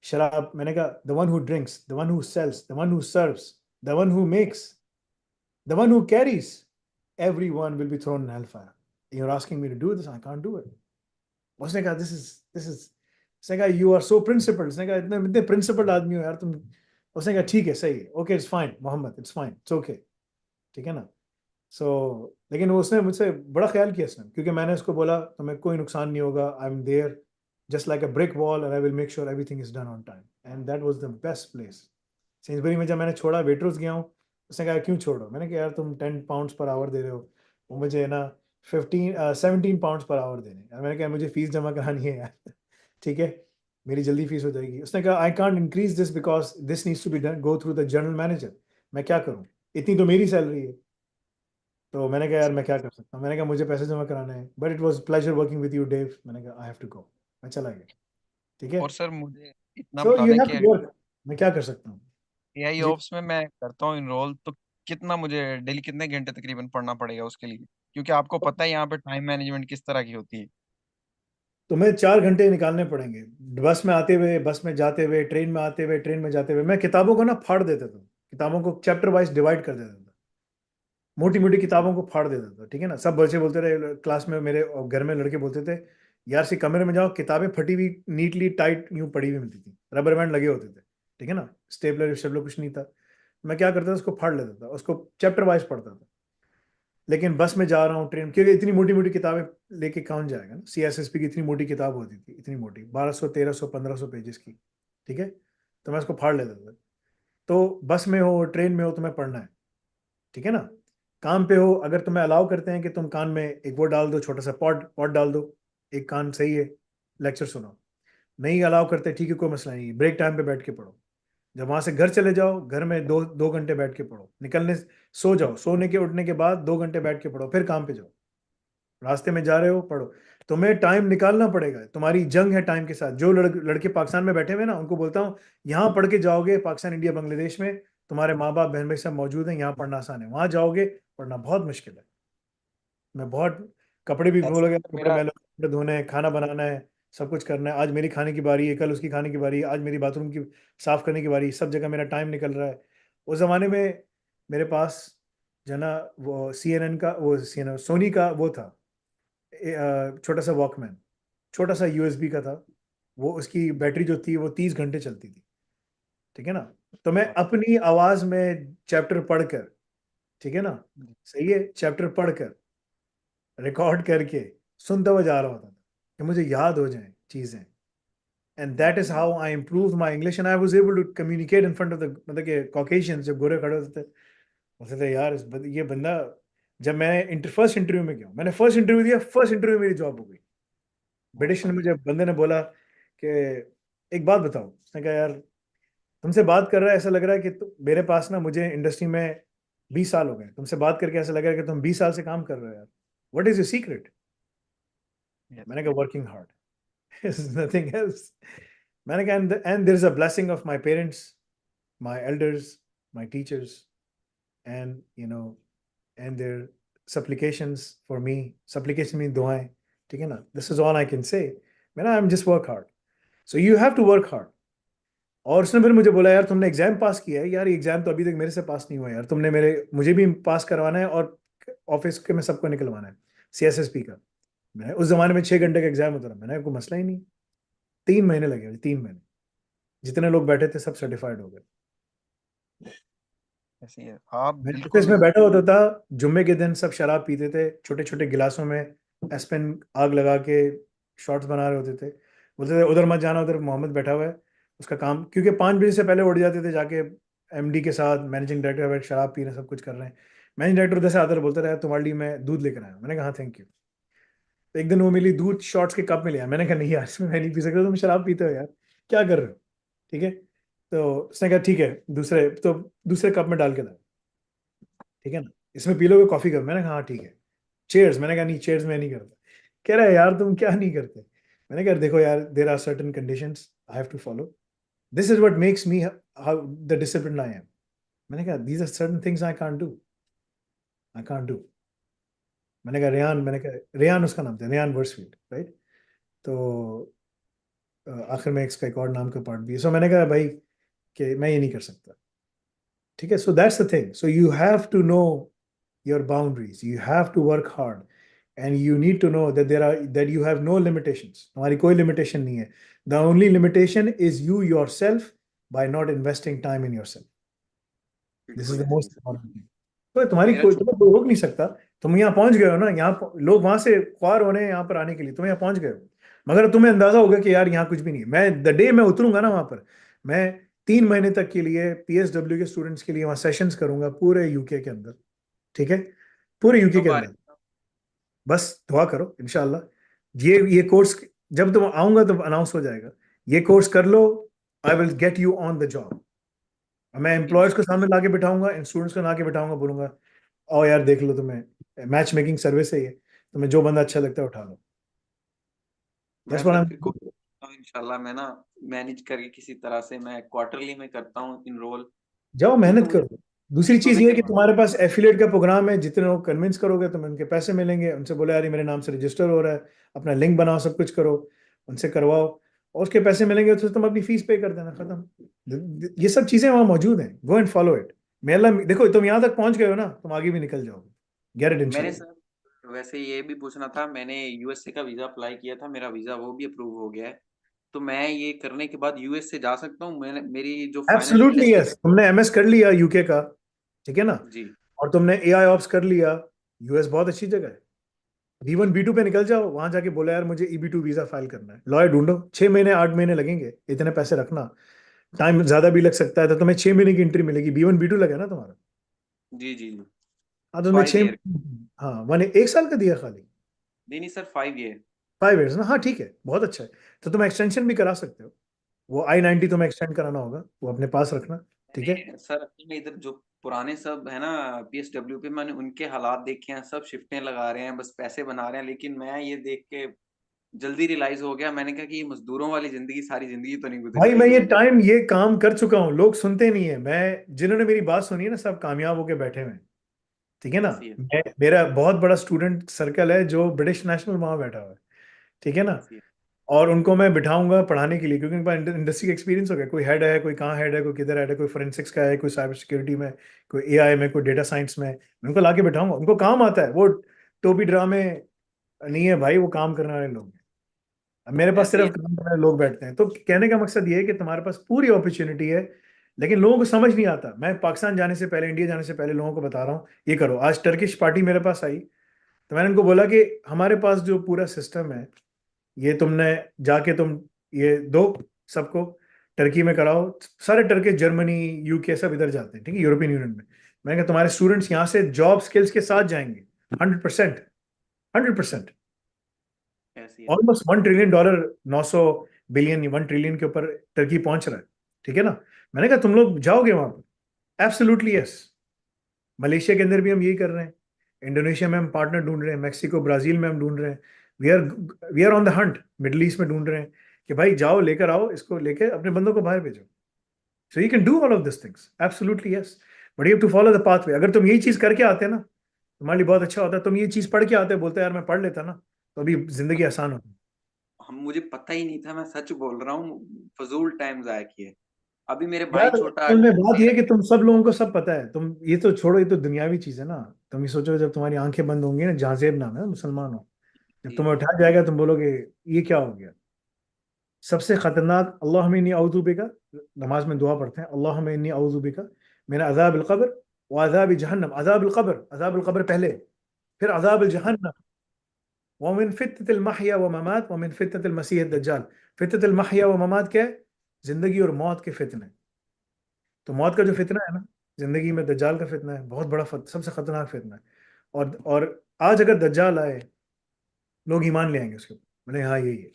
शराब, मैंने कहा the one who drinks, the one who sells, the one who serves, the one who makes, the one who carries, everyone will be thrown in hellfire. You're asking me to do this, I can't do it. उसने कहा this is उसने कहा you are so principled। उसने कहा इतने इतने principled आदमी हो यार तुम। उसने कहा ठीक है, सही है, okay it's fine Mohammad, it's fine, it's okay, ठीक है ना। सो लेकिन वो उसने मुझसे बड़ा ख्याल किया उसने, क्योंकि मैंने उसको बोला तुम्हें कोई नुकसान नहीं होगा, I am there just like a brick wall and I will make sure everything is done on time. And that was the best place. Sainsbury में जब मैंने छोड़ा, वेट्रोस गया हूँ, उसने कहा क्यों छोड़ो, मैंने कहा यार तुम 10 पाउंड्स पर आवर दे रहे हो, वो मुझे ना 17 पाउंड्स पर आवर देने, और मैंने कहा मुझे फीस जमा करानी है यार ठीक है, मेरी जल्दी फीस हो जाएगी। उसने कहा I can't increase this because this needs to be done go through the general manager. मैं क्या करूँ, इतनी तो मेरी सैलरी है। तो मैंने कहा यार मैं क्या कर सकता हूँ, मैंने कहा मुझे पैसे जमा कराने हैं, but it was pleasure working with you Dave. मैंने कहा आई हैव टू गो, मैं चला गया, ठीक है। और सर मुझे इतना सो बता यू दें हैव कि टू वर्क, मैं क्या कर सकता हूँ। एआई जी, ओप्स में मैं करता हूँ इनरोल, तो कितना मुझे डेली कितने घंटे तकरीबन पढ़ना पड़ेगा उसके लिए? क्योंकि आपको पता है यहाँ पे टाइम मैनेजमेंट किस तरह की होती है। तुम्हें 4 घंटे निकालने पड़ेंगे, बस में आते हुए, बस में जाते हुए, ट्रेन में आते हुए, ट्रेन में जाते हुए। मैं किताबों को ना फाड़ देता था, किताबों को चैप्टर वाइज डिवाइड कर देता था, मोटी मोटी किताबों को फाड़ देता था, ठीक है ना। सब बच्चे बोलते रहे क्लास में, मेरे और घर में लड़के बोलते थे यार से कमरे में जाओ, किताबें फटी हुई नीटली टाइट यूं पड़ी हुई मिलती थी, रबर बैंड लगे होते थे, ठीक है ना, स्टेपलर स्टेपलर कुछ नहीं था। मैं क्या करता था, उसको फाड़ लेता था, उसको चैप्टर वाइज पढ़ता था। लेकिन बस में जा रहा हूँ, ट्रेन, क्योंकि इतनी मोटी मोटी किताबें लेके कौन जाएगा ना, CSSP की इतनी मोटी किताब होती थी, इतनी मोटी, 1200 1300 1500 पेजेस की, ठीक है। तो मैं उसको फाड़ लेता था। तो बस में हो, ट्रेन में हो, तुम्हें पढ़ना है, ठीक है ना। काम पे हो, अगर तुम्हें अलाउ करते हैं कि तुम कान में एक वो डाल दो, छोटा सा पॉड पॉड डाल दो, एक कान सही है, लेक्चर सुनो। नहीं अलाउ करते, ठीक है, कोई मसला नहीं, ब्रेक टाइम पे बैठ के पढ़ो। जब वहां से घर चले जाओ, घर में 2 घंटे बैठ के पढ़ो, निकलने सो जाओ, सोने के उठने के बाद 2 घंटे बैठ के पढ़ो, फिर काम पे जाओ, रास्ते में जा रहे हो पढ़ो। तुम्हें टाइम निकालना पड़ेगा, तुम्हारी जंग है टाइम के साथ। जो लड़के पाकिस्तान में बैठे हुए हैं ना, उनको बोलता हूँ यहाँ पढ़ के जाओगे, पाकिस्तान, इंडिया, बांग्लादेश में तुम्हारे माँ बाप बहन भाई सब मौजूद हैं, यहाँ पढ़ना आसान है। वहां जाओगे पढ़ना बहुत मुश्किल है। मैं बहुत कपड़े भी धो लगे, कपड़े मेरा मैले, कपड़े धोने हैं, खाना बनाना है, सब कुछ करना है। आज मेरी खाने की बारी है, कल उसकी खाने की बारी है, आज मेरी बाथरूम की साफ करने की बारी है, सब जगह मेरा टाइम निकल रहा है। उस जमाने में मेरे पास जना वो CNN का, वो CNN सोनी का वो था, छोटा सा वॉकमैन, छोटा सा USB का था वो। उसकी बैटरी जो थी वो 30 घंटे चलती थी, ठीक है ना। तो मैं अपनी आवाज में चैप्टर पढ़कर, ठीक है ना, सही है, चैप्टर पढ़कर रिकॉर्ड करके सुनता हुआ जा रहा होता था कि मुझे याद हो जाए चीजें। And that is how I improve my English and I was able to communicate in front of the, मतलब के कॉकेशियंस जब गोरे खड़े होते थे, बोलते थे यार ये बंदा। जब मैं फर्स्ट इंटरव्यू में गया, मैंने फर्स्ट इंटरव्यू दिया, फर्स्ट इंटरव्यू मेरी जॉब हो गई। ब्रिटिश ने मुझे, बंदे ने बोला कि एक बात बताओ, उसने कहा यार तुमसे बात कर रहा है ऐसा लग रहा है कि मेरे पास ना, मुझे इंडस्ट्री में 20 साल हो गए, तुमसे बात करके ऐसा लग रहा है कि तुम 20 साल से काम कर रहे हो यार, व्हाट इज योर सीक्रेट? मैंने कहा वर्किंग हार्ड, नथिंग एल्स। मैंने कहा and there is a blessing of my parents, my elders, my teachers, and you know, and their supplications for me, supplication mean दुआएं, ठीक है ना। This is all I can say, मैंने I am just work hard, so you have to work hard. और उसने फिर मुझे बोला यार तुमने एग्जाम पास किया है यार, एग्जाम तो अभी तक मेरे से पास नहीं हुआ यार, तुमने मुझे भी पास करवाना है और ऑफिस के में सबको निकलवाना है CSSP का। मैं उस जमाने में 6 घंटे का एग्जाम होता था, मैंने कोई मसला ही नहीं। 3 महीने लगे, 3 महीने, जितने लोग बैठे थे सब सर्टिफाइड हो गए। ऐसे ही है। आप मैं ऑफिस बिल्कुल में बैठा होता था, जुम्मे के दिन सब शराब पीते थे, छोटे छोटे गिलासों में एस्पेन आग लगा के शॉट्स बना रहे होते थे। बोलते थे उधर मत जाना, उधर मोहम्मद बैठा हुआ है, उसका काम, क्योंकि 5 बजे से पहले उठ जाते थे, जाके MD के साथ, मैनेजिंग डायरेक्टर बैठ शराब पी रहे हैं, सब कुछ कर रहे हैं। मैनेजिंग डायरेक्टर उधर से आता बोलता रहा तुम्हारे लिए मैं दूध लेकर आया। मैंने कहा थैंक यू। तो एक दिन वो मिली, दूध शॉर्ट्स के कप में लिया। मैंने कहा नहीं यार, इसमें मैं नहीं पी सकता, तुम शराब पीते हो यार, क्या कर रहे हो, ठीक है। तो उसने कहा ठीक है, दूसरे कप में डाल के ला, ठीक है ना, इसमें पी लोगे कॉफी का। मैंने कहा हाँ ठीक है, चेयर्स। मैंने कहा नहीं चेयर्स मैं नहीं करता। कह रहा है यार तुम क्या नहीं करते। मैंने कहा देखो यार, there are certain conditions I have to follow, this is what makes me how the discipline I am. मैंने कहा these are certain things I can't do. मैंने कहा रेयान उसका नाम था, रेयान वर्सफील्ड, राइट। तो आखिर में इसका एक और नाम का पार्ट भी है। सो मैंने कहा भाई कि मैं ये नहीं कर सकता, ठीक है। So that's the thing, so you have to know your boundaries, you have to work hard, and you need to know that you have no limitations, तुम्हारी कोई limitation नहीं है। The only limitation is you yourself, by not investing time in yourself. This is बिल्कुल the ऐसे ही most sir. important thing. तो तुम्हारी मेरा तुम्हें कोई रोक नहीं सकता। तुम यहाँ पहुंच गए हो ना, यहाँ लोग वहां से ख्वार होने यहाँ पर आने के लिए, तुम यहाँ पहुंच गए हो, मगर तुम्हें अंदाजा होगा कि यार यहाँ कुछ भी नहीं है। मैं द डे मैं उतरूंगा ना वहां पर, मैं 3 महीने तक के लिए PSW के स्टूडेंट्स के लिए वहां सेशंस करूंगा पूरे UK के अंदर, ठीक है, पूरे UK के कब आ रहे अंदर। बस दुआ करो इंशाल्लाह। ये कोर्स जब तुम आऊंगा तो अनाउंस हो जाएगा, ये कोर्स कर लो, I will get you on the job. मैं हैं? एम्प्लॉयर्स को सामने लाके बिठाऊंगा, स्टूडेंट्स को लाके बिठाऊंगा, बोलूंगा आओ यार देख लो, तुम्हें मैच मेकिंग सर्विस है ये, तुम्हें जो बंदा अच्छा लगता है उठा लो। मैं दैट्स व्हाट सर आई फिर कोशिश करता हूँ इंशाल्लाह, मैं ना मैनेज करके किसी तरह से मैं क्वार्टरली में करता हूँ इनरोल, जाओ क्योंकि मेहनत मुझे करो। दूसरी चीज ये है कि इकोनॉमिकल। तुम्हारे पास एफिलिएट का प्रोग्राम है, जितने लोग कन्विंस करोगे तुम्हें उनके पैसे मिलेंगे। उनसे बोले यार ये मेरे नाम से रजिस्टर हो रहा है, अपना लिंक बनाओ, सब कुछ करो, उनसे करवाओ, और उसके पैसे मिलेंगे तो तुम अपनी फीस पे कर देना, खत्म। ये सब चीजें वहां मौजूद हैं, गो एंड फॉलो इट। मे अल्लाह, देखो तुम यहाँ तक पहुंच गए हो ना, तुम आगे भी निकल जाओगे, गेट इट मैंने इंशाल्लाह। सर वैसे ये भी पूछना था, मैंने USA का वीजा अप्लाई किया था, मेरा वीजा वो भी अप्रूव हो गया है, तो मैं ये करने के बाद US से जा सकता हूँ? मैंने मेरी जो फाइनल एब्सोल्युटली टेस्ट। यस, तुमने MS कर लिया UK का, ठीक है ना, जी और तुमने AI ऑप्स कर लिया, US बहुत अच्छी जगह है। B1 B2 पे निकल जाओ, वहां जाके बोला यार मुझे EB2 वीजा फाइल करना है, लॉयर ढूंढो, 6 महीने 8 महीने लगेंगे, इतने पैसे रखना, टाइम ज्यादा भी लग सकता है, तो तुम्हें 6 महीने की एंट्री मिलेगी। B1 B2 लगा ना तुम्हारा, जी जी जी। हाँ तो तुम्हें 5 छह, ईयर। हाँ मैंने 1 साल का दिया खाली, नहीं नहीं सर, 5 ईयर। 5 years ना, हाँ ठीक है, बहुत अच्छा है। तो तुम एक्सटेंशन भी करा सकते हो, वो I-90 तुम्हें एक्सटेंड कराना होगा, वो अपने पास रखना, ठीक है। मैंने सर असल में इधर जो पुराने सब है ना PSW पे, मैंने उनके हालात देखे हैं, सब शिफ्टें लगा रहे हैं, बस पैसे बना रहे हैं, लेकिन मैं ये देख के जल्दी रियलाइज हो गया। मैंने कहा कि ये मजदूरों वाली जिंदगी सारी जिंदगी तो नहीं भाई मैं गुजरती। ये काम कर चुका हूँ, लोग सुनते नहीं है। मैं जिन्होंने मेरी बात सुनी है ना, सब कामयाब होके बैठे हुए हैं, ठीक है ना। ऐसी है, मेरा बहुत बड़ा स्टूडेंट सर्कल है जो ब्रिटिश नेशनल वहां बैठा हुआ है, ठीक है ना। ऐसी है। और उनको मैं बिठाऊंगा पढ़ाने के लिए, क्योंकि उनका इंडस्ट्री का एक्सपीरियंस हो गया। कोई हेड है, कोई कहाँ हेड है, कोई किधर हेड है, कोई फोरेंसिक्स का है, कोई साइबर सिक्योरिटी में, कोई एआई में, कोई डेटा साइंस में। मैं उनको लाके बिठाऊंगा, उनको काम आता है। वो टोपी ड्रामे नहीं है भाई, वो काम करने वाले लोग हैं। अब मेरे पास ऐसी सिर्फ है। काम करने वाले लोग बैठते हैं। तो कहने का मकसद ये है कि तुम्हारे पास पूरी अपॉर्चुनिटी है, लेकिन लोगों को समझ नहीं आता। मैं पाकिस्तान जाने से पहले, इंडिया जाने से पहले लोगों को बता रहा हूँ ये करो। आज टर्किश पार्टी मेरे पास आई, तो मैंने उनको बोला कि हमारे पास जो पूरा सिस्टम है, ये तुमने जाके तुम ये दो सबको, टर्की में कराओ। सारे टर्किश जर्मनी यूके सब इधर जाते हैं, ठीक है, यूरोपियन यूनियन में। मैंने कहा तुम्हारे स्टूडेंट्स यहाँ से जॉब स्किल्स के साथ जाएंगे, 100%, 100%। ऐसी है। ऑलमोस्ट $1 ट्रिलियन, 900 बिलियन, 1 ट्रिलियन के ऊपर टर्की पहुंच रहा है, ठीक है ना। मैंने कहा तुम लोग जाओगे वहां पर, एब्सोल्युटली यस। मलेशिया के अंदर भी हम यही कर रहे हैं, इंडोनेशिया में हम पार्टनर ढूंढ रहे हैं, मैक्सिको ब्राजील में हम ढूंढ रहे हैं। We are on the hunt, Middle East में ढूंढ रहे हैं कि भाई जाओ, लेकर आओ इसको, लेकर अपने बंदों को बाहर भेजो। So you can do all of this things, absolutely yes. But you have to follow the pathway. अगर तुम यही चीज करके आते ना, तुम्हारे लिए बहुत अच्छा होता है। तुम ये चीज पढ़ के आते, बोलते यार मैं पढ़ लेता ना, तो अभी जिंदगी आसान होती। हम मुझे पता ही नहीं था, मैं सच बोल रहा हूँ, फजूल टाइम जाया किए। अभी मेरे भाई यार छोटा असल में बात यह है तेरह। कि तुम सब लोगों को सब पता है। तुम ये तो छोड़ो, ये तो दुनियावी चीज है ना। तुम ये सोचो, जब तुम्हारी आंखें बंद होंगी ना, जहाजेब नाम है, मुसलमान हो, जब जी तुम्हें जी। उठाया जाएगा तुम बोलोगे ये क्या हो गया। सबसे खतरनाक, अल्लाहुम्मा इन्नी औज़ु बिका, नमाज में दुआ पढ़ते हैं, अल्लाहुम्मा इन्नी औज़ु बिका मिन अज़ाबिल क़ब्र व अज़ाबि जहन्नम। अज़ाबिल क़ब्र पहले, फिर अज़ाबिल जहन्नम, व मिन फितनतिल महया व ममात व मिन फितनतिल मसीह दज्जाल। फितनतिल महया व ममात क्या है? जिंदगी और मौत के फितने। तो मौत का जो फितना है ना, जिंदगी में दज्जाल का फितना है, बहुत बड़ा सबसे खतरनाक फितना है। और आज अगर दज्जाल आए, लोग ईमान ले आएंगे उसके ऊपर, बोले हाँ यही है।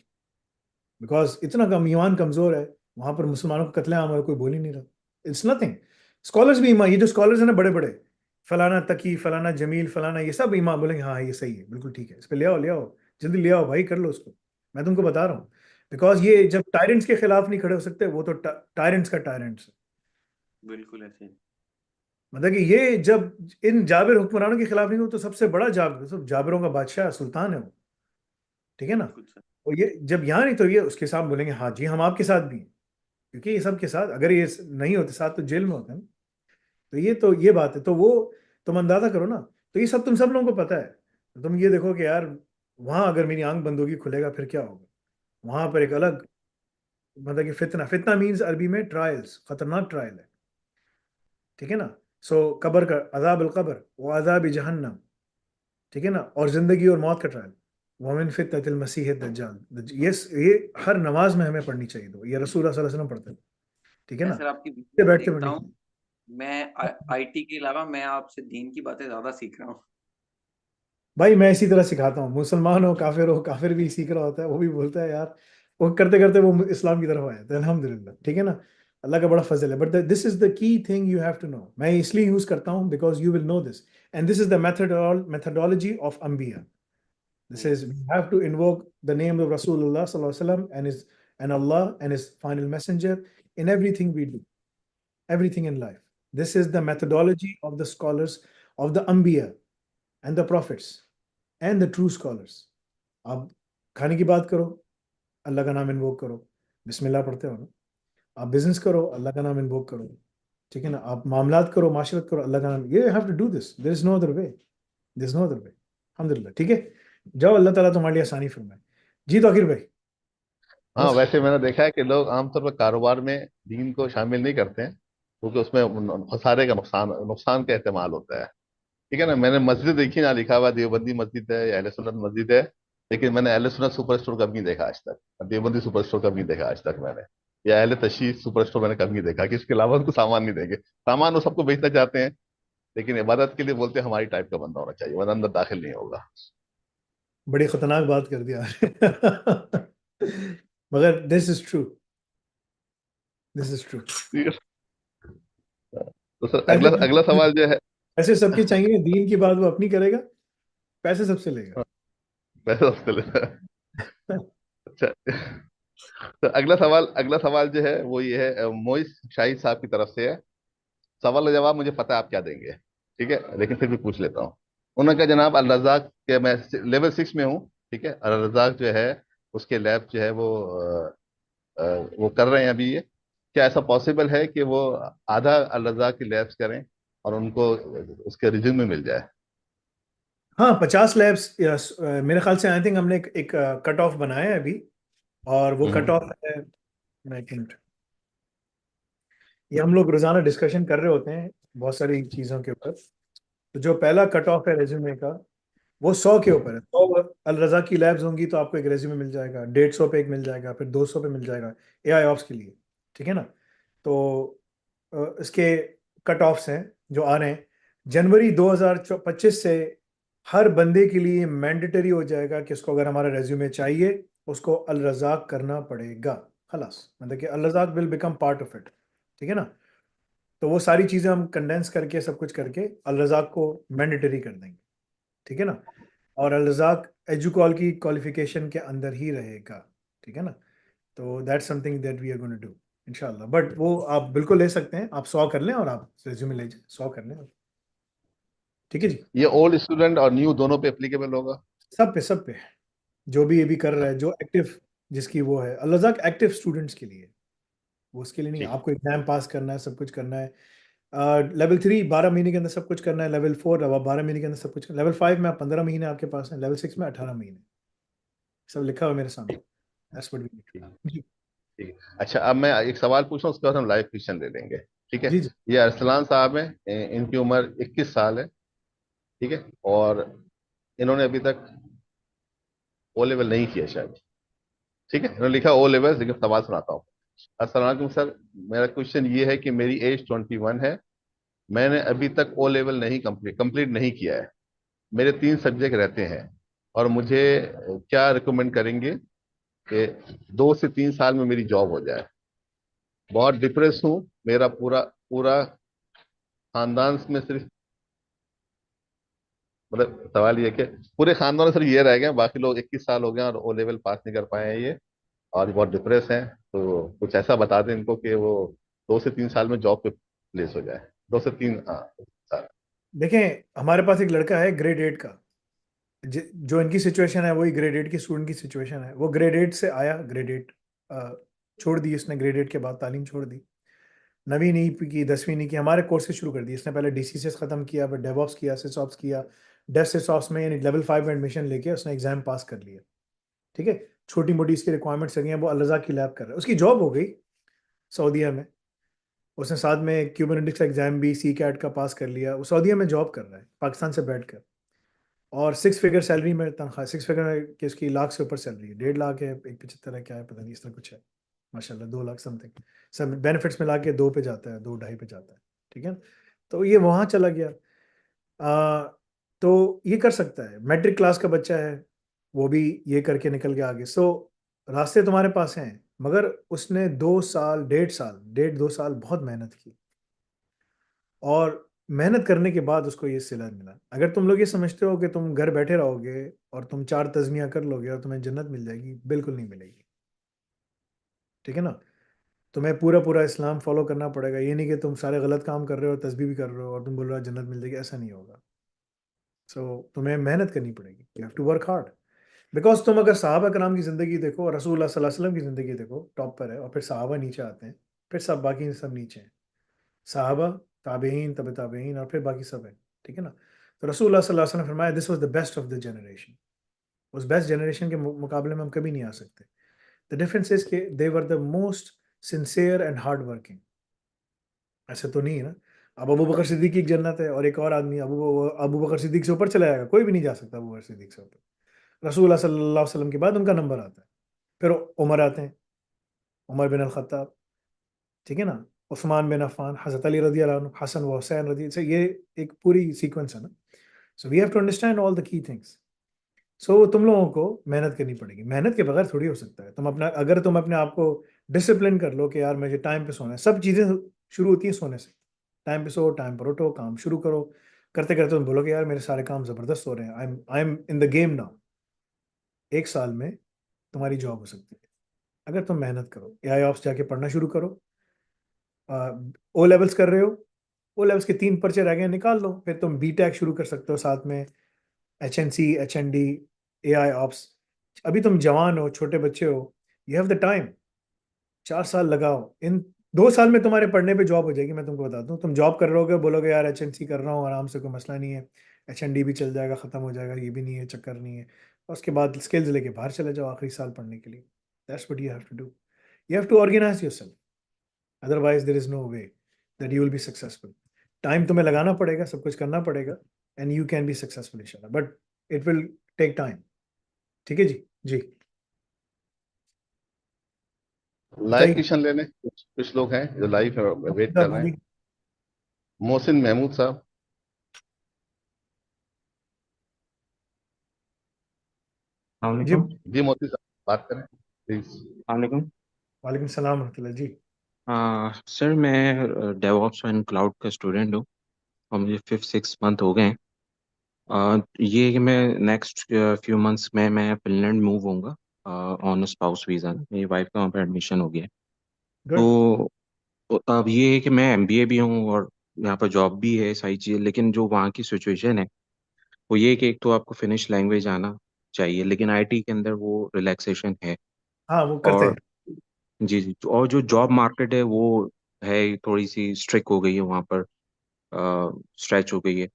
बिकॉज इतना कम ईमान कमजोर है वहां पर, मुसलमानों को कत्लेआम हो रहा है, कोई बोल ही नहीं रहा। It's nothing. स्कॉलर्स भी ईमान, ये जो स्कॉलर्स है ना बड़े बड़े, फलाना तकी, फलाना जमील, फलाना, ये सब ईमान बोलेंगे हाँ ये सही है, बिल्कुल ठीक है, इस पे ले आओ, ले आओ, जल्दी ले आओ भाई, कर लो उसको। मैं तुमको बता रहा हूँ, बिकॉज ये जब टायरेंट्स के खिलाफ नहीं खड़े हो सकते, वो तो टायरेंट्स का टायरेंट्स है। बिल्कुल ऐसे ही। मतलब कि ये जब इन जाबिर हुक्मरानों के खिलाफ नहीं हो, तो सबसे बड़ा जाबिर, सब जाबिरों का बादशाह सुल्तान है वो, ठीक है ना। बिल्कुल सर। और ये जब यहाँ नहीं, तो ये उसके साथ बोलेंगे हाँ जी हम आपके साथ भी हैं, क्योंकि ये सब के साथ, अगर ये नहीं होते साथ तो जेल में होते हैं ना। तो ये बात है। तो वो तुम अंदाजा करो ना। तो ये सब तुम सब लोगों को पता है। तो तुम ये देखो कि यार वहां अगर मेरी आंख बंद होगी, खुलेगा, फिर क्या होगा। वहां पर एक अलग, मतलब कि फितना, फितना मीन्स अरबी में ट्रायल्स, खतरनाक ट्रायल है, ठीक है ना। सो कब्र का अजाब, कब्र वो अजाब जहन्नम, ठीक है ना। और जिंदगी और मौत का ट्रायल, वमिन फितनतिल मसीह दज्जाल। ये हर नमाज में हमें पढ़नी चाहिए। तो ये रसूल सल्लल्लाहु अलैहि वसल्लम पढ़ते हैं, ठीक है मैं ना, सर आपकी बैठते वीडियोस बैठते देखता पढ़नी हूँ। चाहिए। मैं आईटी के अलावा मैं आपसे दीन की बातें ज्यादा सीख रहा हूँ। भाई मैं इसी तरह सिखाता हूँ, मुसलमान हो, काफिर भी सीख रहा होता है, वो भी बोलता है यार, वो करते करते वो इस्लाम की तरफ आया था, अल्हम्दुलिल्लाह, ठीक है ना। अल्लाह का बड़ा फजल है। But this is the key thing you have to know. मैं इसलिए यूज करता हूँ because you will know this, and this is the methodology of अंबिया। This is, we have to invoke the name of Rasulullah sallallahu alaihi wasallam and Allah and his final messenger in everything we do, everything in life. This is the methodology of the scholars of the Anbiya and the prophets and the true scholars. आप खाने की बात करो, अल्लाह का नाम invoke करो, बिस्मिल्लाह पढ़ते हो ना। आप बिजनेस करो, अल्लाह का नाम इन्वोक करो, ठीक है ना। आप मामलात करो, माशरत करो, अल्लाह का नाम, you have to do this. There is no other way. There is no other way. अल्हम्दुलिल्लाह, ठीक है। जाओ, अल्लाह ताला तुम्हारे लिए आसानी फरमाए। जी तौकीर भाई, हाँ, बस। वैसे मैंने देखा है कि लोग आमतौर पर कारोबार में दीन को शामिल नहीं करते हैं, क्योंकि उसमें खसारे का नुकसान का इस्तेमाल होता है। ठीक है ना। मैंने मस्जिद देखी ना, लिखा हुआ देवबंदी मस्जिद है या अहले सुन्नत मस्जिद है, लेकिन मैंने अहले सुन्नत सुपर स्टोर कभी नहीं देखा आज तक, देवबंदी सुपर स्टोर कभी नहीं देखा आज तक मैंने, या अहले तशय्युई सुपर स्टोर मैंने कभी नहीं देखा कि इसके अलावा उनको सामान नहीं देंगे। सामान वो सबको बेचना चाहते हैं, लेकिन इबादत के लिए बोलते हैं हमारी टाइप का बंदा होना चाहिए, वरना अंदर दाखिल नहीं होगा। बड़ी खतरनाक बात कर दिया मगर this is true, this is true. ठीक है। तो सर पैसे अगला अगला सवाल जो है, पैसे सबके चाहिए, दीन की बात वो अपनी करेगा, पैसे सबसे लेगा। पैसा सबसे लेता है। अच्छा, तो अगला सवाल जो है वो ये है, मोइस शाहिद साहब की तरफ से है। सवाल का जवाब मुझे पता है आप क्या देंगे, ठीक है, लेकिन फिर भी पूछ लेता हूँ। उन्होंने कहा, जनाब अल रज़ाक के, मैं लेवल 6 में हूँ, ठीक है, अल रज़ाक जो है उसके लैब जो है वो कर रहे हैं अभी ये। क्या ऐसा पॉसिबल है कि वो आधा अल रज़ाक की लैब्स करें और उनको उसके रिज्यूम में मिल जाए? हाँ, 50 लैब्स मेरे ख्याल से आई थिंक हमने एक कट ऑफ बनाया है अभी, और वो कट ऑफ है, मैं एक मिनट, ये हम लोग रोजाना डिस्कशन कर रहे होते हैं बहुत सारी चीज़ों के ऊपर। तो जो पहला कट ऑफ है रेज्यूमे का, वो 100 के ऊपर है। 100 अल रज़ा की लैब्स होंगी तो आपको एक रेज्यूमे मिल जाएगा, 150 पे एक मिल जाएगा, फिर 200 पे मिल जाएगा एआई ऑप्स के लिए, ठीक है ना। तो इसके कट ऑफ्स हैं जो आ रहे हैं जनवरी 2025 से। हर बंदे के लिए मैंडेटरी हो जाएगा कि उसको अगर हमारा रेज्यूमे चाहिए उसको अल रज़ाक करना पड़ेगा। खलास, मतलब कि अल रज़ाक will become part of it, ठीक है ना। तो वो सारी चीज़ें हम कंडेंस करके सब कुछ करके अल रज़ाक को मैंडेटरी कर देंगे, ठीक है ना। और अल रज़ाक एजुकॉल की क्वालिफिकेशन के अंदर ही रहेगा, ठीक है ना। तो that's something that we are going to do इंशाल्लाह। बट वो आप बिल्कुल ले सकते हैं, आप 100 कर लें और आप रेज्यूमे ले जाए, 100 कर लें, ठीक है जी। ये ओल्ड स्टूडेंट और न्यू दोनों पे एप्लीकेबल होगा? सब पे जो भी ये भी कर रहा है, जो एक्टिव, जिसकी वो है अल रज़ाक एक्टिव स्टूडेंट्स के लिए, वो उसके लिए नहीं है। ठीक। आपको एग्जाम पास करना है, सब कुछ करना है। लेवल 3 12 महीने के अंदर सब कुछ करना है, लेवल 4 अब 12 महीने के अंदर सब कुछ, लेवल 5 में आप 15 महीने आपके पास है, लेवल 6 में 18 महीने, सब लिखा हुआ है मेरे सामने। दैट्स व्हाट वी ठीक। नीड जी। ठीक है। अच्छा, अब मैं एक सवाल पूछ रहा हूँ, उसके बाद हम लाइव क्वेश्चन ले लेंगे, ठीक है। जी जी। ये अरसलान साहब हैं, इनकी उम्र 21 साल है, ठीक है, और इन्होंने अभी तक ओ लेवल नहीं किया शायद, ठीक है। इन्होंने लिखा ओ लेवल, लेकिन सवाल सुनाता हूँ। अस्सलाम वालेकुम सर, मेरा क्वेश्चन ये है कि मेरी एज 21 है, मैंने अभी तक ओ लेवल नहीं कंप्लीट नहीं किया है, मेरे 3 सब्जेक्ट रहते हैं, और मुझे क्या रिकमेंड करेंगे कि 2 से 3 साल में मेरी जॉब हो जाए? बहुत डिप्रेस हूँ, मेरा पूरा पूरा खानदान में सिर्फ, मतलब सवाल ये है कि पूरे खानदान में सिर्फ ये रह गए, बाकी लोग 21 साल हो गए और ओ लेवल पास नहीं कर पाए हैं ये, और ये बहुत डिप्रेस हैं। तो कुछ ऐसा बता दें इनको कि वो 2 से 3 साल में जॉब पे प्लेस हो जाए। 2 से 3, हाँ, साल। देखें, हमारे पास एक लड़का है ग्रेड 8 का, जो इनकी सिचुएशन है वही ग्रेड 8 की स्टूडेंट की सिचुएशन है। वो ग्रेड 8 से आया, ग्रेड 8 छोड़ दी इसने, ग्रेड 8 के बाद तालीम छोड़ दी, 9वीं नहीं की, 10वीं नहीं की, हमारे कोर्सेज शुरू कर दिए इसने। पहले डीसीसीएस खत्म किया, फिर डेवऑप्स किया, सिसऑप्स किया। डेवसिसऑप्स में यानी लेवल 5 में एडमिशन लेके उसने एग्जाम पास कर लिया, ठीक है। छोटी मोटी इसकी रिक्वायरमेंट्स लगी हैं, वो अल रज़ा की लैब कर रहा है, उसकी जॉब हो गई सऊदीया में। उसने साथ में क्यूबरनेटिक्स का एग्जाम भी सी कैट का पास कर लिया, वो सऊदीया में जॉब कर रहा है पाकिस्तान से बैठ कर। और 6 फिगर सैलरी में तनख्वाह, 6 फिगर की उसकी लाख से ऊपर सैलरी है, 1.5 लाख है, 1.75 है, क्या है पता नहीं, इस तरह कुछ है। माशाल्लाह 2 लाख समथिंग, सब बेनिफिट्स मिला के 2 पे जाता है, 2 ढाई पे जाता है, ठीक है। तो ये वहाँ चला गया। तो ये कर सकता है, मैट्रिक क्लास का बच्चा है, वो भी ये करके निकल गया आगे। सो रास्ते तुम्हारे पास हैं, मगर उसने 2 साल, 1.5 साल, 1.5 2 साल बहुत मेहनत की, और मेहनत करने के बाद उसको ये सिला मिला। अगर तुम लोग ये समझते हो कि तुम घर बैठे रहोगे और तुम 4 तज़मिया कर लोगे और तुम्हें जन्नत मिल जाएगी, बिल्कुल नहीं मिलेगी, ठीक है ना। तुम्हें पूरा पूरा इस्लाम फॉलो करना पड़ेगा। ये नहीं कि तुम सारे गलत काम कर रहे हो, तस्बीह भी कर रहे हो और तुम बोल रहे हो जन्नत मिल जाएगी, ऐसा नहीं होगा। सो तुम्हें मेहनत करनी पड़ेगी, you have to work hard. Because तुम अगर सहाबा कराम की ज़िंदगी देखो और रसूलुल्लाह सल्लल्लाहु अलैहि वसल्लम की ज़िंदगी देखो, टॉप पर है, और फिर सहाबा नीचे आते हैं, फिर सब बाकी सब नीचे हैं। सहाबा, ताबेईन, तबे ताबेईन, और फिर बाकी सब है, ठीक है ना। तो रसूलुल्लाह सल्लल्लाहु अलैहि वसल्लम फरमाया, this was the best of the generation. उस बेस्ट जनरेशन के मुकाबले में हम कभी नहीं आ सकते। द डिफरेंस इज के they were the most sincere and hard working. ऐसे तो नहीं है ना। अब अबू बकर सिद्दीक की एक जन्नत है और एक और आदमी अबू बकर सिद्दीक से ऊपर चला जाएगा, कोई भी नहीं जा सकता अबू बकर सिद्दीक से ऊपर। रसूलुल्लाह सल्लल्लाहु अलैहि वसल्लम के बाद उनका नंबर आता है, फिर उमर आते हैं, उमर बिन अल खत्ताब, ठीक है ना, उस्मान बिन अफ़ान, हज़रत अली रज़ी अल्लाह अन्हु, हसन व हुसैन रज़ी से, ये एक पूरी सीक्वेंस है ना। So we have to understand all the key things. So तुम लोगों को मेहनत करनी पड़ेगी, मेहनत के बगैर थोड़ी हो सकता है। अगर तुम अपने आप को डिसिप्लिन कर लो कि यार मुझे टाइम पे सोना है, सब चीज़ें शुरू होती हैं सोने से। टाइम पे सो, टाइम पर उठो, काम शुरू करो, करते करते तुम बोलोगे यार मेरे सारे काम ज़बरदस्त हो रहे हैं, I am in the game now. 1 साल में तुम्हारी जॉब हो सकती है अगर तुम मेहनत करो। एआई ऑप्स जाके पढ़ना शुरू करो। ओ लेवल्स कर रहे हो, ओ लेवल्स के 3 पर्चे रह गए, निकाल लो, फिर तुम बीटेक शुरू कर सकते हो साथ में, HNC, HND, AI ऑप्स। अभी तुम जवान हो, छोटे बच्चे हो, यू हैव द टाइम। 4 साल लगाओ, इन 2 साल में तुम्हारे पढ़ने पे जॉब हो जाएगी। मैं तुमको बताता हूँ, तुम जॉब कर रहोगे, बोलोगे यार HNC कर रहा हूँ आराम से, कोई मसला नहीं है, HND भी चल जाएगा, खत्म हो जाएगा, ये भी नहीं है, चक्कर नहीं है। और उसके बाद स्किल्स लेके बाहर चले जाओ आखिरी साल पढ़ने के लिए। That's what you have to do. You have to organise yourself, otherwise there is no way that you will be successful. Time तुम्हें लगाना पड़ेगा, सब कुछ करना पड़ेगा, and you can be successful इंशाल्लाह, but it will take time. ठीक है जी। जी लाइव बताइए। क्वेश्चन लेने कुछ लोग हैं जो लाइव वेट कर रहे हैं। जी मोहसिन महमूद साहब। वालेकुम। जी मोहसिन साहब बात करें प्लीज। वालेकुम। वालेकुम सलाम रहमतुल्लाह जी। सर मैं डेवऑप्स एंड क्लाउड का स्टूडेंट हूँ और मुझे 5-6 मंथ हो गए हैं। ये कि मैं नेक्स्ट फ्यू मंथ्स में मैं फिनलैंड मूव होऊंगा ऑन स्पाउस वीज़ा। मेरी वाइफ का वहाँ पर एडमिशन हो गया है। गुड। तो अब ये है कि मैं MBA भी हूँ और यहाँ पर जॉब भी है, सारी चीज़ें, लेकिन जो वहाँ की सिचुएशन है वो ये है कि एक तो आपको फिनिश लैंग्वेज आना चाहिए, लेकिन आईटी के अंदर वो रिलैक्सेशन है। हाँ वो करते और हैं। जी जी, और जो जॉब मार्केट है वो है थोड़ी सी स्ट्रिक्ट हो गई है वहाँ पर, स्ट्रेच हो गई है।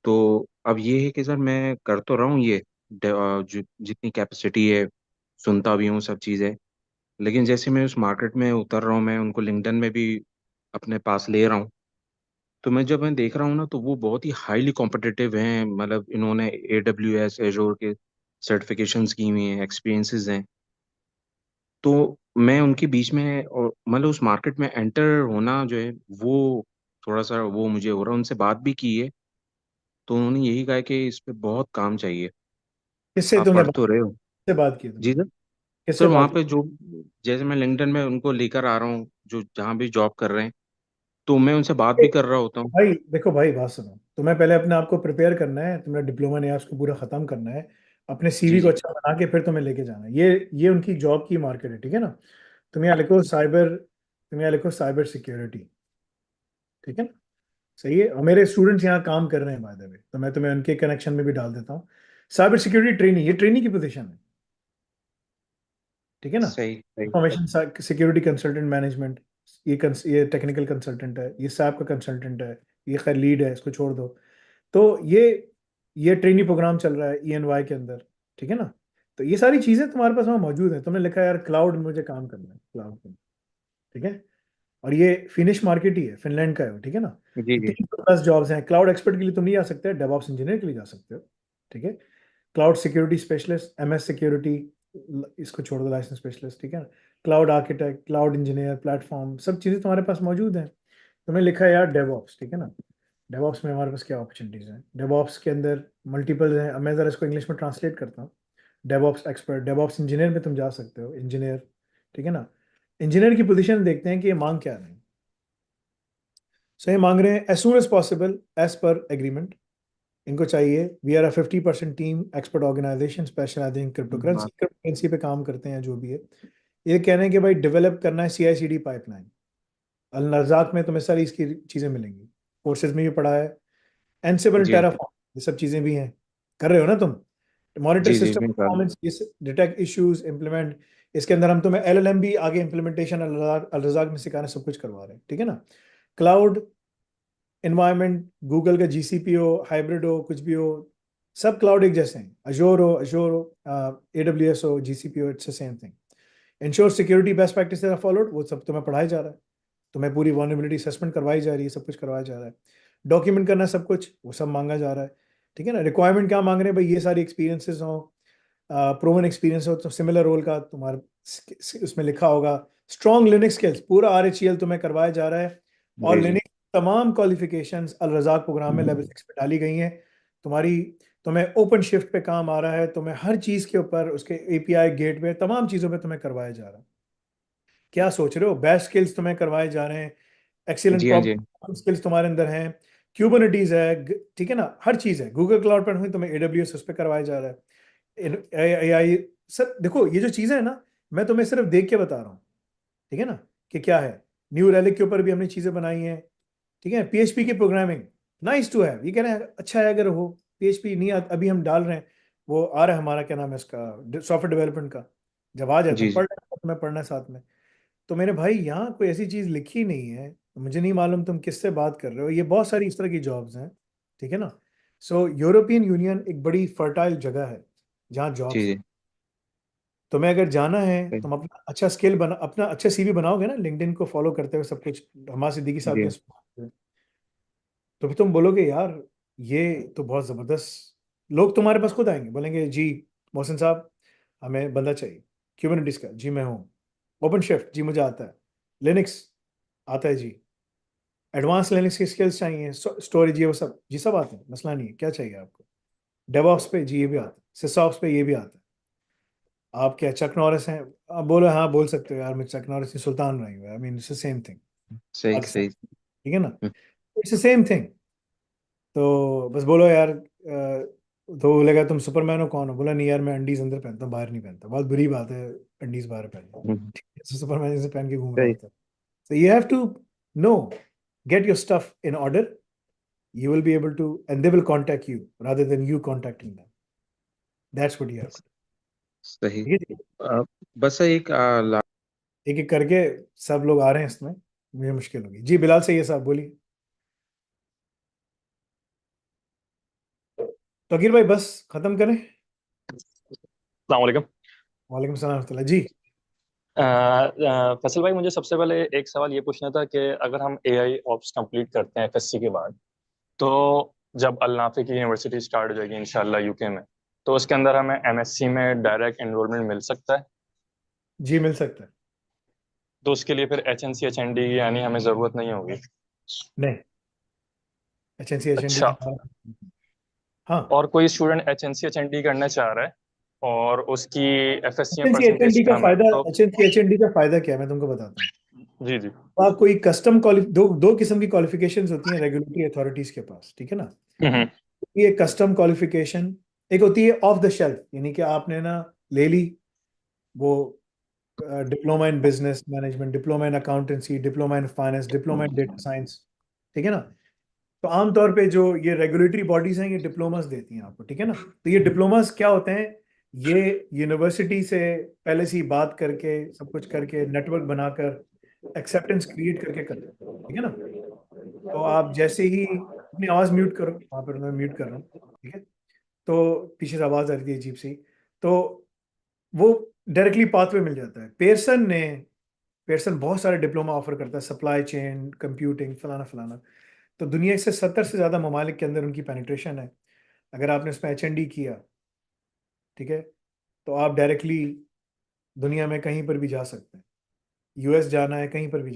तो अब ये है कि सर मैं कर तो रहा हूँ ये, जितनी कैपेसिटी है सुनता भी हूँ सब चीज़ें, लेकिन जैसे मैं उस मार्केट में उतर रहा हूँ, मैं उनको लिंक्डइन में भी अपने पास ले रहा हूँ, तो मैं देख रहा हूँ ना, तो वो बहुत ही हाईली कॉम्पिटिटिव हैं। मतलब इन्होंने AWS एजोर के सर्टिफिकेशंस की हुई हैं, एक्सपीरियंसेस हैं। तो मैं उनके बीच में, और मतलब उस मार्केट में एंटर होना जो है वो थोड़ा सा वो मुझे हो रहा है। उनसे बात भी की है तो उन्होंने यही कहा है कि इस पे बहुत काम चाहिए। किससे आप तुमने पढ़ तो रहे हो। किससे बात की जी तुमने? सर। किससे सर वहाँ बात की? पे जो, जैसे मैं लिंक्डइन में उनको लेकर आ रहा हूँ, जो जहाँ भी जॉब कर रहे हैं, तो मैं उनसे बात भी कर रहा होता हूँ। भाई देखो भाई, बात सुनो, तुम्हें पहले अपने आप को प्रिपेयर करना है, तुम्हें डिप्लोमा नहीं है उसको पूरा खत्म करना है, अपने जी CV को जी। अच्छा बना के फिर तुम्हें लेके जाना है। ये उनकी जॉब की मार्केट है, ठीक है ना। तुम यहाँ लिखो साइबर, तुम यहाँ लिखो साइबर सिक्योरिटी, ठीक है ना। सही है, और मेरे स्टूडेंट्स यहाँ काम कर रहे हैं बाय द वे, तो मैं तुम्हें उनके कनेक्शन में भी डाल देता हूँ। साइबर सिक्योरिटी ट्रेनिंग, ये ट्रेनिंग की पोजीशन है, ठीक है ना। सही सही। इंफॉर्मेशन सिक्योरिटी कंसल्टेंट मैनेजमेंट, ये टेक्निकल कंसल्टेंट है, ये सैप का कंसल्टेंट है, ये खैर लीड है, इसको छोड़ दो। तो ये ट्रेनिंग प्रोग्राम चल रहा है ENY के अंदर, ठीक है ना। तो ये सारी चीजें तुम्हारे पास वहाँ मौजूद है। तुमने लिखा यार क्लाउड में मुझे काम करना है, क्लाउड में, ठीक है। और ये फिनिश मार्केट ही है, फिनलैंड का है वो, ठीक है ना। जी तो जी। 310 जॉब्स हैं। क्लाउड एक्सपर्ट के लिए तुम नहीं जा सकते, डेवऑप्स इंजीनियर के लिए जा सकते हो, ठीक है। Cloud security specialist, MS security, इसको छोड़ दो, लाइसेंस स्पेशलिस्ट, ठीक है ना। Cloud architect, cloud engineer, platform, सब चीज़ें तुम्हारे पास मौजूद हैं। तुमने लिखा है यार डेवऑप्स, ठीक है ना। डेवऑप्स में हमारे पास क्या अपॉर्चुनिटीज हैं? डेवऑप्स के अंदर मल्टीपल हैं, अब मैं ज़रा इसको इंग्लिश में ट्रांसलेट करता हूँ। डेवऑप्स एक्सपर्ट, डेवऑप्स इंजीनियर में तुम जा सकते हो, इंजीनियर, ठीक है ना। इंजीनियर की पोजीशन देखते हैं कि ये मांग क्या रहे हैं। सो ये मांग रहे हैं as soon as possible as per agreement. इनको चाहिए we are 50% team expert organisation specialising in crypto currency, crypto currency पे काम करते हैं जो भी है। ये कह रहे हैं कि भाई डेवलप करना है CI/CD पाइपलाइन। अल नज़ाक में तुम्हें सारी इसकी चीज़ें मिलेंगी, कोर्सेज में भी पढ़ा है। एनसिबल, जी टेराफॉर्म, ये सब चीज़ें भी हैं, कर रहे हो ना तुम। मॉनिटर जी। जी सिस्टम मैं कर परफॉर्मेंस, डिटेक्ट इश्यूज, इम्प्लीमेंट। इसके अंदर हम तुम्हें LLM भी आगे इम्प्लीमेंटेशन अल रज़ाक में सिखाने, सब कुछ करवा रहे हैं, ठीक है ना। क्लाउड इन्वायरमेंट, गूगल का GCP हो, हाइब्रिड हो, कुछ भी हो, सब क्लाउड एक जैसे हैं। अजोर हो, AWS हो, GCP हो, it's the same thing. Ensure security best practices are followed, वो सब तुम्हें पढ़ाया जा रहा है। तुम्हें पूरी वल्नरेबिलिटी असेसमेंट करवाई जा रही है, सब कुछ करवाया जा रहा है। डॉक्यूमेंट करना सब कुछ, वो सब मांगा जा रहा है, ठीक है ना। रिक्वायरमेंट क्या मांग रहे हैं भाई? ये सारी एक्सपीरियंसेस हो, प्रोवन एक्सपीरियंस हो, तो सिमिलर रोल का तुम्हारे उसमें लिखा होगा। स्ट्रॉन्ग लिनक्स स्किल्स, पूरा RHEL तुम्हें करवाया जा रहा है। और जी जी। लिनक्स तमाम क्वालिफिकेशंस अल रज़ाक प्रोग्राम में लेवल 6 पे डाली गई हैं। तुम्हारी तुम्हें ओपन शिफ्ट पे काम आ रहा है, तुम्हें हर चीज़ के ऊपर, उसके API गेटवे, तमाम चीज़ों पे तुम्हें करवाया जा रहा है। क्या सोच रहे हो? बेस्ट स्किल्स तुम्हें करवाए जा रहे हैं, एक्सीलेंट जी हाँ जी। प्रॉब्लम स्किल्स तुम्हारे अंदर हैं, क्यूबरनेटीज है, ठीक है ना, हर चीज़ है। गूगल क्लाउड पर हुई तुम्हें AWS उस पर करवाया जा रहा है। AI सर देखो ये जो चीज़ें है ना, मैं तुम्हें सिर्फ देख के बता रहा हूँ, ठीक है ना, कि क्या है। न्यू रैलिक के ऊपर भी हमने चीज़ें बनाई हैं, ठीक है। पीएचपी की प्रोग्रामिंग नाइस टू हैव, ये कह रहे हैं अच्छा है अगर हो। पीएचपी नहीं अभी हम डाल रहे हैं, वो आ रहा है हमारा क्या नाम है इसका, सॉफ्टवेयर डेवलपमेंट का। जब आ जाए तो जी जी पढ़ मैं पढ़ना साथ में। तो मेरे भाई यहाँ कोई ऐसी चीज़ लिखी नहीं है, मुझे नहीं मालूम तुम किससे बात कर रहे हो, ये बहुत सारी इस तरह की जॉब्स हैं, ठीक है ना। सो यूरोपियन यूनियन एक बड़ी फर्टाइल जगह है जहाँ जी जॉब्स जी हैं। तुम्हें अगर जाना है, सही, तुम अपना अच्छा स्किल बना, अपना अच्छा सीवी बनाओगे ना, लिंक्डइन को फॉलो करते हुए सब कुछ हमारे सिद्दीकी साहब जी के, तो फिर तुम बोलोगे यार ये तो बहुत ज़बरदस्त, लोग तुम्हारे पास खुद आएंगे, बोलेंगे जी मोहसिन साहब हमें बंदा चाहिए, क्यूबरनेटिस का, जी मैं हूँ। ओपन शिफ्ट, जी मुझे आता है। लिनक्स आता है जी। एडवांस लिनक्स की स्किल्स चाहिए, स्टोरेज ये वो सब, जी सब आते हैं, मसला नहीं है, क्या चाहिए आपको। डेवऑप्स पे जी ये भी आता है, सिसऑप्स पे ये भी आता है। आप क्या चक नॉरिस हैं, आप बोलो हाँ बोल सकते हो यार मैं चक नॉरिस की सुल्तान रही हूँ, I mean it's the same thing सही पाकिस्तान, सही। ठीक है ना, हम्म, इट्स द सेम थिंग। तो बस बोलो यार तो बोलेगा तुम सुपरमैन हो, कौन हो, बोला नहीं यार मैं अंडीज अंदर पहनता हूँ बाहर नहीं पहनता, बहुत बुरी बात है अंडीज बाहर पहनना, हम्म, ठीक है, सुपरमैन से पहन के घूम रहा सही होता है। So you have to know, get your stuff in order. You will be able to, and they will contact you rather than you contacting them. That's what you have to do. सही। ठीक है जी? बस एक एक एक करके सब लोग आ रहे हैं इसमें, मुझे मुश्किल होगी जी। बिलाल से ये साहब बोलिए। तो अकीर भाई बस खत्म करें। अस्सलाम वालेकुम। वालेकुम सलाम रहमतुल्लाह जी। फैसल भाई, मुझे सबसे पहले एक सवाल ये पूछना था कि अगर हम एआई ऑप्स कंप्लीट करते हैं एफएससी के बाद, तो जब अल नाफी की यूनिवर्सिटी स्टार्ट हो जाएगी इंशाल्लाह यूके में, तो उसके अंदर हमें एमएससी में डायरेक्ट एनरोलमेंट मिल सकता है? जी मिल सकता है। तो उसके लिए फिर एचएनसी एचएनडी की यानी हमें ज़रूरत नहीं होगी? नहीं, एचएनसी एचएनडी अच्छा। की, हाँ। और कोई स्टूडेंट एचएनसी एचएनडी करना चाह रहा है और उसकी एफएससी में एचएनसी परसेंटेज एचएनडी का कम है फायदा, तो? एचएनसी एचएनडी का फायदा क्या है मैं तुमको बताता हूँ। जी जी। आप कोई कस्टम दो किस्म की क्वालिफिकेशंस होती हैं रेगुलेटरी अथॉरिटीज के पास, ठीक है ना। हम्म। ये कस्टम क्वालिफिकेशन एक होती है ऑफ द शेल्फ, यानी कि आपने ना ले ली वो diploma in business management, diploma in accountancy, diploma in finance, diploma in data science, ठीक है ना। तो आमतौर पे जो ये रेगुलेटरी बॉडीज हैं ये डिप्लोमास देती हैं आपको, ठीक है ना। तो ये डिप्लोमास क्या होते हैं, ये यूनिवर्सिटी से पहले से ही बात करके सब कुछ करके नेटवर्क बनाकर एक्सेप्टेंस क्रिएट करके करते हैं, ठीक है ना। तो आप जैसे ही अपनी आवाज़ म्यूट करो, वहाँ पर मैं म्यूट कर रहा हूँ, ठीक है। तो पीछे से आवाज़ आ रही थी अजीब सी, तो वो डायरेक्टली पाथवे मिल जाता है। पेयरसन बहुत सारे डिप्लोमा ऑफर करता है, सप्लाई चेन, कंप्यूटिंग, फलाना फलाना। तो दुनिया से 70 से ज़्यादा ममालिक के अंदर उनकी पेनिट्रेशन है। अगर आपने उसमें एचएनडी किया, ठीक है, तो आप डायरेक्टली दुनिया में कहीं पर भी जा सकते हैं। यूएस जाना है, कहीं पर भी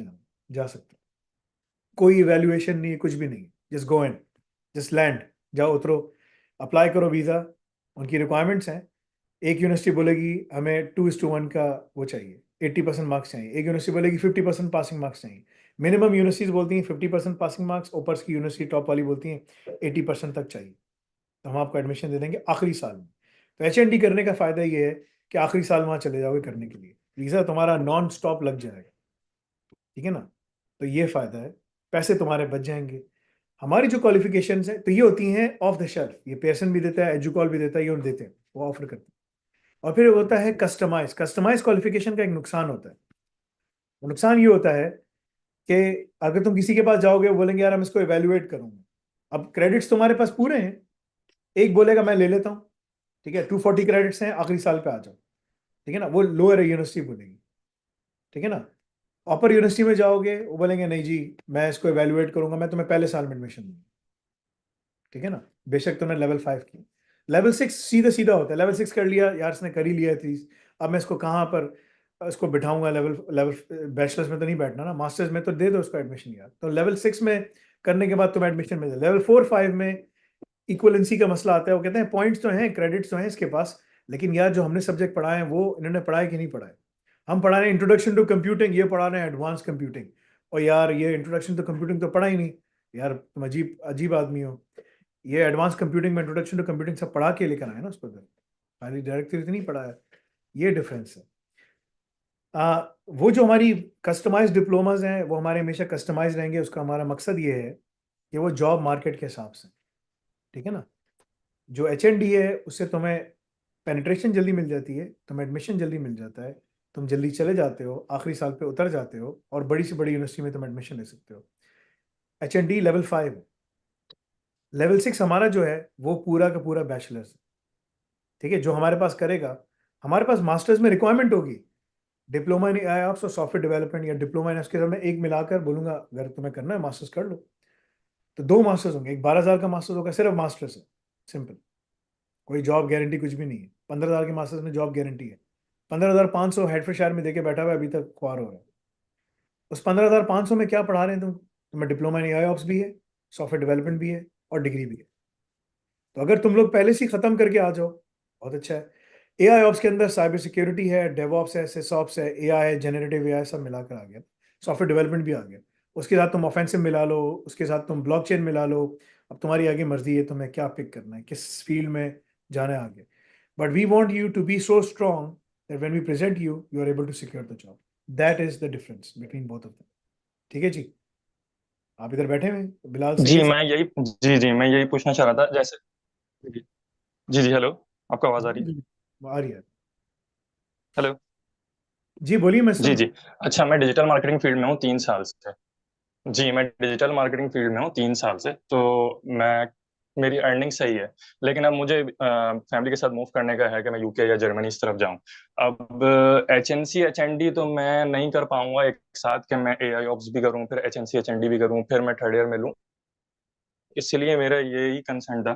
जा सकते हैं, कोई इवेल्युएशन नहीं है, कुछ भी नहीं है, जस्ट गो इन, जस्ट लैंड, जाओ उतरो, अप्लाई करो वीज़ा। उनकी रिक्वायरमेंट्स हैं, एक यूनिवर्सिटी बोलेगी हमें 2:1 का वो चाहिए, 80% मार्क्स चाहिए। एक यूनिवर्सिटी बोलेगी 50% पासिंग मार्क्स चाहिए। मिनिमम यूनिवर्सिटीज बोलती हैं 50% पासिंग मार्क्स, ऊपर की यूनिवर्सिटी टॉप वाली बोलती हैं 80% तक चाहिए, तो हम आपको एडमिशन दे देंगे आखिरी साल में। तो एचएनडी करने का फ़ायदा ये है कि आखिरी साल वहाँ चले जाओगे करने के लिए, वीज़ा तुम्हारा नॉन स्टॉप लग जाएगा, ठीक है ना। तो ये फ़ायदा है, पैसे तुम्हारे बच जाएंगे। हमारी जो क्वालिफिकेशंस हैं तो ये होती हैं ऑफ द शेल्फ, ये पेयरसन भी देता है, एजुकॉल भी देता है, ये उन देते हैं, वो ऑफर करते हैं। और फिर होता है कस्टमाइज क्वालिफिकेशन का एक नुकसान होता है। वो नुकसान ये होता है कि अगर तुम किसी के पास जाओगे वो बोलेंगे यार हम इसको इवेल्युएट करूंगा। अब क्रेडिट्स तुम्हारे पास पूरे हैं, एक बोलेगा मैं ले लेता हूँ, ठीक है, 240 क्रेडिट्स हैं, आखिरी साल पे आ जाओ, ठीक है ना, वो लोअर यूनिवर्सिटी बोलेगी, ठीक है ना। अपर यूनिवर्सिटी में जाओगे वो बोलेंगे नहीं जी मैं इसको इवेल्युएट करूंगा, मैं तुम्हें पहले साल में एडमिशन दूंगा, ठीक है ना, बेशक तुमने लेवल 5 की। लेवल 6 सीधा सीधा होता है, लेवल 6 कर लिया यार, इसने कर ही लिया है 30, अब मैं इसको कहाँ पर इसको बिठाऊंगा, लेवल लेवल बैचलर्स में तो नहीं बैठना ना, मास्टर्स में तो दे दो उसको एडमिशन यार। तो लेवल 6 में करने के बाद तुम्हें एडमिशन मिल जाए। लेवल 4-5 में इक्वलेंसी का मसला आता है, वो कहते हैं पॉइंट्स तो हैं, क्रेडिट्स तो हैं इसके पास, लेकिन यार जो हमने सब्जेक्ट पढ़ाए हैं वो इन्होंने पढ़ाए कि नहीं पढ़ाए। हम पढ़ा रहे हैं इंट्रोडक्शन टू कंप्यूटिंग, ये पढ़ा रहे हैं एडवांस कंप्यूटिंग, और यार ये इंट्रोडक्शन टू कंप्यूटिंग तो पढ़ा ही नहीं। यार तुम अजीब अजीब आदमी हो, ये एडवांस कंप्यूटिंग में इंट्रोडक्शन टू कंप्यूटिंग सब पढ़ा के लेकर आए ना उसको, खाली डायरेक्टली तो नहीं पढ़ाया। ये डिफरेंस है। वो जो हमारी कस्टमाइज डिप्लोमाज हैं वो हमारे हमेशा कस्टमाइज रहेंगे। उसका हमारा मकसद ये है कि वो जॉब मार्केट के हिसाब से, ठीक है ना। जो HND है उससे तुम्हें पेनिट्रेशन जल्दी मिल जाती है, तुम्हें एडमिशन जल्दी मिल जाता है, तुम जल्दी चले जाते हो, आखिरी साल पे उतर जाते हो और बड़ी से बड़ी यूनिवर्सिटी में तुम एडमिशन ले सकते हो। HND लेवल 5 है। लेवल 6 हमारा जो है वो पूरा का पूरा बैचलर्स है, ठीक है। जो हमारे पास करेगा, हमारे पास मास्टर्स में रिक्वायरमेंट होगी डिप्लोमा इन AI ऑप्स और सॉफ्टवेयर डेवलपमेंट या डिप्लोमा इन उसके साथ मैं एक मिलाकर बोलूंगा अगर तुम्हें करना है मास्टर्स कर लो। तो 2 मास्टर्स होंगे, एक 12,000 का मास्टर्स होगा, सिर्फ मास्टर्स है, सिंपल, कोई जॉब गारंटी कुछ भी नहीं है। 15,000 के मास्टर्स में जॉब गारंटी है। 15,500 हेडफोर्डशायर में देके बैठा हुआ है, अभी तक ख्वार हो रहा है। उस 15,500 में क्या पढ़ा रहे हैं तुम्हें डिप्लोमा इन AI ऑप्स भी है, सॉफ्टवेयर डेवलपमेंट भी है और डिग्री भी है। तो अगर तुम लोग पहले से ही खत्म करके आ जाओ बहुत अच्छा है। AI ऑप्स के अंदर साइबर सिक्योरिटी है, डेवऑप्स है, सिसऑप्स है, AI है, जनरेटिव AI सब मिलाकर आ गया, सॉफ्टवेयर डेवलपमेंट भी आ गया। उसके साथ तुम ऑफेंसिव मिला लो, उसके साथ तुम ब्लॉकचेन मिला लो। अब तुम्हारी आगे मर्जी है तुम्हें क्या पिक करना है, किस फील्ड में जाना है आगे। But we want you to be so strong that when we present you you are able to secure the job. That is the difference between both of them. ठीक है जी, आप इधर बैठे हुए हैं बिलाल, सही जी है? मैं यही पूछना चाह रहा था जैसे। जी जी हेलो, आपको आवाज आ रही है? आ रही है। हेलो। जी बोलिए, मैं सुन जी रहा जी। अच्छा, मैं डिजिटल मार्केटिंग फील्ड में हूँ 3 साल से। जी, मैं डिजिटल मार्केटिंग फील्ड में हूँ 3 साल से। तो मैं मेरी अर्निंग सही है, लेकिन अब मुझे फैमिली के साथ मूव करने का है कि मैं यूके या जर्मनी इस तरफ जाऊं। अब HNC HND तो मैं नहीं कर पाऊंगा एक साथ, कि मैं AI ऑप्स भी करूं फिर HNC HND भी करूं फिर मैं थर्ड ईयर में लूं। इसलिए मेरा यही कंसर्न था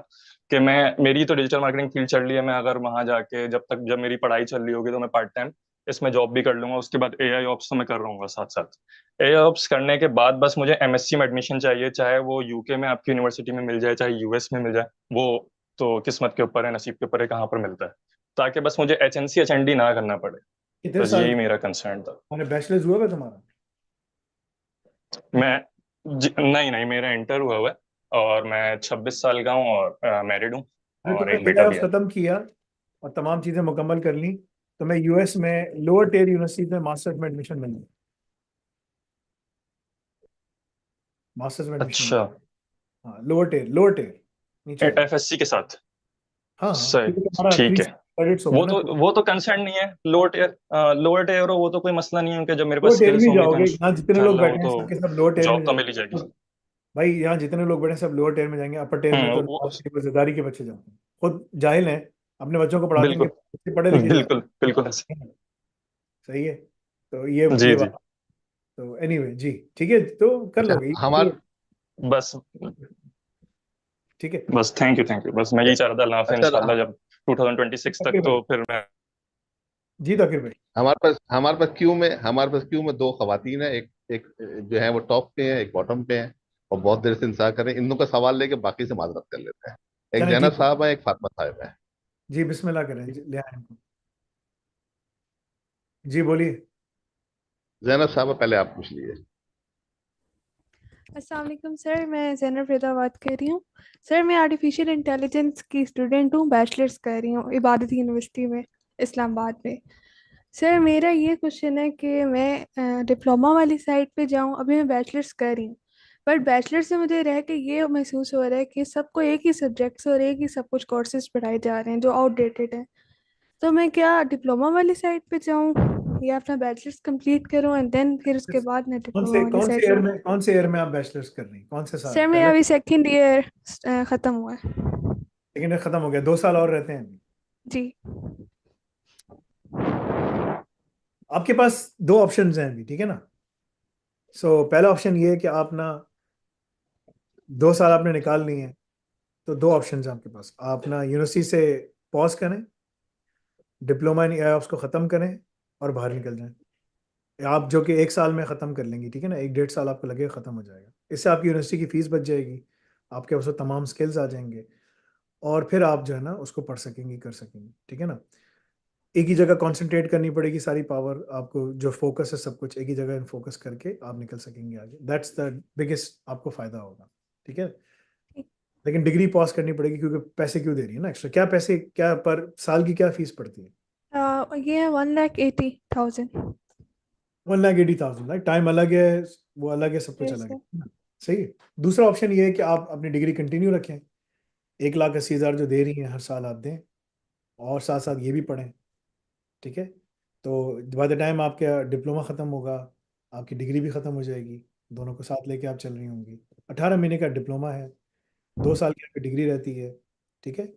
कि मेरी तो डिजिटल मार्केटिंग फील्ड चल रही है, मैं अगर वहां जाके जब मेरी पढ़ाई चल रही होगी तो मैं पार्ट टाइम इसमें जॉब भी कर लूंगा। उसके बाद AI ऑप्स तो मैं कर रहूंगा साथ साथ। AI ऑप्स करने के बाद बस मुझे MSc में एडमिशन चाहिए, चाहे वो यूके में आपकी यूनिवर्सिटी में मिल जाए चाहे US में मिल जाए। वो तो किस्मत के ऊपर है, नसीब के ऊपर है कहाँ पर मिलता है, ताकि बस मुझे HNC HND ना करना पड़े। कितने बस साल यही मेरा कंसर्न था। मैंने बैचलर्स हुआ है तुम्हारा? नहीं नहीं, मेरा इंटर हुआ हुआ है और मैं 26 साल का हूँ और मैरिड हूँ अगर और तुमने एक बेटा AI भी है। खत्म किया और तमाम चीजें मुकम्मल कर ली तो मैं US में लोअर टियर यूनिवर्सिटी में मास्टर्स में एडमिशन मिल गया। मास्टर्स में एडमिशन, अच्छा, हाँ लोअर टियर नीचे वाला। FSC के साथ। हाँ हाँ, सही, क्योंकि तुम्हारा ठीक 3 है। क्रेडिट्स हो गए ना। वो तो कंसर्न नहीं है। लोअर टियर हो वो तो कोई मसला नहीं है, उनके जब मेरे पास लोअर टियर स्किल्स में होंगी तो जाओगे, यहाँ जितने लोग इंशाल्लाह वो बैठे हैं तो सबके सब लोअर टियर में जॉब तो जाएंगे। मिल ही जाएगी। भाई यहाँ जितने लोग बैठे हैं सब लोअर टियर में जाएंगे, अपर टियर में तो वो वजीरदारी के बच्चे जाते हैं, खुद जाहिल हैं, अपने बच्चों को पढ़ाते हैं बिल्कुल कि बच्चे पढ़े लिखे जाते बिल्कुल बिल्कुल ऐसे। हैं। सही है, तो ये जी जी। बात। तो एनीवे जी, ठीक है, तो कर अच्छा, लोगे हमार बस ठीक है। बस थैंक यू बस मैं यही चाह रहा था। अल्लाह हाफ़िज़, अच्छा, इंशाल्लाह जब 2026 तक तकीर तो भाई, फिर मैं। जी तकीर भाई। हमारे पास क्यू में दो खवातीन है, एक एक जो है वो टॉप पे है, एक बॉटम पे है और बहुत देर से इंतजार कर रहे हैं। इन लोगों का सवाल लेके बाकी से माजरत कर लेते हैं। एक चलें जी, जैनब साहब है, एक फातिमा साहब है। जी बिस्मिल्लाह करें जी, ले आए इनको। जी बोलिए। जैनब साहब पहले आप पूछ लीजिए। अस्सलाम वालेकुम सर, मैं ज़ैनब रिदा बात कर रही हूँ। सर मैं आर्टिफिशियल इंटेलिजेंस की स्टूडेंट हूँ, बैचलर्स कर रही हूँ इबादत यूनिवर्सिटी में, इस्लामाबाद में। सर मेरा ये क्वेश्चन है कि मैं डिप्लोमा वाली साइड पे जाऊँ, अभी मैं बैचलर्स कर रही हूँ, बट बैचलर से मुझे रह के ये महसूस हो रहा है कि सबको एक ही सब्जेक्ट्स और एक ही सब कुछ कोर्सेज पढ़ाए जा रहे हैं जो आउटडेटेड हैं। तो मैं क्या डिप्लोमा वाली साइड पे जाऊँ या अपना बैचलर्स कंप्लीट करूँ एंड देन फिर उसके बाद मैं डिप्लोमा वाली साइड जाऊँ? कौन से ईयर में आप बैचलर्स कर रही हैं, कौन से साल सर मैं पहले? अभी सेकेंड ईयर ख़त्म हुआ है। सेकेंड ईयर खत्म हो गया, 2 साल और रहते हैं। जी। आपके पास 2 ऑप्शंस हैं अभी, ठीक है ना। सो पहला ऑप्शन ये है कि आप ना 2 साल आपने निकाल लिए हैं, तो 2 ऑप्शंस हैं आपके पास। आप ना यूनिवर्सिटी से पॉज करें, डिप्लोमा इन AI को ख़त्म करें और बाहर निकल जाएं। आप जो कि 1 साल में ख़त्म कर लेंगी, ठीक है ना, 1-1.5 साल आपको लगेगा, ख़त्म हो जाएगा। इससे आपकी यूनिवर्सिटी की फ़ीस बच जाएगी, आपके पास वो तमाम स्किल्स आ जाएंगे और फिर आप जो है ना उसको पढ़ सकेंगी, कर सकेंगी, ठीक है ना। एक ही जगह कंसंट्रेट करनी पड़ेगी, सारी पावर आपको, जो फोकस है सब कुछ एक ही जगह फोकस करके आप निकल सकेंगे आगे। दैट्स द बिगेस्ट आपको फ़ायदा होगा, ठीक है। लेकिन डिग्री पॉज करनी पड़ेगी, क्योंकि पैसे क्यों दे रही है ना एक्स्ट्रा, क्या पैसे, क्या पर साल की क्या फीस पड़ती है? ये है 1,80,000। 1,80,000, लाइक टाइम अलग है, वो अलग है, सब कुछ यस अलग सर। है ना? सही है। दूसरा ऑप्शन ये है कि आप अपनी डिग्री कंटिन्यू रखें, 1,80,000 जो दे रही हैं हर साल आप दें, और साथ साथ ये भी पढ़ें। ठीक है, तो बाय द टाइम आपका डिप्लोमा ख़त्म होगा, आपकी डिग्री भी ख़त्म हो जाएगी, दोनों को साथ लेके आप चल रही होंगी। 18 महीने का डिप्लोमा है, 2 साल की आपकी डिग्री रहती है। ठीक है, यस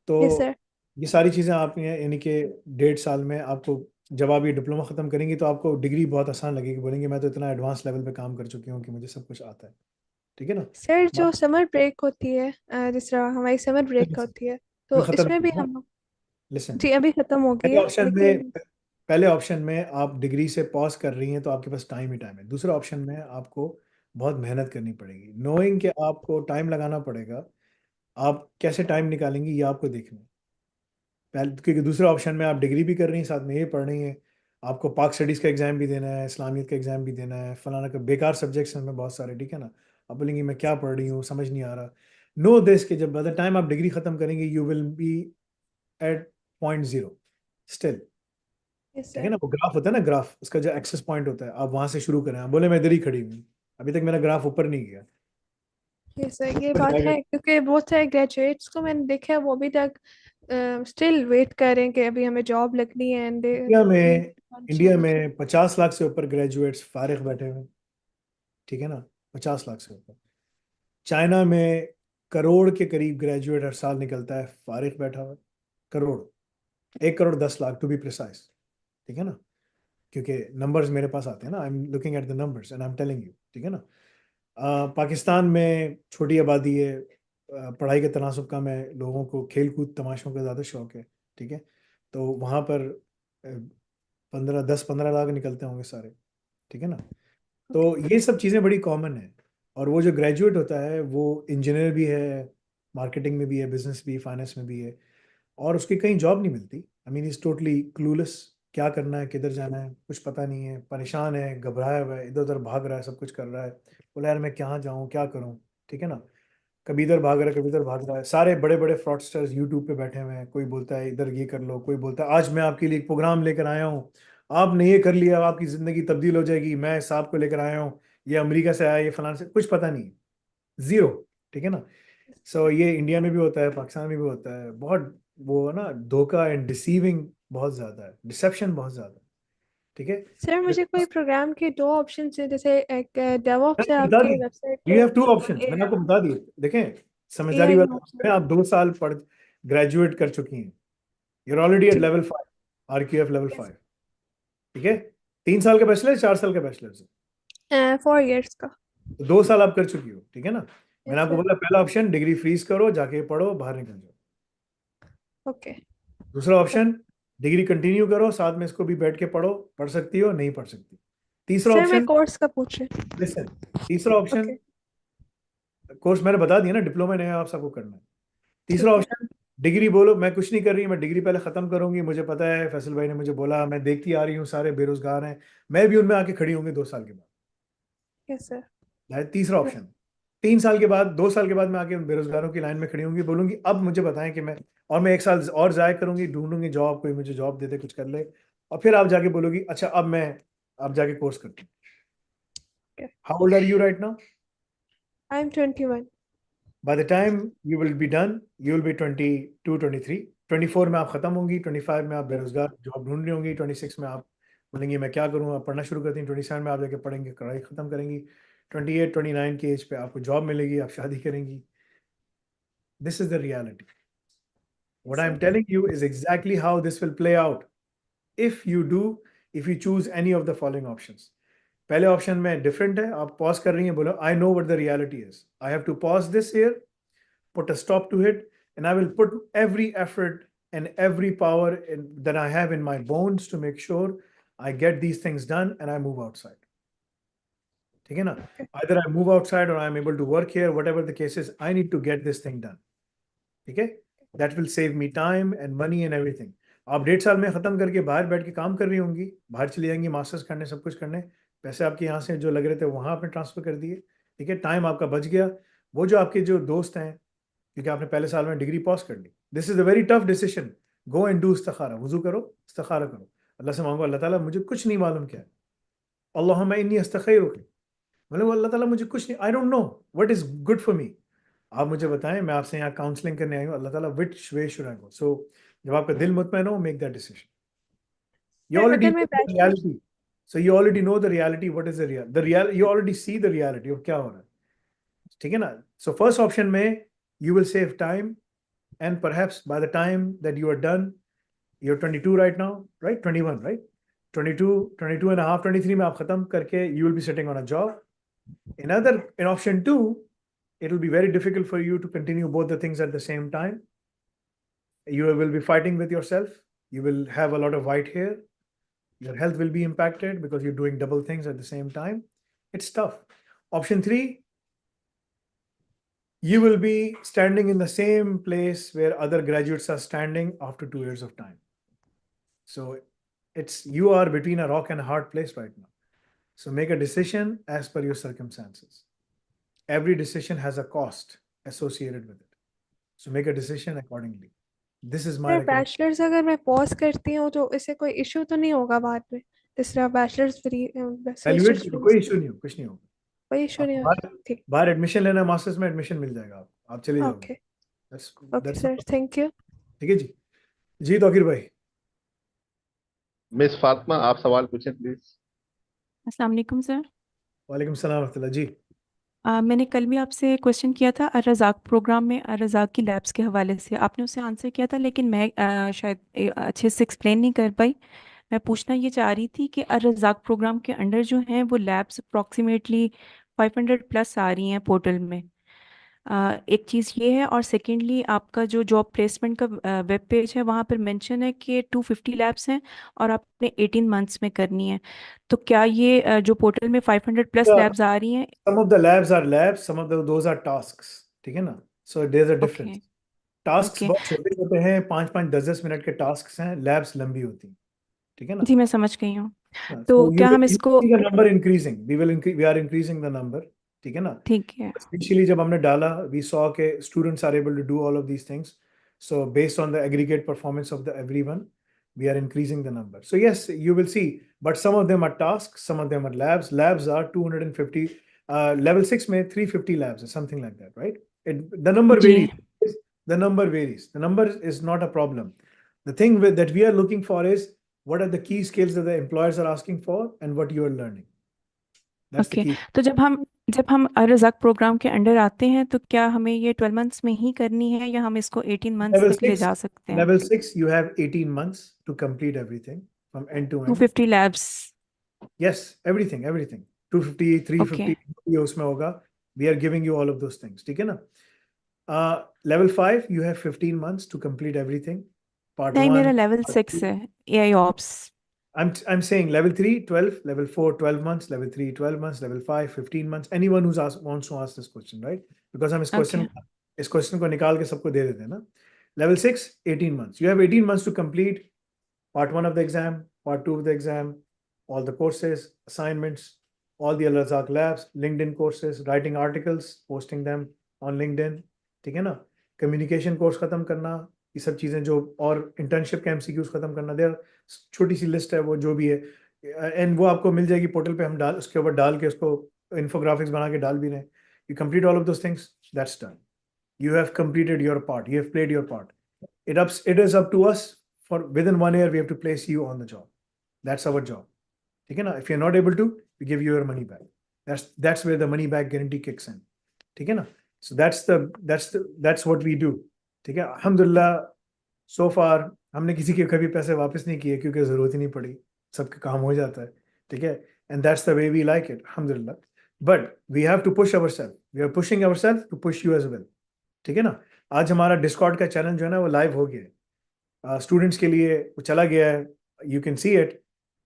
तो सर। ये सारी चीज़ें आप यानी कि 1.5 साल में आपको, जब आप ये डिप्लोमा ख़त्म करेंगी तो आपको डिग्री बहुत आसान लगेगी, बोलेंगे मैं तो इतना एडवांस लेवल पे काम कर चुकी हूँ कि मुझे सब कुछ आता है। ठीक है ना? सर जो बात समर ब्रेक होती है, जिस तरह हमारी समर ब्रेक होती है, तो ख़त्म इसमें भी नहीं हुआ। हम। लिसन, जी अभी खत्म हो गई पहले है ऑप्शन में लेकिन। पहले ऑप्शन में आप डिग्री से पॉज कर रही हैं तो आपके पास टाइम ही टाइम है। दूसरे ऑप्शन में आपको बहुत मेहनत करनी पड़ेगी, नोइंग कि आपको टाइम लगाना पड़ेगा। आप कैसे टाइम निकालेंगी ये आपको देखना है। पहले, क्योंकि दूसरे ऑप्शन में आप डिग्री भी कर रही हैं, साथ में ये पढ़ रही हैं, आपको पाक स्टडीज़ का एग्ज़ाम भी देना है, इस्लामियत का एग्ज़ाम भी देना है, फलाना का, बेकार सब्जेक्ट्स हैं में बहुत सारे। ठीक है ना? आप बोलेंगी मैं क्या पढ़ रही हूँ, समझ नहीं आ रहा। नो दिस कि जब बाय द टाइम आप डिग्री ख़त्म करेंगे you will be at point zero still. Yes ठीक है सर। ना? वो ग्राफ होता है ना, ग्राफ, उसका जो एक्सेस पॉइंट होता है, आप वहां से शुरू करें। आप बोले मैं इधर ही खड़ी हूँ, अभी तक मेरा ग्राफ ऊपर नहीं गया। यस सर, ये ऊपर बात जाएगा। है क्योंकि बहुत सारे ग्रेजुएट्स को मैंने देखा है वो अभी तक स्टिल वेट कर रहे हैं कि अभी हमें जॉब लगनी है एंड दे इंडिया नीड में इंडिया चेंज। में 50 लाख से ऊपर ग्रेजुएट्स फारिग बैठे हुए हैं। ठीक है ना? 50 लाख से ऊपर। चाइना में करोड़ के करीब ग्रेजुएट हर साल निकलता है फारिग बैठा हुआ है। Crore, 1,10,00,000 to be precise. ठीक है ना? क्योंकि नंबर्स मेरे पास आते हैं ना, I am looking at the numbers and I am telling you. ठीक है ना? पाकिस्तान में छोटी आबादी है, पढ़ाई के तनासब कम है, लोगों को खेल कूद तमाशों का ज़्यादा शौक है। ठीक है, तो वहाँ पर 10-15 लाख निकलते होंगे सारे। ठीक है ना? तो ये सब चीज़ें बड़ी कॉमन है। और वो जो ग्रेजुएट होता है वो इंजीनियर भी है, मार्केटिंग में भी है, बिजनेस भी, फाइनेंस में भी है, और उसकी कहीं जॉब नहीं मिलती। I mean is totally clueless, क्या करना है, किधर जाना है, कुछ पता नहीं है, परेशान है, घबराया हुआ है, इधर उधर भाग रहा है, सब कुछ कर रहा है, बोला यार मैं कहाँ जाऊँ, क्या करूँ। ठीक है ना? कभी इधर भाग रहा है, कभी इधर भाग रहा है। सारे बड़े बड़े फ्रॉडस्टर्स यूट्यूब पे बैठे हुए हैं, कोई बोलता है इधर ये कर लो, कोई बोलता है आज मैं आपके लिए एक प्रोग्राम लेकर आया हूँ, आपने ये कर लिया आपकी ज़िंदगी तब्दील हो जाएगी, मैं साहब को लेकर आया हूँ, ये अमेरिका से आया, ये फलाना से, कुछ पता नहीं, जीरो। ठीक है ना? सो ये इंडिया में भी होता है, पाकिस्तान में भी होता है, बहुत वो है ना, धोखा एंड डिसीविंग बहुत ज़्यादा है, डिसेप्शन बहुत ज़्यादा है। ठीक है? सर मुझे कोई प्रोग्राम के दो ऑप्शन है, जैसे एक डेवऑप्स है मैंने बता आपके दी, वेबसाइट यू पे हैव टू और ऑप्शंस, मैंने आपको बता दिए। देखें, समझदारी एआई वाला option है, आप 2 साल पढ़ ग्रेजुएट कर चुकी हैं, you're already at level 5, RQF level 5। ठीक है? 3 साल का बैचलर, 4 साल का बैचलर से, 4 इयर्स का। तो 2 साल आप कर चुकी हो। ठीक है ना? मैंने यस आपको सर। बोला पहला ऑप्शन डिग्री फ्रीज करो, जाके पढ़ो, बाहर निकल जाओ। ओके। दूसरा ऑप्शन डिग्री कंटिन्यू करो, साथ में इसको भी बैठ के पढ़ो, पढ़ सकती हो, नहीं पढ़ सकती। तीसरा सर मैं ऑप्शन, कोर्स का पूछ रही। लिसन, तीसरा ऑप्शन, ओके। कोर्स मैंने बता दिया ना, डिप्लोमा नहीं आप सबको करना है। तीसरा ठीक है। ऑप्शन, डिग्री बोलो मैं कुछ नहीं कर रही, मैं डिग्री पहले खत्म करूंगी, मुझे पता है, फैसल भाई ने मुझे बोला, मैं देखती आ रही हूँ सारे बेरोजगार हैं, मैं भी उनमें आके खड़ी होंगी 2 साल के बाद। Yes sir. है तीसरा ऑप्शन। 3 साल के बाद, 2 साल के बाद मैं आके उन बेरोजगारों की लाइन में खड़ी होंगी, बोलूंगी अब मुझे बताएं कि मैं, और मैं 1 साल और जाया करूंगी, ढूंढूंगी जॉब, कोई मुझे जॉब दे दे, कुछ कर ले, और फिर आप जाके बोलोगी अच्छा अब मैं, आप जाके कोर्स करती हूँ। How old are you right now? I am 21। By the time you will be done, you will be 22, 23, 24 में आप खत्म होंगी, 25 में आप बेरोजगार जॉब ढूंढ रही होंगी, 26 में आप बोलेंगी मैं क्या करूँ, आप पढ़ना शुरू करती हैं, 27 में आप जाके पढ़ेंगे, पढ़ाई खत्म करेंगी, 28, 29 की एज पे आपको जॉब मिलेगी, आप शादी करेंगी। This is the reality. What I'm telling you is exactly how this will play out if you do, if you choose any of the following options. पहले ऑप्शन में डिफरेंट है, आप पॉज कर रही हैं, बोलो I know what the reality is, I have to pause this here, put a stop to it, and I will put every effort and every power that I have in my bones to make sure I get these things done and I move outside. ठीक है ना? Either I move outside or I'm able to work here, whatever the case is, I need to get this thing done. ठीक है? That will save me time and money and everything. आप 1.5 साल में ख़त्म करके बाहर बैठ के काम कर रही होंगी, बाहर चली जाएंगी मास्टर्स करने, सब कुछ करने, पैसे आपके यहाँ से जो लग रहे थे वहाँ आपने ट्रांसफ़र कर दिए। ठीक है? टाइम आपका बच गया। वो जो आपके जो दोस्त हैं, क्योंकि आपने पहले साल में डिग्री पॉज कर ली, this is a very tough decision go and do इस्तिखारा, वुजू करो, इस्तिखारा करो, अल्लाह से मांगो, अल्लाह ताला मुझे कुछ नहीं मालूम क्या है, अल्लाहुम्मा इन्नी अस्तखिरुक, मतलब अल्लाह ताला मुझे कुछ नहीं, I don't know what is good for me, आप मुझे बताएं, मैं आपसे यहाँ काउंसलिंग करने आई हूँ, अल्लाह ताला व्हिच वे शुड आई गो। सो जब आपका दिल मुतमईन हो, make that decision. You sir already अगर know मैं the bachelors reality. So you already know the reality. What is the real? You already see the reality of क्या हो रहा है, ठीक है ना? So first option में you will save time, and perhaps by the time that you are done, you're 22 right now, right? 21, right? 22 and a half, 23 में आप खत्म करके you will be sitting on a job. In option 2, it will be very difficult for you to continue both the things at the same time. You will be fighting with yourself. You will have a lot of white hair. Your health will be impacted because you're doing double things at the same time. It's tough. Option 3, you will be standing in the same place where other graduates are standing after 2 years of time. So you are between a rock and a hard place right now. So make a decision as per your circumstances. Every decision has a cost associated with it. So make a decision accordingly. This is my sir recommendation. Bachelors अगर मैं pause करती हूँ तो इससे कोई issue तो नहीं होगा बाद में, तीसरा बैचलर्स फ्री Evaluate सेमेस्टर्स करो, फ्री, कोई इशू नहीं हो, कुछ नहीं होगा। कोई इशू नहीं आपको होगा? ठीक, बाहर एडमिशन लेना, मास्टर्स में एडमिशन मिल जाएगा, आप चले जाओगे। Okay That's okay that's sir, thank you. ठीक है जी। जी तौकीर भाई। मिस फातिमा, आप सवाल पूछें प्लीज। अस्सलाम वालेकुम सर। वालेकुम सलाम रहमतुल्लाह जी। मैंने कल भी आपसे क्वेश्चन किया था अर्रज़ाक प्रोग्राम में अर्रज़ाक की लैब्स के हवाले से, आपने उसे आंसर किया था, लेकिन मैं शायद अच्छे से एक्सप्लेन नहीं कर पाई। मैं पूछना ये चाह रही थी कि अर्रज़ाक प्रोग्राम के अंडर जो हैं वो लैब्स अप्रॉक्सीमेटली 500 प्लस आ रही हैं पोर्टल में। एक चीज़ ये है, और सेकेंडली आपका जो जॉब प्लेसमेंट का वेब पेज है वहाँ पर मेंशन है कि 250 लैब्स हैं और आपने 18 मंथ्स में करनी है। तो क्या ये जो पोर्टल में 500 प्लस लैब्स आ रही हैं? Some of the labs are labs, some of those are tasks, ठीक है ना? So there's a difference. Tasks okay बहुत छोटे होते हैं, 5-5 10-10 मिनट के tasks हैं, labs लंबी होती हैं, ठीक है ना? जी, मैं समझ गई हूँ। हाँ, तो so क्या हम you इसको, see the number increasing. We are increasing the number, ठीक है ना? ठीक है, Especially जब हमने डाला, we saw के students are able to do all of these things. So based on the aggregate performance of everyone, we are increasing the number. So yes, you will see, but some of them are tasks, some of them are labs. Labs are 250. Level 6 में 350 labs or something like that, right? The number जी varies. The number varies. The number is not a problem. The thing that we are looking for is what are the key skills that the employers are asking for and what you are learning. That's the okay. key. तो जब हम अर्रज़ाक programme के under आते हैं तो क्या हमें ये 12 मंथ्स में ही करनी है या हम इसको 18 मंथ्स Level तक ले 6, जा सकते हैं? level 6, you have 18 months to complete everything from end to end. 250 labs, Yes, everything. 250, okay 350, ये उसमें होगा. We are giving you all of those things, ठीक है ना? Level 5, you have 15 months to complete everything. Part नहीं, 1, मेरा level part 6 2. है, AI ops. I'm saying level 3, 12, level 4, 12 months, level 3, 12 months, level 5, 15 months. Anyone who's wants to ask this question, right? Because हम okay इस question को निकाल के सबको दे देते हैं ना. Level 6, 18 months. You have 18 months to complete part 1 of the exam, part 2 of the exam, all the courses, assignments, all the Al-Razak labs, LinkedIn courses, writing articles, posting them on LinkedIn, ठीक है ना? Communication course खत्म करना, ये सब चीज़ें जो, और internship के MCQs खत्म करना, देर छोटी सी लिस्ट है वो जो भी है, एंड वो आपको मिल जाएगी पोर्टल पे, हम उसके ऊपर डाल के उसको इन्फोग्राफिक्स बना के डाल भी रहे हैं. You complete all of those things, that's done. You have completed your part. You have played your part. It is up to us. For within 1 year, we have to place you on the job. That's our job. ठीक है ना? If you're not able to, we give you your money back. That's where the money back guarantee kicks in. ठीक है ना? So that's what we do. ठीक है? अल्हम्दुलिल्लाह, so far हमने किसी के कभी पैसे वापस नहीं किए क्योंकि जरूरत ही नहीं पड़ी, सबके काम हो जाता है, ठीक है? And that's the way we like it, अल्हम्दुलिल्लाह. But we have to push ourselves. We are pushing ourselves to push you as well. ठीक है ना? आज हमारा डिस्कॉर्ड का चैनल जो है ना वो लाइव हो गया है, स्टूडेंट्स के लिए वो चला गया है. You can see it.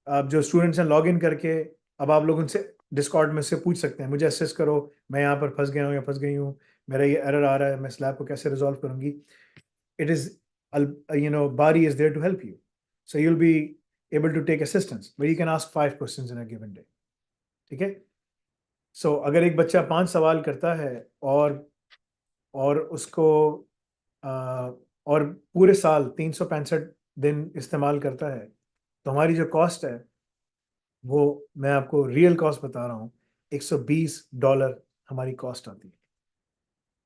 आप जो स्टूडेंट्स हैं लॉग इन करके अब आप लोग उनसे डिस्कॉर्ड में से पूछ सकते हैं, मुझे असिस्ट करो, मैं यहाँ पर फंस गया हूँ या फंस गई हूँ, मेरा ये एरर आ रहा है, मैं स्लैब को कैसे रिजॉल्व करूँगी. It is Bari is there to help you. So you'll be able to take assistance where you can ask 5 questions in a given day. ठीक है? So अगर एक बच्चा 5 सवाल करता है और उसको और पूरे साल 365 दिन इस्तेमाल करता है, तो हमारी जो कॉस्ट है वो, मैं आपको रियल कॉस्ट बता रहा हूँ, $120 हमारी कॉस्ट आती है।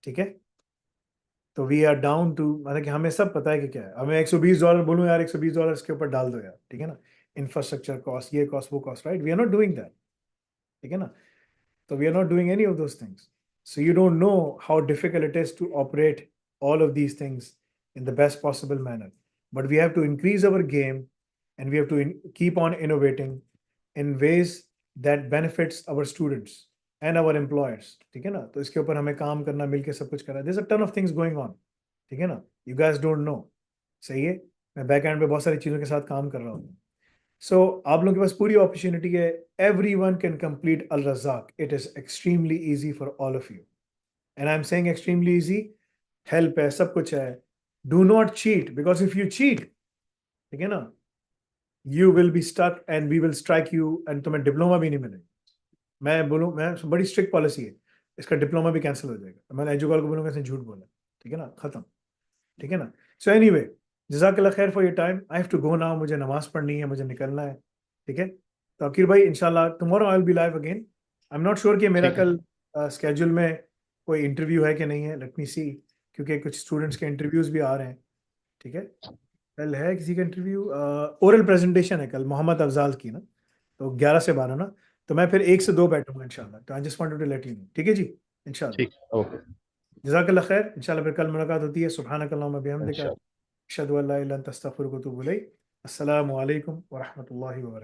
ठीक है, तो वी आर डाउन टू, मतलब कि हमें सब पता है कि क्या है। हमें $120 बोलूँ यार, $120 इसके ऊपर डाल दो यार, ठीक है ना, इंफ्रास्ट्रक्चर कॉस्ट, ये कॉस्ट, वो cost, right, we are not doing that, ठीक है ना। So we are not doing any of those things. So you don't know how difficult it is to operate all of these things in the best possible manner. But we have to increase our game, and we have to keep on innovating in ways that benefits our students and our employers. ठीक है ना, तो इसके ऊपर हमें काम करना, मिलके सब कुछ करना। There's a ton of things going on. ठीक है ना, you guys don't know. सही है, मैं बैक एंड पे बहुत सारी चीज़ों के साथ काम कर रहा हूँ। So आप लोगों के पास पूरी अपॉर्चुनिटी है। Everyone can complete Al Razak. It is extremely easy for all of you. And I'm saying extremely easy. Help है, सब कुछ है। Do not cheat, because if you cheat, ठीक है ना, you will be stuck and we will strike you, and तुम्हें diploma भी नहीं मिलेगा। मैं बोलूँ, मैं बड़ी स्ट्रिक्ट पॉलिसी है, इसका डिप्लोमा भी कैंसिल हो जाएगा। मैंने एजुकॉल को बोलूँगा इसने झूठ बोला, ठीक है ना, खत्म, ठीक है ना। सो एनीवे, जज़ाकल्लाह खैर for your time. I have to go now, मुझे नमाज पढ़नी है, मुझे निकलना है, ठीक है। तो अकीर भाई, इंशाल्लाह tomorrow I will be live again. I am not sure कि मेरा कल स्केड्यूल में कोई इंटरव्यू है कि नहीं है, लेट मी सी, क्योंकि कुछ स्टूडेंट्स के इंटरव्यूज भी आ रहे हैं, ठीक है। कल है किसी का इंटरव्यू, ओरल प्रेजेंटेशन है कल मोहम्मद अफजाल की ना, तो 11 से 12 ना, तो मैं फिर 1 से 2 बैठूंगा इंशाल्लाह। तो I just wanted to let you know, ठीक है जी, इंशाल्लाह। ठीक, ओके, जज़ाकल्लाह खैर, इंशाल्लाह फिर कल मुलाकात होती है। सुब्हानकल्लाहुम्मा व बिहम्दिका, इंशाल्लाह। अशहदु अल्ला इलाहा इल्ला अंता अस्तगफिरुका व अतूबु इलैक। अस्सलामु अलैकुम व रहमतुल्लाहि व बरकातुहू।